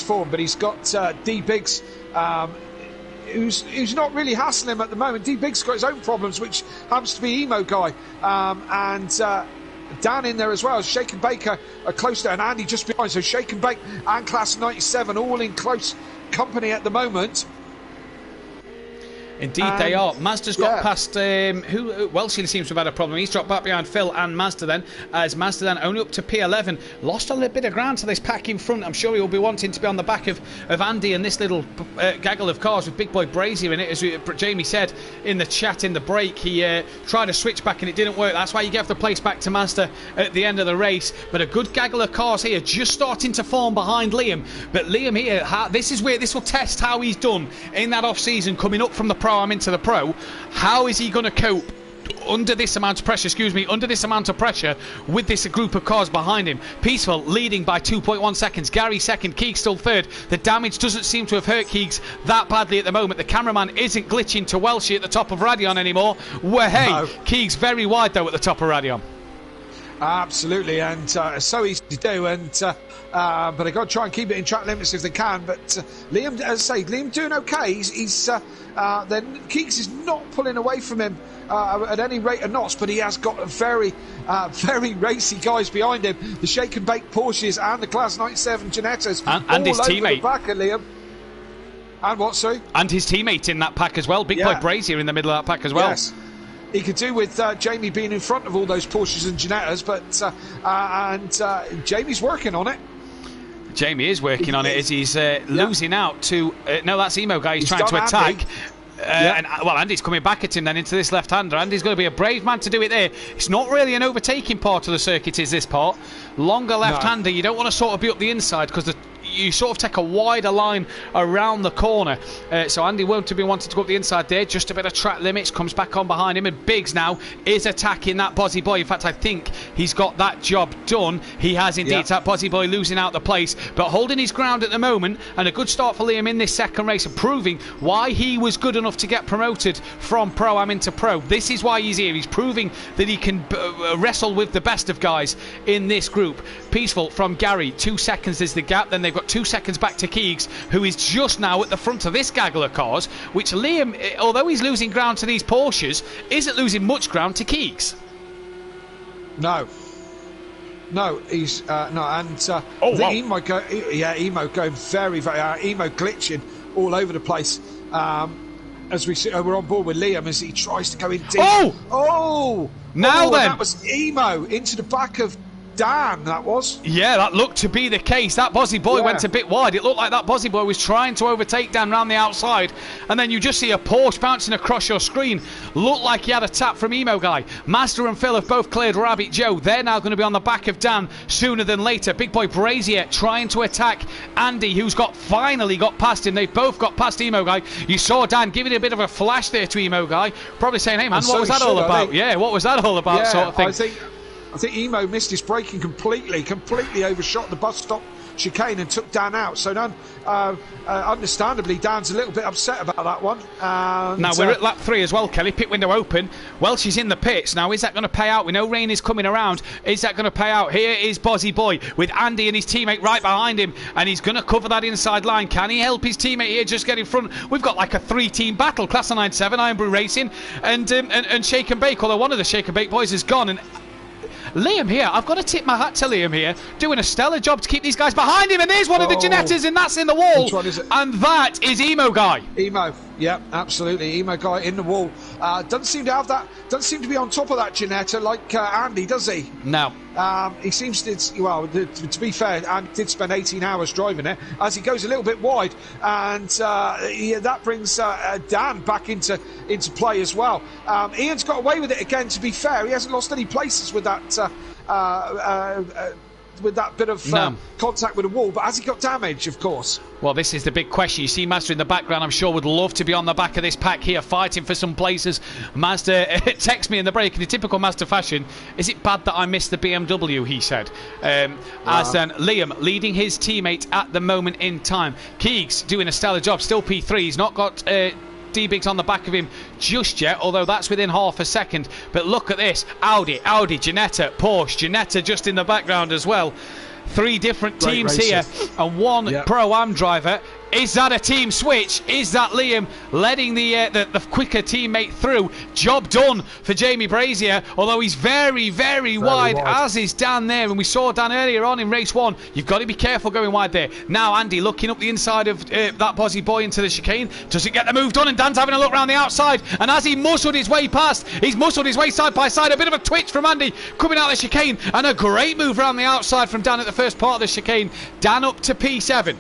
form. But he's got D Biggs, who's not really hassling him at the moment. D Biggs got his own problems, which happens to be Emo guy, and Dan in there as well. Shake and Baker are close to, and Andy just behind. So Shake and Bake and Class 97 all in close company at the moment. Indeed they are. Mazda's got past Welshing seems to have had a problem. He's dropped back behind Phil and Mazda then, as Mazda then only up to P11. Lost a little bit of ground to this pack in front. I'm sure he'll be wanting to be on the back of Andy and this little gaggle of cars with Big Boy Brazier in it. As Jamie said in the chat in the break, he tried a switch back and it didn't work. That's why he gave the place back to Mazda at the end of the race. But a good gaggle of cars here just starting to form behind Liam. But Liam here, this is where this will test how he's done in that off-season coming up from the Pro-Am into the Pro. How is he going to cope under this amount of pressure, with this group of cars behind him. Peaceful leading by 2.1 seconds. Gary second, Keegs still third. The damage doesn't seem to have hurt Keegs that badly at the moment. The cameraman isn't glitching to Welshie at the top of Radion anymore. Well, hey, no. Keegs very wide though at the top of Radion. Absolutely, and so easy to do, and but they've got to try and keep it in track limits if they can. But Liam, as I say, Liam doing okay. He's then Keegs is not pulling away from him at any rate of knots, but he has got a very racy guys behind him. The Shake and Bake Porsches and the Class 97 Ginettas, and his teammate the back of Liam. And what, sorry? And his teammate in that pack as well. Big Boy Brazier in the middle of that pack as well. Yes. He could do with Jamie being in front of all those Porsches and Ginettas, but Jamie's working on it. Jamie is working on it as he's losing out to... no, that's Emo Guy. He's trying to attack. And Andy's coming back at him then into this left-hander. Andy's going to be a brave man to do it there. It's not really an overtaking part of the circuit, is this part. Longer left-hander. You don't want to sort of be up the inside because you sort of take a wider line around the corner. So Andy won't be wanting to go up the inside there. Just a bit of track limits. Comes back on behind him. And Biggs now is attacking that Bozzy Boy. In fact, I think he's got that job done. He has indeed. It's that Bozzy Boy losing out the place, but holding his ground at the moment. And a good start for Liam in this second race, and proving why he was good enough to get promoted from Pro-Am into Pro. This is why he's here. He's proving that he can wrestle with the best of guys in this group. Peaceful from Gary. 2 seconds is the gap. Then they've got 2 seconds back to Keegs, who is just now at the front of this gaggle of cars, which Liam, although he's losing ground to these Porsches, isn't losing much ground to Keegs. No, he's no, and Emo going very, Emo glitching all over the place. As we're on board with Liam as he tries to go in deep. That was Emo into the back of Dan, that was. Yeah, that looked to be the case. That Bozzy Boy went a bit wide. It looked like that Bozzy Boy was trying to overtake Dan round the outside, and then you just see a Porsche bouncing across your screen. Looked like he had a tap from Emo Guy. Master and Phil have both cleared Rabbit Joe. They're now going to be on the back of Dan sooner than later. Big Boy Brazier trying to attack Andy, who's finally got past him. They've both got past Emo Guy. You saw Dan giving a bit of a flash there to Emo Guy, probably saying, hey man, what was that all about? Yeah, what was that all about, sort of thing. I think Emo missed his braking completely overshot the bus stop chicane and took Dan out. So understandably, Dan's a little bit upset about that one. Now we're at lap 3 as well, Kelly. Pit window open. Welshie's in the pits. Now, is that going to pay out? We know rain is coming around. Is that going to pay out? Here is Bozzy Boy with Andy and his teammate right behind him, and he's going to cover that inside line. Can he help his teammate here just get in front? We've got like a 3-team battle. Class 97, Iron Brew Racing, and Shake and Bake, although one of the Shake and Bake boys is gone. And Liam here, I've got to tip my hat to Liam here, doing a stellar job to keep these guys behind him, and there's one of the Ginettas, and that's in the wall. Which one is it? And that is Emo Guy. Emo, yeah, absolutely. Emo Guy in the wall. Doesn't seem to be on top of that Ginetta like Andy, does he? No. He seems to be fair, Andy did spend 18 hours driving it, as he goes a little bit wide, and that brings Dan back into play as well. Ian's got away with it again, to be fair. He hasn't lost any places with that bit of contact with the wall, but has he got damage, of course? Well, this is the big question. You see Mazda in the background, I'm sure would love to be on the back of this pack here, fighting for some places. Mazda texts me in the break in a typical Mazda fashion. Is it bad that I missed the BMW, he said. As then Liam leading his teammate at the moment in time. Keegs doing a stellar job, still P3. He's not got D-Biggs on the back of him just yet, although that's within half a second. But look at this. Audi, Ginetta, Porsche, Ginetta just in the background as well. 3 different teams here and one Pro-Am driver. Is that a team switch? Is that Liam letting the quicker teammate through? Job done for Jamie Brazier, although he's very, very wide, as is Dan there. And we saw Dan earlier on in race 1. You've got to be careful going wide there. Now Andy looking up the inside of that Bozzy Boy into the chicane. Doesn't get the move done, and Dan's having a look around the outside. And as he muscled his way past, he's muscled his way side by side. A bit of a twitch from Andy coming out of the chicane, and a great move around the outside from Dan at the first part of the chicane. Dan up to P7.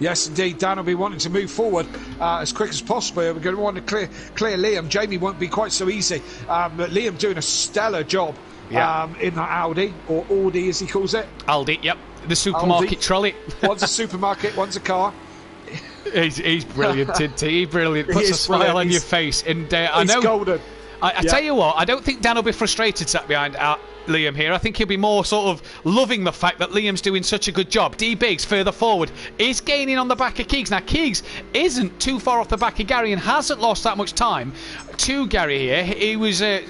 Yes, indeed. Dan will be wanting to move forward as quick as possible. We're going to want to clear Liam. Jamie won't be quite so easy. But Liam doing a stellar job in that Audi, or Audi as he calls it. Aldi, yep. The supermarket trolley. One's a supermarket, one's a car. He's brilliant, isn't he? He's brilliant. Puts a smile on your face. And he's golden. I tell you what, I don't think Dan will be frustrated sat behind Liam here. I think he'll be more sort of loving the fact that Liam's doing such a good job. D Biggs further forward is gaining on the back of Keegs. Now Keegs isn't too far off the back of Gary and hasn't lost that much time to Gary here. He was 3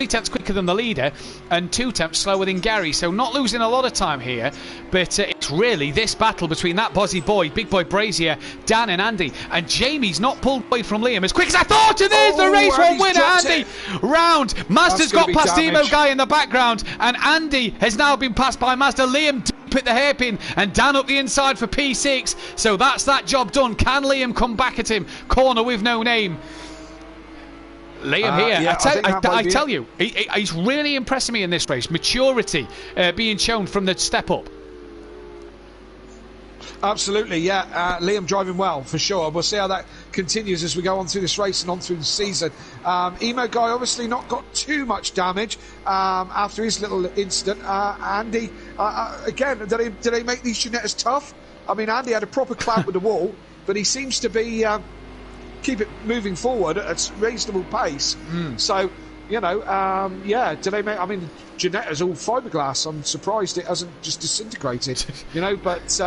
tenths quicker than the leader and 2 tenths slower than Gary, so not losing a lot of time here. But it's really this battle between that Bozzy boy, Big Boy Brazier, Dan and Andy, and Jamie's not pulled away from Liam as quick as I thought. And there's the race one winner, Andy. Round. Mazda's got past Emo Guy in the background, and Andy has now been passed by Mazda. Liam deep at the hairpin and Dan up the inside for P6. So that's that job done. Can Liam come back at him? Corner with no name. Liam here, yeah, I tell you, he's really impressing me in this race. Maturity being shown from the step up. Absolutely, yeah. Liam driving well, for sure. We'll see how that continues as we go on through this race and on through the season. Emo Guy obviously not got too much damage after his little incident. Andy, again, did they make these Ginettas tough? I mean, Andy had a proper clap with the wall, but he seems to be... keep it moving forward at a reasonable pace. So, you know, yeah, do they make... I mean, Ginetta's all fiberglass. I'm surprised it hasn't just disintegrated, you know, but...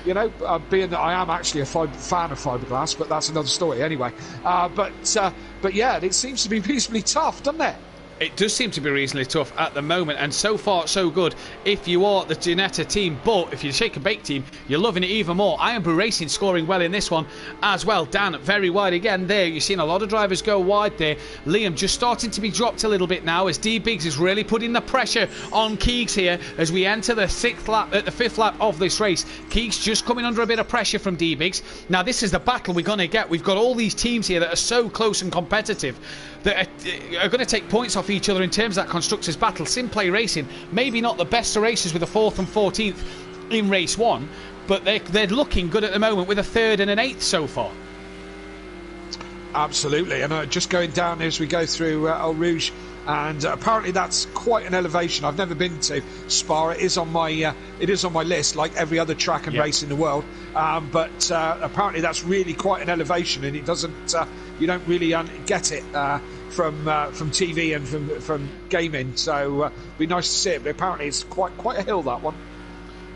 you know, being that I am actually a fan of fiberglass, but that's another story anyway. But yeah, it seems to be reasonably tough, doesn't it? It does seem to be reasonably tough at the moment, and so far so good if you are the Ginetta team. But if you're the Shake and Bake team, you're loving it even more. Iron Brew Racing scoring well in this one as well. Dan very wide again there. You've seen a lot of drivers go wide there. Liam just starting to be dropped a little bit now as D Biggs is really putting the pressure on Keegs here as we enter the fifth lap of this race. Keegs just coming under a bit of pressure from D Biggs. Now this is the battle we're going to get. We've got all these teams here that are so close and competitive that are going to take points off each other in terms of that constructors battle. Simplay Racing, maybe not the best of races with a 4th and 14th in race 1, but they're looking good at the moment with a 3rd and an 8th so far. Absolutely, and just going down as we go through Eau Rouge, and apparently that's quite an elevation. I've never been to Spa. It is on my list, like every other track and race in the world. But apparently that's really quite an elevation, and it doesn't. You don't really get it from TV and from gaming. So be nice to see it. But apparently it's quite a hill, that one.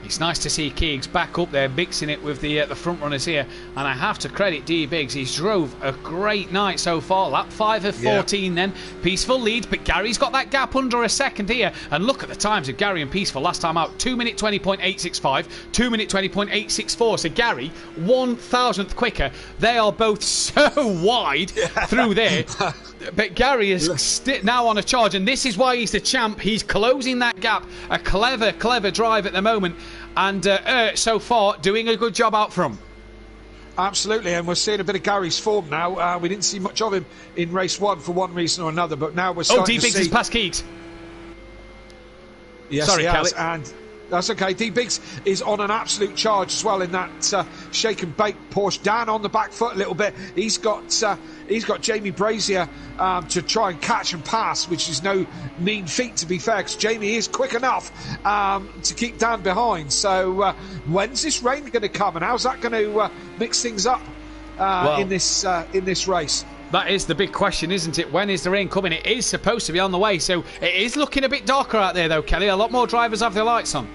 It's nice to see Keegs back up there, mixing it with the front runners here. And I have to credit D Biggs. He's drove a great night so far. Lap 5 of 14 then. Peaceful lead, but Gary's got that gap under a second here. And look at the times of Gary and Peaceful last time out. 2-minute 20.865, 2-minute 20.864. So Gary, 1,000th quicker. They are both so wide through there. But Gary is now on a charge, and this is why he's the champ. He's closing that gap. A clever drive at the moment, and so far doing a good job out front. Absolutely, and we're seeing a bit of Gary's form now. We didn't see much of him in race 1 for one reason or another, but now we're starting to see... D Biggs is past Keegs. Yes, sorry, Kelly. And that's okay. D Biggs is on an absolute charge as well in that shake and bake Porsche. Dan on the back foot a little bit. He's got Jamie Brazier to try and catch and pass, which is no mean feat, to be fair, because Jamie is quick enough to keep Dan behind. So when's this rain going to come, and how's that going to mix things up in this race? That is the big question, isn't it? When is the rain coming? It is supposed to be on the way, so it is looking a bit darker out there, though, Kelly. A lot more drivers have their lights on.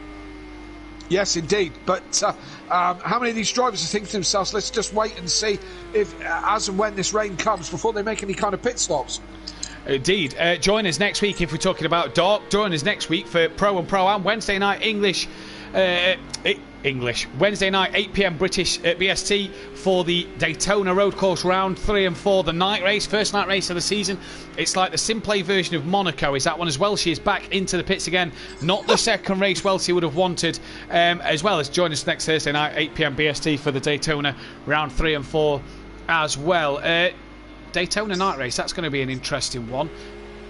Yes, indeed. But how many of these drivers are thinking to themselves, let's just wait and see if, as and when this rain comes before they make any kind of pit stops? Indeed. Join us next week if we're talking about dark. Join us next week for Pro and Pro-Am. Wednesday night English. Wednesday night 8 p.m. British BST for the Daytona Road Course round 3 and 4, the night race, first night race of the season. It's like the Simplay version of Monaco is that one as well. She is back into the pits again, not the second race Welty would have wanted, as well as join us next Thursday night 8 p.m. BST for the Daytona round 3 and 4 as well. Daytona night race, that's going to be an interesting one.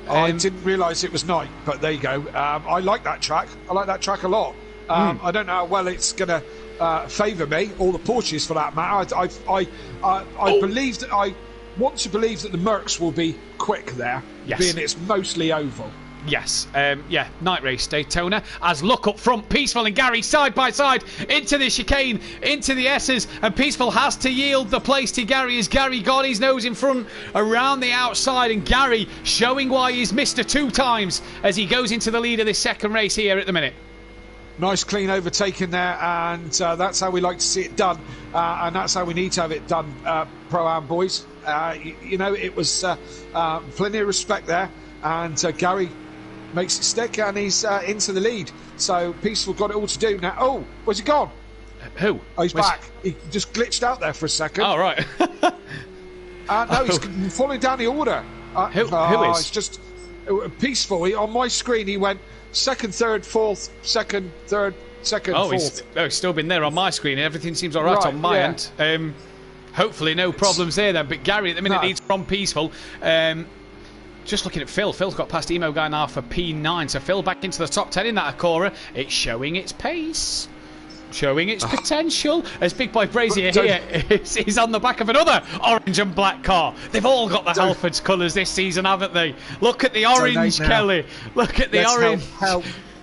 I didn't realise it was night, but there you go. I like that track. I like that track a lot. I don't know how well it's going to favour me, or the Porsches for that matter. I believe that I want to believe that the Mercs will be quick there, being it's mostly oval. Yes, night race Daytona. As look up front, Peaceful and Gary side by side into the chicane, into the S's, and Peaceful has to yield the place to Gary as Gary got his nose in front around the outside, and Gary showing why he's Mr. 2 times as he goes into the lead of this second race here at the minute. Nice clean overtaking there, and that's how we like to see it done, and that's how we need to have it done, Pro-Am boys. It was plenty of respect there, and Gary makes it stick, and he's into the lead. So Peaceful got it all to do now. Oh, where's he gone? Who? Oh, he's back. He just glitched out there for a second. Oh, right. No, he's falling down the order. Who is? It's just Peaceful. On my screen, he went second, third, fourth, second, third, second, fourth. He's still been there on my screen. Everything seems all right on my end. Hopefully no problems there then. But Gary at the minute leads from Peaceful. Just looking at Phil. Phil's got past Emo Guy now for P9. So Phil back into the top 10 in that Acura. It's showing its pace. Showing its potential. As Big Boy Brazier here is on the back of another orange and black car. They've all got the Halfords colours this season, haven't they? Look at the orange, Kelly. Look at the orange.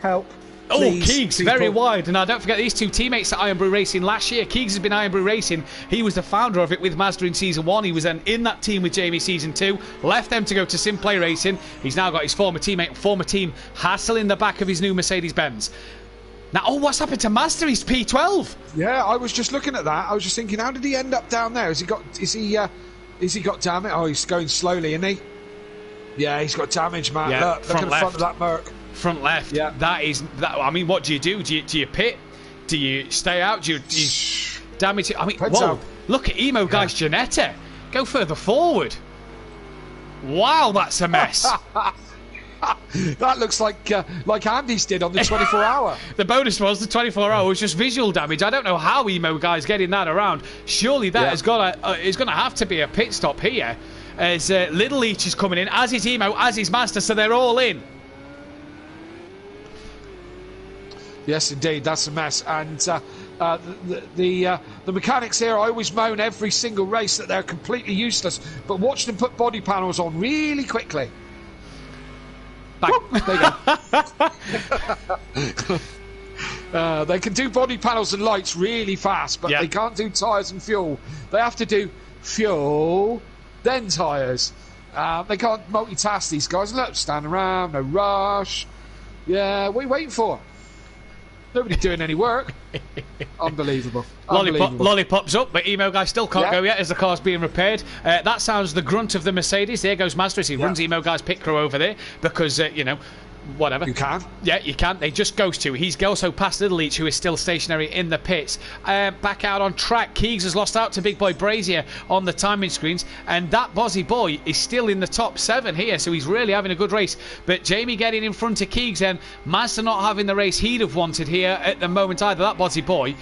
Help. Oh, Please, Keegs, people. very wide. And now don't forget these two teammates at Iron Brew Racing last year. Keegs has been Iron Brew Racing. He was the founder of it with Mazda in Season 1. He was then in that team with Jamie Season 2. Left them to go to Simplay Racing. He's now got his former teammate, former team, Hassel in the back of his new Mercedes-Benz. Now, what's happened to Mazda? He's P12. Yeah, I was just looking at that. I was just thinking, how did he end up down there? Has he got damage? Oh, he's going slowly, isn't he? Yeah, he's got damage, man. Yeah, look at the front of that Merc. Front left. Yeah. I mean, what do you do? Do you pit? Do you stay out? Do you damage it? I mean, whoa. Look at Emo Guy's Janetta. Go further forward. Wow, that's a mess. That looks like Andy's did on the 24-hour. The bonus was the 24-hour was just visual damage. I don't know how Emo Guy's getting that around. Surely that is going to have to be a pit stop here, as Little Leach is coming in, as is Emo, as is Master, so they're all in. Yes, indeed, that's a mess. And the mechanics here, I always moan every single race that they're completely useless, but watch them put body panels on really quickly. Back. There you go. They can do body panels and lights really fast, but they can't do tyres and fuel. They have to do fuel, then tyres. They can't multitask, these guys. Look, stand around, no rush. Yeah, what are you waiting for? Nobody doing any work. Unbelievable. Lollipop's up, but Emo Guy still can't go yet as the car's being repaired. That sounds the grunt of the Mercedes. There goes Master as he runs Emo Guy's pit crew over there because, whatever. You can. Yeah, you can. They just goes to. He's also past Little Leach, who is still stationary in the pits. Back out on track. Keegs has lost out to Big Boy Brazier on the timing screens, and that Bozzy Boy is still in the top 7 here, so he's really having a good race. But Jamie getting in front of Keegs, and Mazda not having the race he'd have wanted here at the moment either. That Bozzy Boy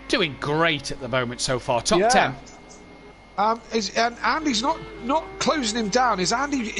doing great at the moment so far. Top 10. And Andy's not closing him down. Is Andy?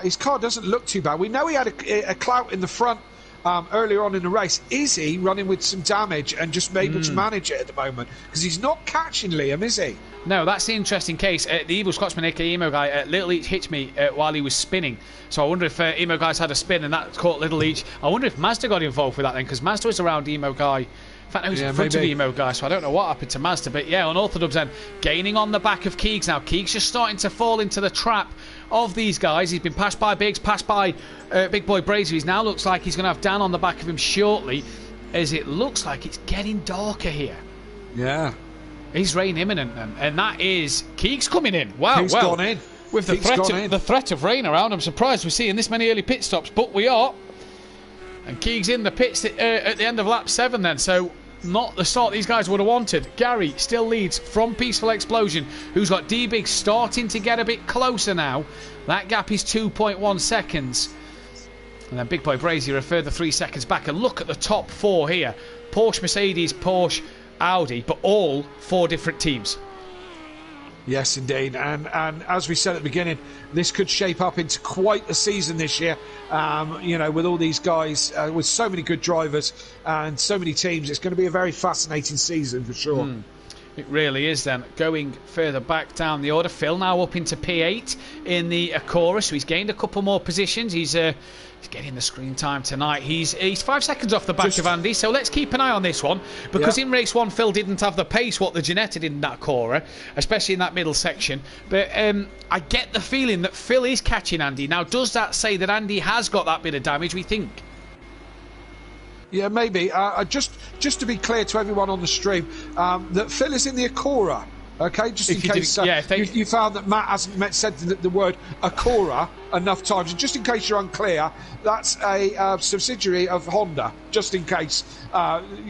His car doesn't look too bad. We know he had a clout in the front earlier on in the race. Is he running with some damage and just able to manage it at the moment? Because he's not catching Liam, is he? No, that's the interesting case. The Evil Scotsman, aka Emo Guy, Little Leach hit me while he was spinning. So I wonder if Emo Guy's had a spin and that caught Little Leach. I wonder if Mazda got involved with that then, because Mazda was around Emo Guy. In fact, no, he's in front of Emo Guy, so I don't know what happened to Mazda. But yeah, Unorthodox then gaining on the back of Keegs now. Keegs just starting to fall into the trap of these guys. He's been passed by Biggs, passed by Big Boy Brazier. He now looks like he's going to have Dan on the back of him shortly, as it looks like it's getting darker here. Yeah. Is rain imminent then? And that is Keegs coming in. Wow, Keegs gone in. With the threat of rain around, I'm surprised we're seeing this many early pit stops, but we are. And Keegs in the pits at the end of lap 7 then, so not the start these guys would have wanted. Gary still leads from Peaceful Explosion, who's got D-Big starting to get a bit closer now. That gap is 2.1 seconds. And then Big Boy Brazier a further 3 seconds back. And look at the top 4 here. Porsche, Mercedes, Porsche, Audi, but all 4 different teams. Yes, indeed. And as we said at the beginning, this could shape up into quite a season this year. With all these guys, with so many good drivers and so many teams, it's going to be a very fascinating season for sure. It really is then. Going further back down the order, Phil now up into P8 in the Acura, so he's gained a couple more positions. He's getting the screen time tonight. He's 5 seconds off the back of Andy, so let's keep an eye on this one, because in race 1 Phil didn't have the pace what the Ginetta did in that Acura, especially in that middle section. But I get the feeling that Phil is catching Andy. Now, does that say that Andy has got that bit of damage, we think? Yeah, maybe. Just to be clear to everyone on the stream, that Phil is in the Acura. Okay, just in case you found that Matt hasn't said the word Acura enough times. And just in case you're unclear, that's a subsidiary of Honda. Just in case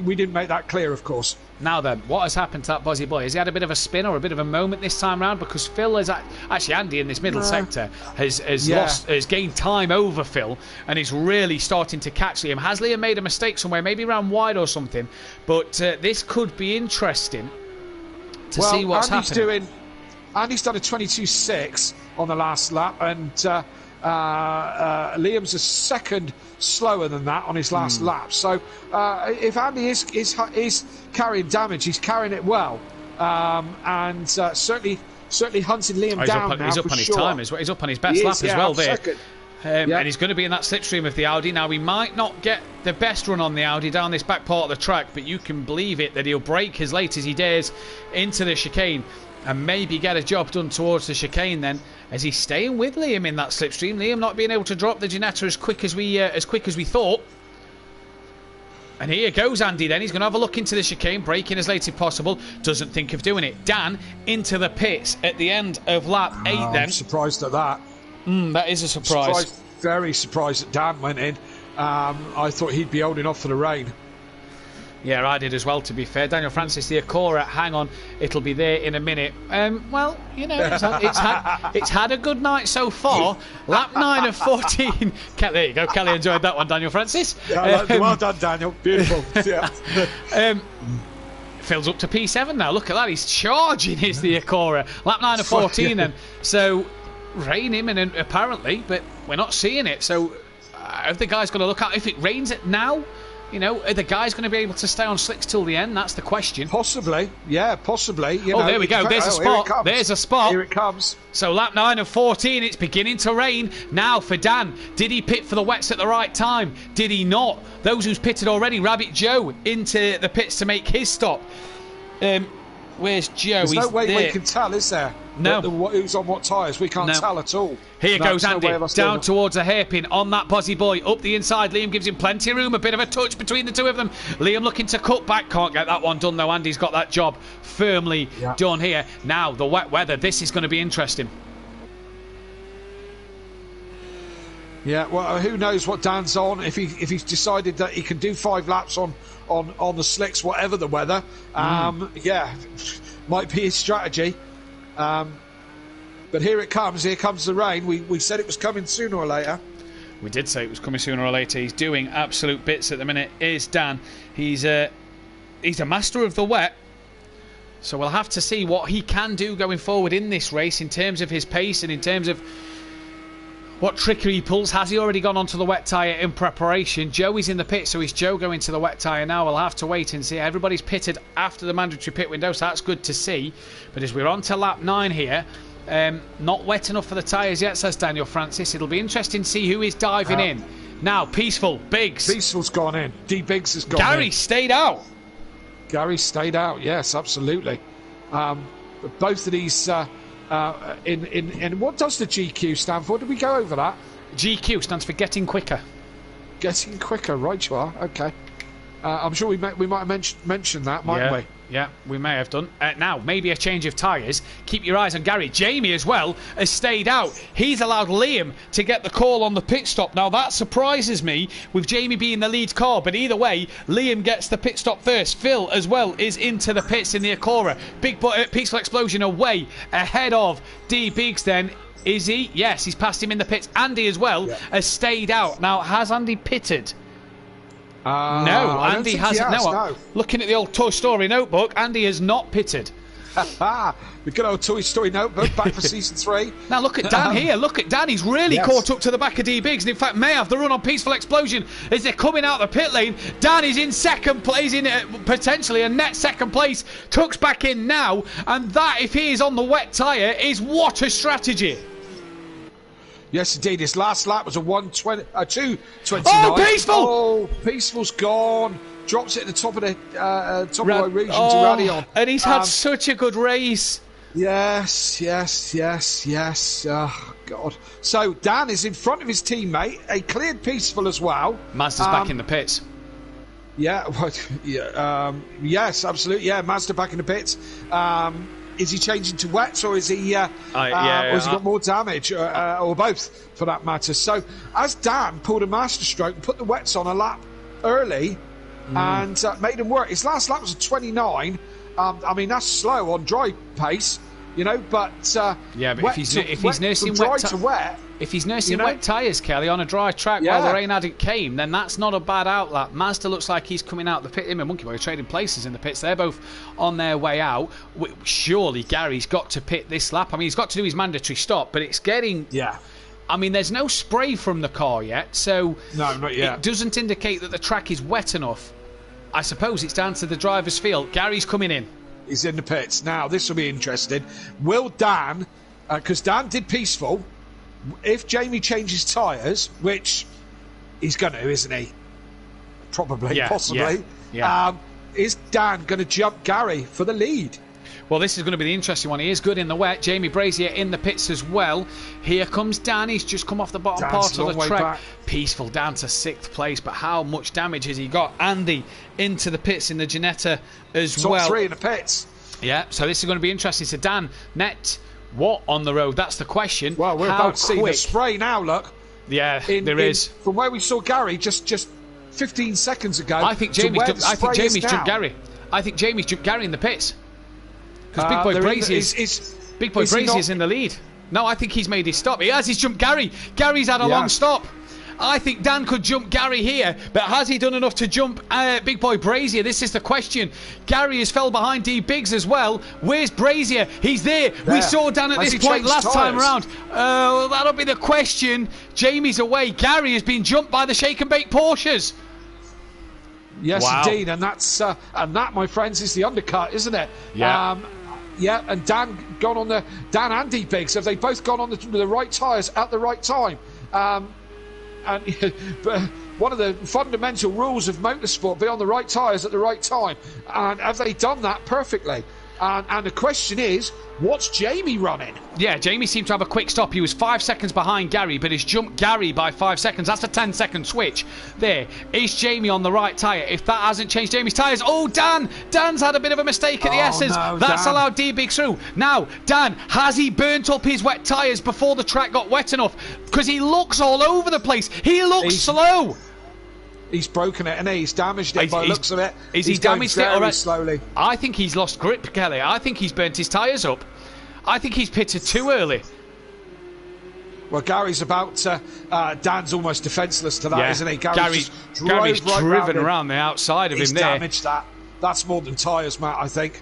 we didn't make that clear, of course. Now then, what has happened to that Bozzy boy? Has he had a bit of a spin or a bit of a moment this time round? Because Phil is actually Andy in this middle sector has gained time over Phil and is really starting to catch Liam. Has Liam made a mistake somewhere, maybe around wide or something? But this could be interesting to see what's happening. Andy's done a 22.6 on the last lap, and Liam's a second slower than that on his last lap. So if Andy is carrying damage, he's carrying it well, and certainly hunting Liam down now. He's up on his time as well. He's up on his best lap as well there. And he's going to be in that slipstream of the Audi. Now, we might not get the best run on the Audi down this back part of the track, but you can believe it that he'll brake as late as he dares into the chicane and maybe get a job done towards the chicane then, as he's staying with Liam in that slipstream. Liam not being able to drop the Ginetta as quick as we thought. And here goes Andy then. He's going to have a look into the chicane, braking as late as possible. Doesn't think of doing it. Dan into the pits at the end of lap 8 then. I'm surprised at that. That is a surprise. Very surprised that Dan went in. I thought he'd be holding off for the rain. Yeah, I did as well, to be fair. Daniel Francis, the Acura, hang on, it'll be there in a minute. Well, you know, it's had a good night so far. Lap 9 of 14. There you go, Kelly enjoyed that one, Daniel Francis. Yeah, well done, Daniel. Beautiful. Phil's up to P7 now. Look at that, he's charging the Acura. Lap 9 of 14 then. So, rain imminent apparently, but we're not seeing it. So, are the guys going to look out? If it rains it now, you know, are the guys going to be able to stay on slicks till the end? That's the question. Possibly, yeah, possibly. There we go. There's a spot. There's a spot. Here it comes. So lap 9 of 14, it's beginning to rain. Now for Dan, did he pit for the wets at the right time? Did he not? Those who's pitted already, Rabbit Joe into the pits to make his stop. Where's Joe? There's no way we can tell, is there? No. Who's on what tyres? We can't tell at all. Here goes Andy, down towards a hairpin on that Bozzy boy, up the inside. Liam gives him plenty of room, a bit of a touch between the two of them. Liam looking to cut back, can't get that one done though. Andy's got that job firmly done here. Now, the wet weather, this is going to be interesting. Yeah, well, who knows what Dan's on, if he's decided that he can do 5 laps on the slicks, whatever the weather. Yeah, might be his strategy. But here comes the rain. We said it was coming sooner or later. We did say it was coming sooner or later. He's doing absolute bits at the minute, is Dan. He's a master of the wet. So we'll have to see what he can do going forward in this race in terms of his pace and in terms of what trickery he pulls. Has he already gone onto the wet tyre in preparation? Joey's in the pit, so is Joe going to the wet tyre now? We'll have to wait and see. Everybody's pitted after the mandatory pit window, so that's good to see. But as we're on to lap 9 here, not wet enough for the tyres yet, says Daniel Francis. It'll be interesting to see who is diving in. Now, Peaceful, Biggs. Peaceful's gone in. D. Biggs has gone in. Gary stayed out. Gary stayed out, yes, absolutely. But both of these... in what does the GQ stand for? Did we go over that? GQ stands for getting quicker. Getting quicker, right you are. Okay. I'm sure we might have mentioned that, mightn't we? Yeah, we may have done. Now, maybe a change of tyres. Keep your eyes on Gary. Jamie as well has stayed out. He's allowed Liam to get the call on the pit stop. Now, that surprises me with Jamie being the lead car. But either way, Liam gets the pit stop first. Phil as well is into the pits in the Acura. Big Peaceful Explosion away ahead of D. Biggs then. Is he? Yes, he's passed him in the pits. Andy as well has stayed out. Now, has Andy pitted? No, Andy hasn't. No. Looking at the old Toy Story notebook, Andy has not pitted. The good old Toy Story notebook back for season 3. Now look at Dan here. Look at Dan. He's really caught up to the back of D Biggs, and in fact may have the run on Peaceful Explosion as they're coming out the pit lane. Dan is in second place, in potentially a net second place. Tuck's back in now, and that, if he is on the wet tyre, is what a strategy. Yes, indeed. His last lap was a 2:29. Oh, Peaceful! Oh, Peaceful's gone. Drops it at the top of the region to rally on. And he's had such a good race. Yes. Oh, God. So Dan is in front of his teammate. He cleared Peaceful as well. Mazda's back in the pits. Yeah. Yes, absolutely. Yeah, Mazda back in the pits. Is he changing to wets, or is he? Or has he got more damage, or both, for that matter? So, as Dan pulled a masterstroke and put the wets on a lap early, and made him work. His last lap was a 29. I mean, that's slow on dry pace, you know. But but if he's nursing wet tyres, Kelly, on a dry track while the rain hadn't came, then that's not a bad outlap. Mazda looks like he's coming out the pit. Him and Monkey Boy are trading places in the pits. They're both on their way out. Surely Gary's got to pit this lap. I mean, he's got to do his mandatory stop, but it's getting... Yeah. I mean, there's no spray from the car yet, so... No, not yet. It doesn't indicate that the track is wet enough. I suppose it's down to the driver's feel. Gary's coming in. He's in the pits. Now, this will be interesting. Will Dan... Because Dan did Peaceful... If Jamie changes tyres, which he's going to, isn't he? Probably, possibly. Yeah. Is Dan going to jump Gary for the lead? Well, this is going to be the interesting one. He is good in the wet. Jamie Brazier in the pits as well. Here comes Dan. He's just come off the bottom part of the track. Back. Peaceful down to 6th place, but how much damage has he got? Andy into the pits in the Ginetta as Top well. 3 in the pits. Yeah, so this is going to be interesting. So Dan, net... What on the road? That's the question. Well, we're about to see the spray now, look. Yeah, there is. From where we saw Gary just 15 seconds ago. I think Jamie's jumped Gary. I think Jamie's jumped Gary in the pits. Because Big Boy Brazier's in the lead. No, I think he's made his stop. He has. He's jumped Gary. Gary's had a long stop. I think Dan could jump Gary here, but has he done enough to jump Big Boy Brazier? This is the question. Gary has fell behind D Biggs as well. Where's Brazier? He's there. We saw Dan at this point last time around. That'll be the question. Jamie's away. Gary has been jumped by the Shake and Bake Porsches. Yes, indeed, and that, my friends, is the undercut, isn't it? Yeah. And Dan and D Biggs, have they both gone on the right tyres at the right time? And one of the fundamental rules of motorsport, be on the right tyres at the right time. And have they done that perfectly? And the question is, what's Jamie running? Yeah, Jamie seemed to have a quick stop. He was 5 seconds behind Gary, but he's jumped Gary by 5 seconds. That's a 10-second switch. There. Is Jamie on the right tyre? If that hasn't changed Jamie's tyres... Oh, Dan's had a bit of a mistake at the S's. No, that's Dan. allowed D-Big through. Now, Dan, has he burnt up his wet tyres before the track got wet enough? Because he looks all over the place. He looks slow. He's broken it, and he's damaged it by the looks of it. Is he damaged it very slowly? I think he's lost grip, Kelly. I think he's burnt his tyres up. I think he's pitted too early. Well, Gary's about to... Dan's almost defenceless to that, isn't he? Gary's driven around the outside of him there. He's damaged that. That's more than tyres, Matt, I think.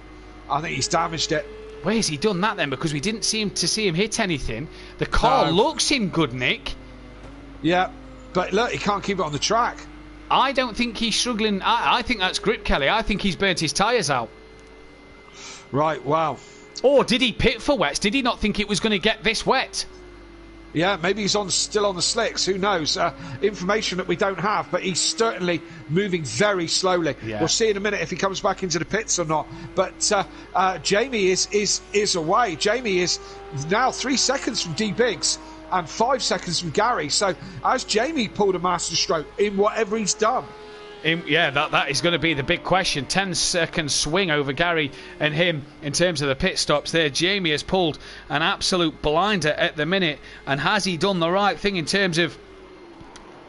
I think he's damaged it. Where's he done that then? Because we didn't see him hit anything. The car looks in good nick. Yeah, but look, he can't keep it on the track. I don't think he's struggling. I think that's grip, Kelly. I think he's burnt his tyres out. Right, wow. Or did he pit for wets? Did he not think it was going to get this wet? Yeah, maybe he's still on the slicks. Who knows? Information that we don't have, but he's certainly moving very slowly. Yeah. We'll see in a minute if he comes back into the pits or not. But Jamie is away. Jamie is now 3 seconds from D Biggs and 5 seconds from Gary. So has Jamie pulled a masterstroke in whatever he's done? That is going to be the big question. 10-second swing over Gary and him in terms of the pit stops there. Jamie has pulled an absolute blinder at the minute. And has he done the right thing in terms of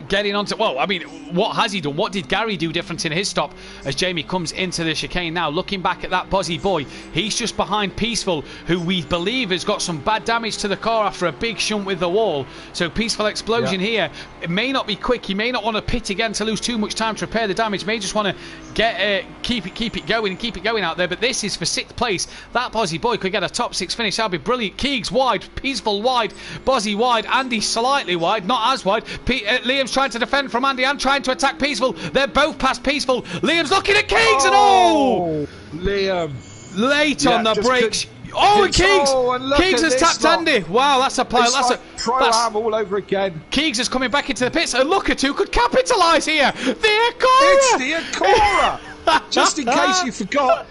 getting onto... Well, I mean, what has he done? What did Gary do different in his stop as Jamie comes into the chicane now? Looking back at that Bozzy boy, he's just behind Peaceful, who we believe has got some bad damage to the car after a big shunt with the wall. So Peaceful explosion here. It may not be quick. He may not want to pit again to lose too much time to repair the damage. May just want to get keep it going out there. But this is for 6th place. That Bozzy boy could get a top 6 finish. That'd be brilliant. Keegs wide, Peaceful wide, Bozzy wide, Andy slightly wide, not as wide. Liam's trying to defend from Andy and trying to attack Peaceful. They're both past Peaceful. Liam's looking at Keegs and Liam late on the brakes. And Keegs! Keegs has tapped Andy. Wow, that's a pile. That's a pro-am all over again. Keegs is coming back into the pits, and look at who could capitalise here. The Acora! It's the Acora! Just in case you forgot,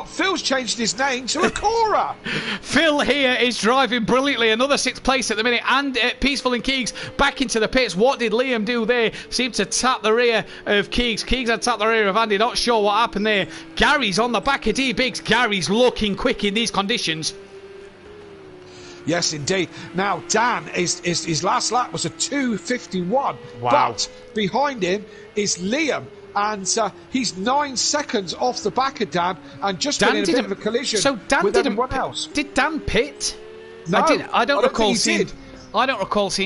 Phil's changed his name to Acora. Phil here is driving brilliantly. Another 6th place at the minute. And Peaceful and Keegs back into the pits. What did Liam do there? Seemed to tap the rear of Keegs. Keegs had tapped the rear of Andy. Not sure what happened there. Gary's on the back of D-Biggs. Gary's looking quick in these conditions. Yes, indeed. Now, Dan, his last lap was a 2:51. Wow. But behind him is Liam. And he's 9 seconds off the back of Dan and just been in a bit of a collision with everyone else. Did Dan pit? No, I don't recall seeing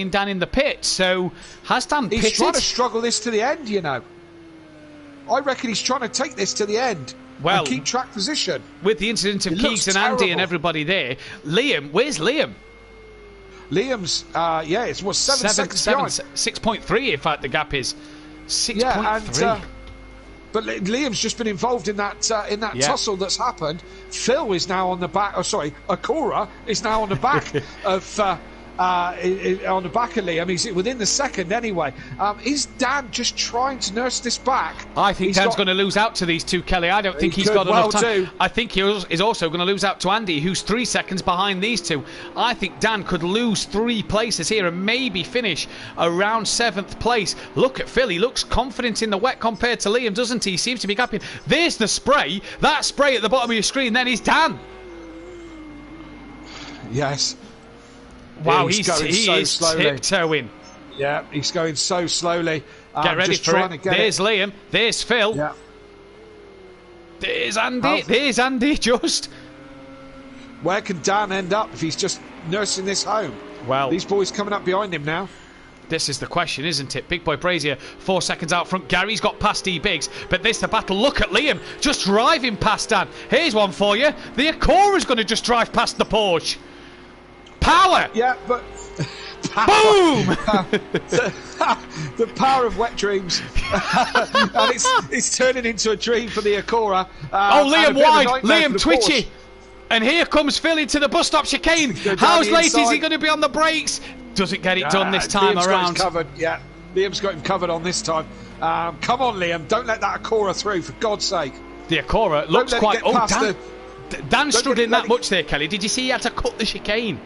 Dan in the pit. So has Dan pitted? He's trying to struggle this to the end, you know. I reckon he's trying to take this to the end. Well, and keep track position. With the incident of Keegs and Andy and everybody there, Liam, where's Liam? Liam's, it's 7 seconds behind. 6.3, in fact, the gap is 6.3. Yeah, but Liam's just been involved in that tussle that's happened. Phil is now on the back. Oh, sorry, Acora is now on the back of Liam. He's within the second anyway. Is Dan just trying to nurse this back? I think Dan's going to lose out to these two, Kelly. I don't think he's got enough time. I think he is also going to lose out to Andy, who's 3 seconds behind these two. I think Dan could lose 3 places here and maybe finish around 7th place. Look at Phil. He looks confident in the wet compared to Liam, doesn't he? He seems to be gapping. There's the spray. That spray at the bottom of your screen. Then is Dan. Yes. Wow, he's tiptoeing. Yeah, he's going so slowly. Get ready for it. There's Liam. There's Phil. Yeah. There's Andy. There's Andy just. Where can Dan end up if he's just nursing this home? Well, these boys coming up behind him now. This is the question, isn't it? Big Boy Brazier, 4 seconds out front. Gary's got past D-Biggs, but this the battle. Look at Liam just driving past Dan. Here's one for you. The Acora's going to just drive past the Porsche. Power! Yeah, but... Boom! The power of wet dreams. And it's turning into a dream for the Acora. Liam wide. Liam twitchy. Porsche. And here comes Phil into the bus stop chicane. How late is he going to be on the brakes? Doesn't get it done this time around. Covered. Yeah, Liam's got him covered on this time. Come on, Liam. Don't let that Acora through, for God's sake. The Acora looks quite... Dan stood in that much there, Kelly. Did you see he had to cut the chicane?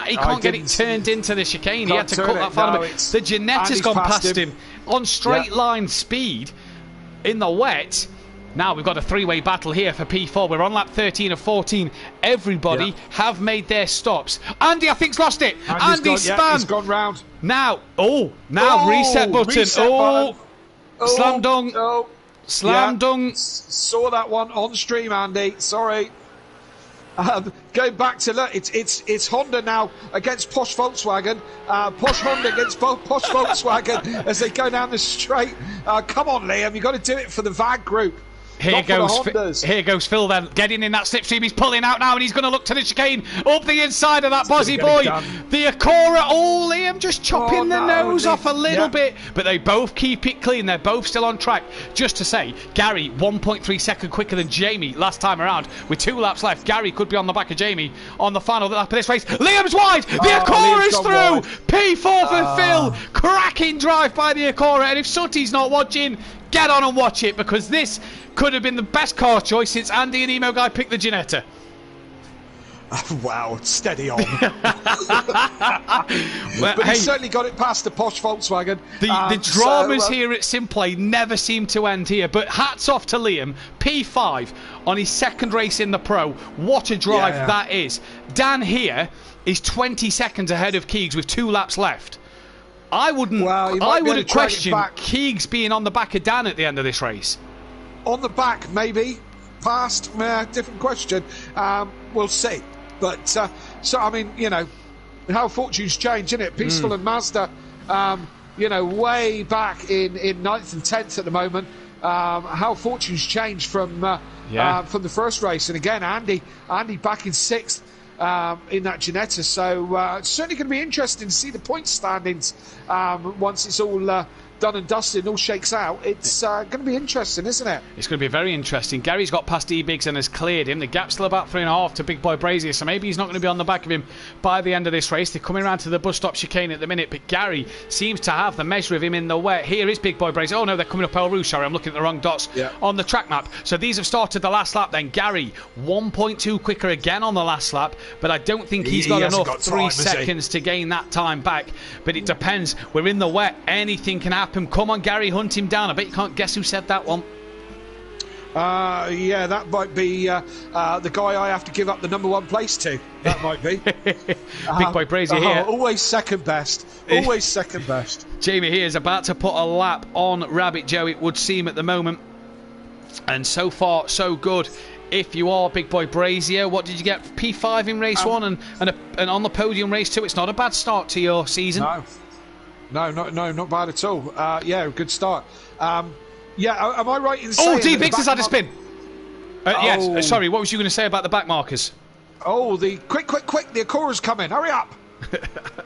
He can't get it turned into the chicane. He had to cut that far. The Giannetta's gone past him on straight line speed in the wet. Now we've got a 3-way battle here for P4. We're on lap 13 of 14. Everybody have made their stops. Andy, I think's lost it. Andy spun. He's gone round. Now reset button. Button. Slam dunk. Slam dunk. Saw that one on stream, Andy. Sorry. Going back to look, it's Honda now against Posh Volkswagen. Posh Honda against Posh Volkswagen as they go down the straight. Come on, Liam, you've got to do it for the VAG group. Here goes Phil then, getting in that slipstream. He's pulling out now and he's going to look to the chicane up the inside of that Bozzy boy. The Acora, Liam just chopping the nose off a little bit, but they both keep it clean. They're both still on track. Just to say, Gary 1.3 seconds quicker than Jamie last time around. With 2 laps left, Gary could be on the back of Jamie on the final lap of this race. Liam's wide. The Acora's through. P4 for Phil. Cracking drive by the Acora, and if Sutty's not watching, get on and watch it, because this could have been the best car choice since Andy and Emo Guy picked the Ginetta. Wow, steady on. But he certainly got it past the Posh Volkswagen. The dramas here at Simplay never seem to end here, but hats off to Liam. P5 on his second race in the Pro. What a drive that is. Dan here is 20 seconds ahead of Keegs with 2 laps left. I wouldn't. Well, you might I be able wouldn't to drag it question back. Keegs being on the back of Dan at the end of this race. On the back, maybe. Past, different question. We'll see. But, so, I mean, you know, how fortunes change, isn't it? Peaceful and Mazda, you know, way back in 9th and 10th at the moment. How fortunes change from the first race. And again, Andy back in 6th in that Ginetta. So it's certainly going to be interesting to see the point standings once it's all done and dusted and all shakes out. It's going to be interesting, isn't it? It's going to be very interesting. Gary's got past E-Biggs and has cleared him. The gap's still about 3.5 to Big Boy Brazier, so maybe he's not going to be on the back of him by the end of this race. They're coming around to the bus stop chicane at the minute, but Gary seems to have the measure of him in the wet. Here is Big Boy Brazier. Oh no, they're coming up El Rouge. Sorry, I'm looking at the wrong dots on the track map. So these have started the last lap then. Gary 1.2 quicker again on the last lap, but I don't think he's got enough 3 seconds to gain that time back. But it depends. We're in the wet. Anything can happen. Come on, Gary, hunt him down. I bet you can't guess who said that one. Yeah, that might be the guy I have to give up the number 1 place to. That might be. Big Boy Brazier here. Always second best. Always second best. Jamie here is about to put a lap on Rabbit Joe, it would seem, at the moment. And so far, so good. If you are Big Boy Brazier, what did you get? P5 in race 1 and on the podium race 2. It's not a bad start to your season. No, not bad at all. Yeah, good start. Yeah, am I right in saying... Oh, D-Biggs has had a spin. Yes, sorry, what was you going to say about the back markers? Oh, the quick, the Acura's coming. Hurry up.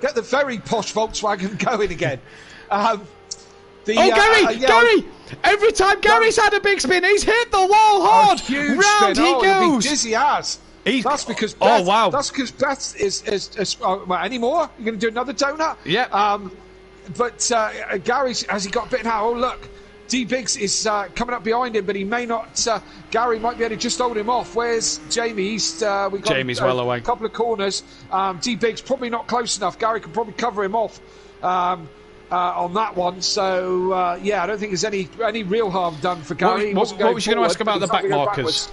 Get the very posh Volkswagen going again. Gary! Every time Gary's had a big spin, he's hit the wall hard. Huge Round spin. he goes. Dizzy as. That's because Beth, That's because Beth is any more? You're going to do another donut? Yeah. But Gary, has he got bitten out? Oh, look. D-Biggs is coming up behind him, but he may not. Gary might be able to just hold him off. Where's Jamie? Jamie's well away. A couple of corners. D-Biggs probably not close enough. Gary can probably cover him off on that one. So, I don't think there's any real harm done for Gary. What was you going to ask about the back markers?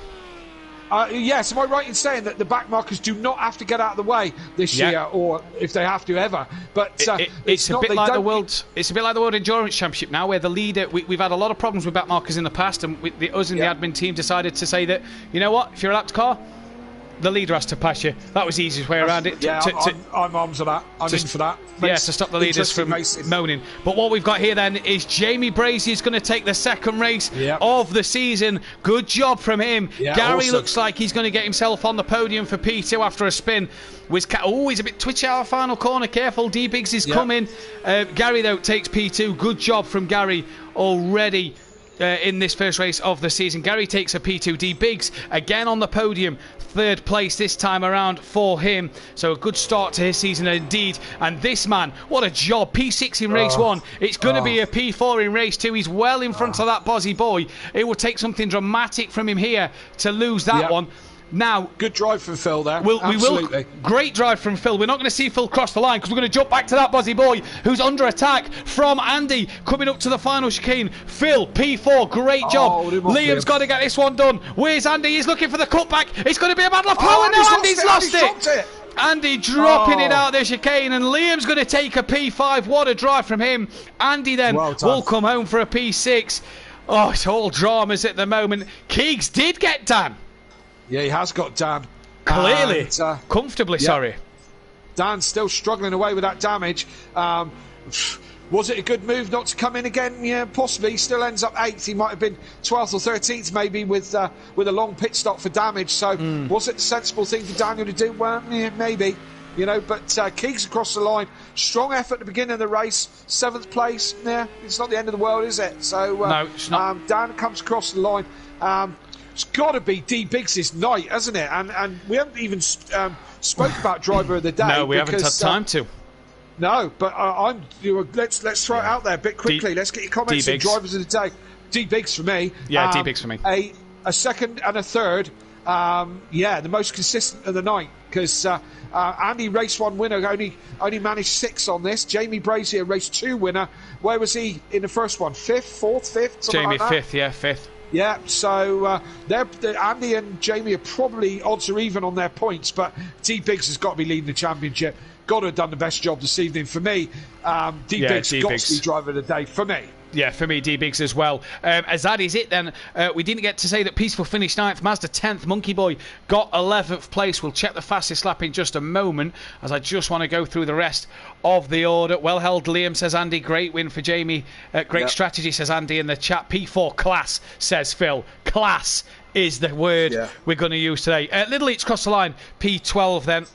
Yes, am I right in saying that the back markers do not have to get out of the way this year, or if they have to ever? But it's a bit like the world. It's a bit like the World Endurance Championship now, where the leader. We've had a lot of problems with back markers in the past, and us in the admin team decided to say that, you know what, if you're a lapped car, the leader has to pass you. That was the easiest way around it. I'm on to that. I'm in for that. To stop the leaders from moaning. But what we've got here then is Jamie Brazier's going to take the second race of the season. Good job from him. Gary looks like he's going to get himself on the podium for P2 after a spin. He's a bit twitchy out of final corner. Careful, D-Biggs is coming. Gary, though, takes P2. Good job from Gary already. In this first race of the season, Gary takes a P2. D-Biggs again on the podium, 3rd place this time around for him. So a good start to his season indeed. And this man, what a job. P6 in race 1. It's going to be a P4 in race 2. He's well in front of that Bozzy boy. It will take something dramatic from him here to lose that one. Now, good drive from Phil there. Absolutely. Great drive from Phil. We're not going to see Phil cross the line because we're going to jump back to that Bozzy boy who's under attack from Andy coming up to the final chicane. Phil, P4, great job. Liam's got to get this one done. Where's Andy? He's looking for the cutback. It's going to be a battle of power now. Andy's lost it. Andy dropping it out the chicane, and Liam's going to take a P5. What a drive from him. Andy then will come home for a P6. Oh, it's all dramas at the moment. Keegs did get Dan. Yeah, he has got Dan. Clearly. Comfortably, sorry. Dan's still struggling away with that damage. Was it a good move not to come in again? Yeah, possibly. He still ends up 8th. He might have been 12th or 13th maybe with a long pit stop for damage. So was it the sensible thing for Daniel to do? Well, yeah, maybe. You know, but Keegs across the line. Strong effort at the beginning of the race. 7th place. Yeah, it's not the end of the world, is it? So no, it's not. Dan comes across the line. It's got to be D-Biggs' night, hasn't it? And we haven't even spoke about driver of the day. No, we haven't had time to. No, but let's throw it out there a bit quickly. Let's get your comments on drivers of the day. D-Biggs for me. Yeah, D-Biggs for me. A second and a third. The most consistent of the night because Andy race 1 winner only managed 6 on this. Jamie Brazier race 2 winner. Where was he in the first one? 5th, 4th, 5th? Jamie like 5th, 5th. Yeah, so Andy and Jamie are probably odds are even on their points, but D Biggs has got to be leading the championship. Got to have done the best job this evening. For me, D Biggs got to be driver of the day for me. Yeah, for me, D Biggs as well. As that is it then, we didn't get to say that Peaceful finished 9th, Mazda 10th, Monkey Boy got 11th place. We'll check the fastest lap in just a moment, as I just want to go through the rest of the order. Well held, Liam, says Andy. Great win for Jamie. Great strategy, says Andy in the chat. P4 class, says Phil. Class is the word we're going to use today. Little Eats cross the line, P12 then,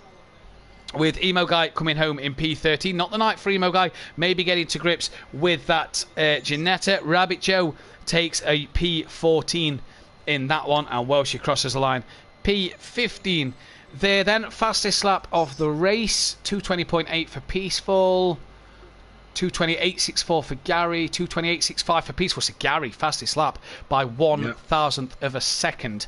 with Emo Guy coming home in P13. Not the night for Emo Guy. Maybe getting to grips with that Ginetta. Rabbit Joe takes a P14 in that one, and Welsh crosses the line. P15 there then. Fastest lap of the race. 220.8 for Peaceful. 228.64 for Gary. 228.65 for Peaceful. So Gary, fastest lap by 1,000th of a second.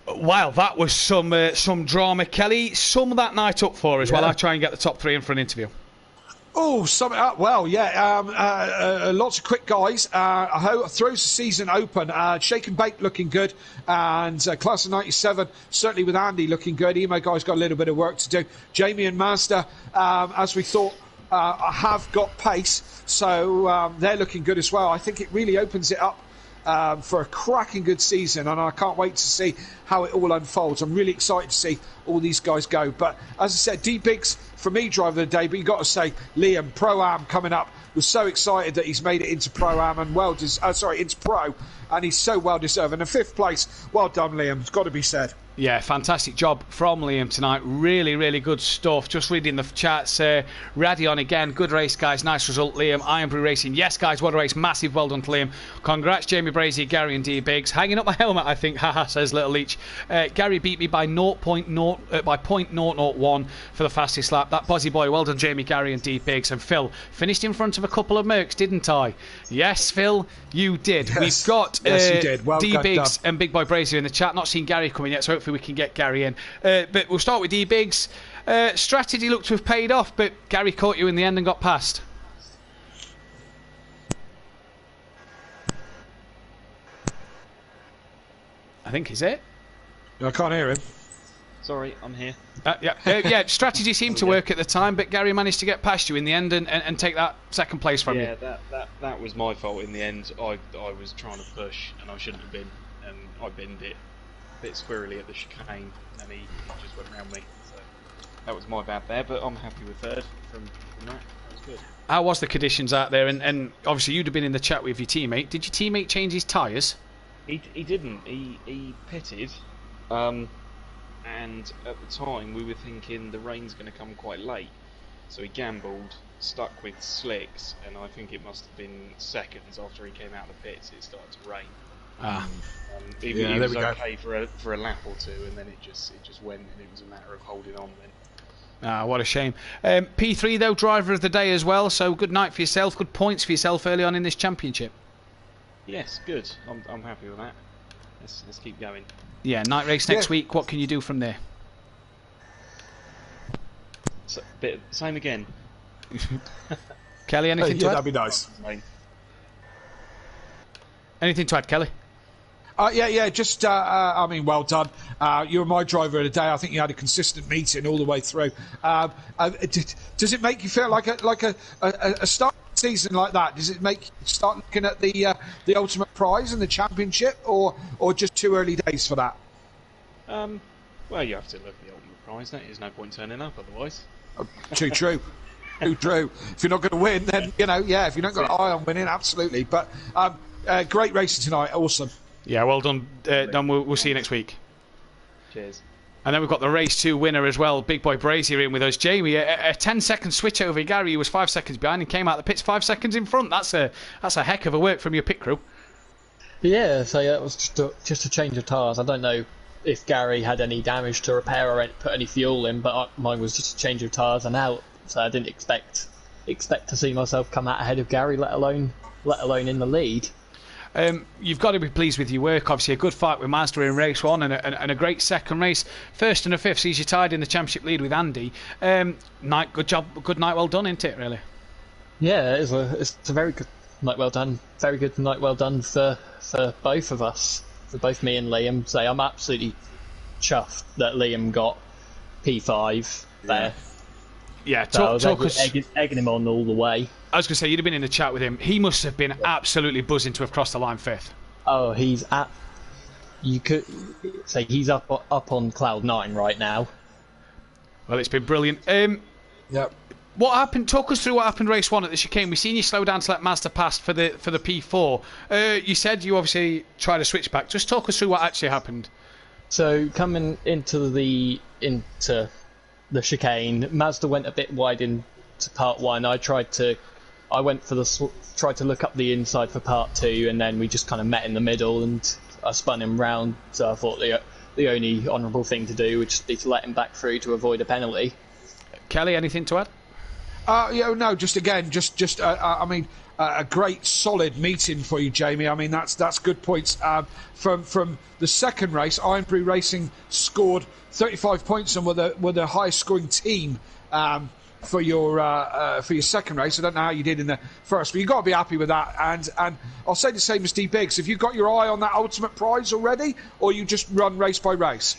Wow, that was some drama. Kelly, sum that night up for us while I try and get the top 3 in for an interview. Oh, lots of quick guys. Throws the season open. Shake and Bake looking good, and Class of 97 certainly with Andy looking good. Emo Guy's got a little bit of work to do. Jamie and Mazda, as we thought, have got pace, so they're looking good as well. I think it really opens it up for a cracking good season, and I can't wait to see how it all unfolds. I'm really excited to see all these guys go. But as I said, D Biggs for me driver of the day, but you've got to say Liam, Pro-Am coming up. Was so excited that he's made it into Pro-Am and into Pro, and he's so well deserved. And in 5th place, well done Liam, it's got to be said. Yeah, fantastic job from Liam tonight. Really, really good stuff. Just reading the chats. Radion again. Good race, guys. Nice result, Liam. Iron Brew Racing. Yes, guys, what a race. Massive well done to Liam. Congrats, Jamie Brazier, Gary and D Biggs. Hanging up my helmet, I think. Haha, says Little Leach. Gary beat me by 0.001 for the fastest lap. That Bozzy Boy. Well done, Jamie, Gary and D Biggs. And Phil finished in front of a couple of Mercs, didn't I? Yes, Phil, you did. Yes. We've got you did. Well D Biggs and Big Boy Brazier in the chat. Not seen Gary coming yet, so hopefully we can get Gary in. But we'll start with D Biggs. Strategy looked to have paid off, but Gary caught you in the end and got past. I think is it. I can't hear him. Sorry, I'm here. Yeah, strategy seemed to work at the time, but Gary managed to get past you in the end and take that second place from you. Yeah, that was my fault in the end. I was trying to push, and I shouldn't have been, and I binned it a bit squirrely at the chicane, and he just went around me. So that was my bad there, but I'm happy with 3rd from that. That was good. How was the conditions out there? And obviously you'd have been in the chat with your teammate. Did your teammate change his tyres? He didn't. He pitted. And at the time we were thinking the rain's going to come quite late, so he gambled, stuck with slicks, and I think it must have been seconds after he came out of the pits it started to rain. It was okay for a lap or two, and then it just went, and it was a matter of holding on then. What a shame. P3 though, driver of the day as well, so good night for yourself, good points for yourself early on in this championship. Yes, good. I'm happy with that. Let's keep going. Yeah, night race next week. What can you do from there? Same again. Kelly, anything to add? That'd be nice. Anything to add, Kelly? Just, I mean, well done. You were my driver of the day. I think you had a consistent meeting all the way through. Does it make you feel like a start season like that? Does it make you start looking at the ultimate prize and the championship, or just too early days for that? Well, you have to look at the ultimate prize. There's no point turning up otherwise. Too true. Too true. If you're not going to win, then if you're not got an eye on winning, absolutely. But great racing tonight. Awesome. Yeah, well done. We'll see you next week. Cheers. And then we've got the race 2 winner as well, Big Boy Brazier in with us. Jamie, a 10-second switch over. Gary, who was 5 seconds behind and came out the pits 5 seconds in front. That's a heck of a work from your pit crew. Yeah, so that was just a change of tyres. I don't know if Gary had any damage to repair or put any fuel in, but mine was just a change of tyres and out. So I didn't expect to see myself come out ahead of Gary, let alone in the lead. You've got to be pleased with your work. Obviously, a good fight with Mazda in race 1 and a great second race. 1st and a 5th sees you tied in the championship lead with Andy. Good job, good night, well done, isn't it? Really? Yeah, it's a very night well done. Very good night well done for both of us, for both me and Liam. So I'm absolutely chuffed that Liam got P5 there. Yeah, So talk us. Egging him on all the way. I was going to say, you'd have been in the chat with him. He must have been absolutely buzzing to have crossed the line 5th. Oh, he's at. You could say he's up on cloud 9 right now. Well, it's been brilliant. Yep. What happened? Talk us through what happened race 1 at the chicane. We seen you slow down to let Mazda pass for the P4. You said you obviously tried to switch back. Just talk us through what actually happened. So coming into the chicane, Mazda went a bit wide into part 1. I tried to look up the inside for part 2, and then we just kind of met in the middle, and I spun him round. So I thought the only honourable thing to do would just be to let him back through to avoid a penalty. Kelly, anything to add? No, just again, a great solid meeting for you, Jamie. I mean, that's good points. From the second race, Iron Brew Racing scored 35 points and were the highest scoring team for your second race. I don't know how you did in the first, but you've got to be happy with that. And I'll say the same as D Biggs. Have you got your eye on that ultimate prize already, or you just run race by race?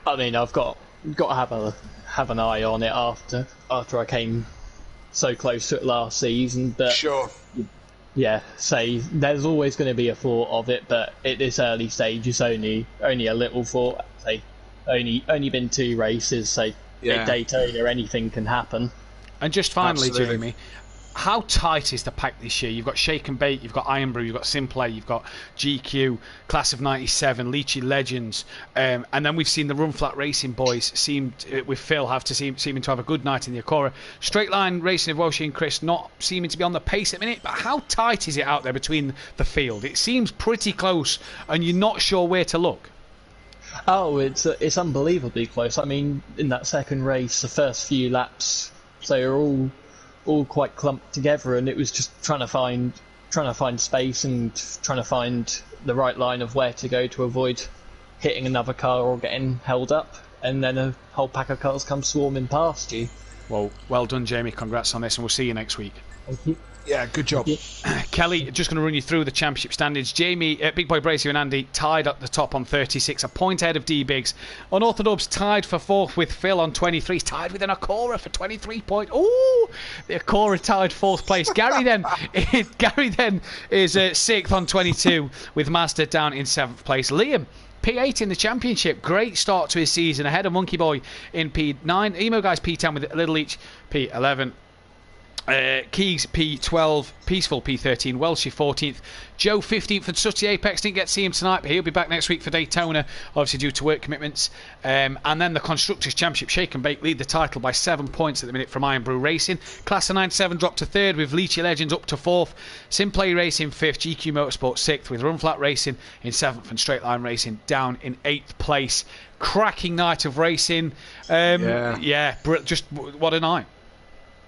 I mean, I've got to have an eye on it after I came so close to it last season, but sure. Yeah, say there's always going to be a thought of it, but at this early stage, it's only a little thought. Say, only been 2 races. Say, at Daytona, anything can happen. And just finally, Absolutely. Jamie, how tight is the pack this year? You've got Shake and Bake, you've got Iron Brew, you've got Simplay, you've got GQ, Class of 97, Leachy Legends, and then we've seen the Run Flat Racing boys with Phil seeming to have a good night in the Acura. Straight Line Racing of Welsh and Chris not seeming to be on the pace at the minute, but how tight is it out there between the field? It seems pretty close, and you're not sure where to look. Oh, it's unbelievably close. I mean, in that second race, the first few laps, they were all quite clumped together, and it was just trying to find space and trying to find the right line of where to go to avoid hitting another car or getting held up, and then a whole pack of cars come swarming past you. Well done, Jamie. Congrats on this, and we'll see you next week. Thank you. Yeah, good job. Kelly, just going to run you through the championship standings. Jamie, Big Boy Brazier and Andy tied at the top on 36, a point ahead of D-Biggs. Unorthodox tied for 4th with Phil on 23. He's tied with an Acura for 23 points. Ooh, the Acura tied 4th place. Gary then is 6th on 22 with Mazda down in 7th place. Liam, P8 in the championship. Great start to his season, ahead of Monkey Boy in P9. Emo Guys P10 with a little each. P11. Keys P12, Peaceful P13, Welshie 14th, Joe 15th, and Sutty Apex. Didn't get to see him tonight, but he'll be back next week for Daytona, obviously due to work commitments. And then the Constructors' Championship, Shake and Bake lead the title by 7 points at the minute from Iron Brew Racing. Class of 97 dropped to 3rd with Leachy Legends up to 4th. Simplay Racing 5th, GQ Motorsport 6th with Run Flat Racing in 7th and Straight Line Racing down in 8th place. Cracking night of racing. Just what a night.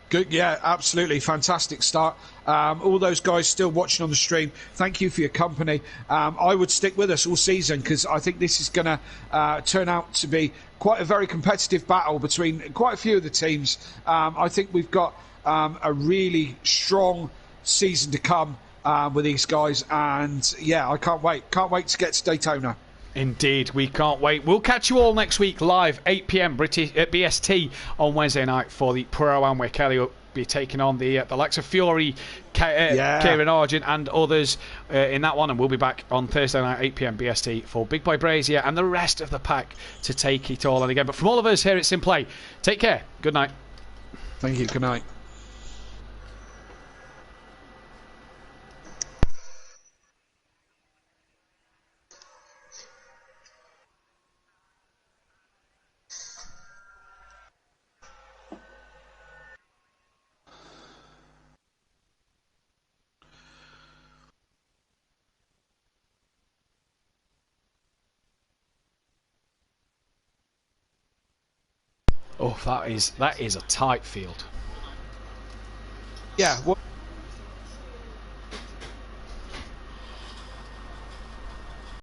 Good, yeah, absolutely. Fantastic start. All those guys still watching on the stream, thank you for your company. I would stick with us all season because I think this is going to turn out to be quite a very competitive battle between quite a few of the teams. I think we've got a really strong season to come with these guys, and yeah, I can't wait. Can't wait to get to Daytona. Indeed, we can't wait. We'll catch you all next week live 8 p.m. British BST on Wednesday night for the Pro-Am, where Kelly will be taking on the likes of Fury, Kieran Argent and others in that one, and we'll be back on Thursday night 8 p.m. BST for Big Boy Brazier and the rest of the pack to take it all on again. But from all of us here at Simplay, take care. Good night. Thank you. Good night. Oh, that is a tight field. Yeah. Well,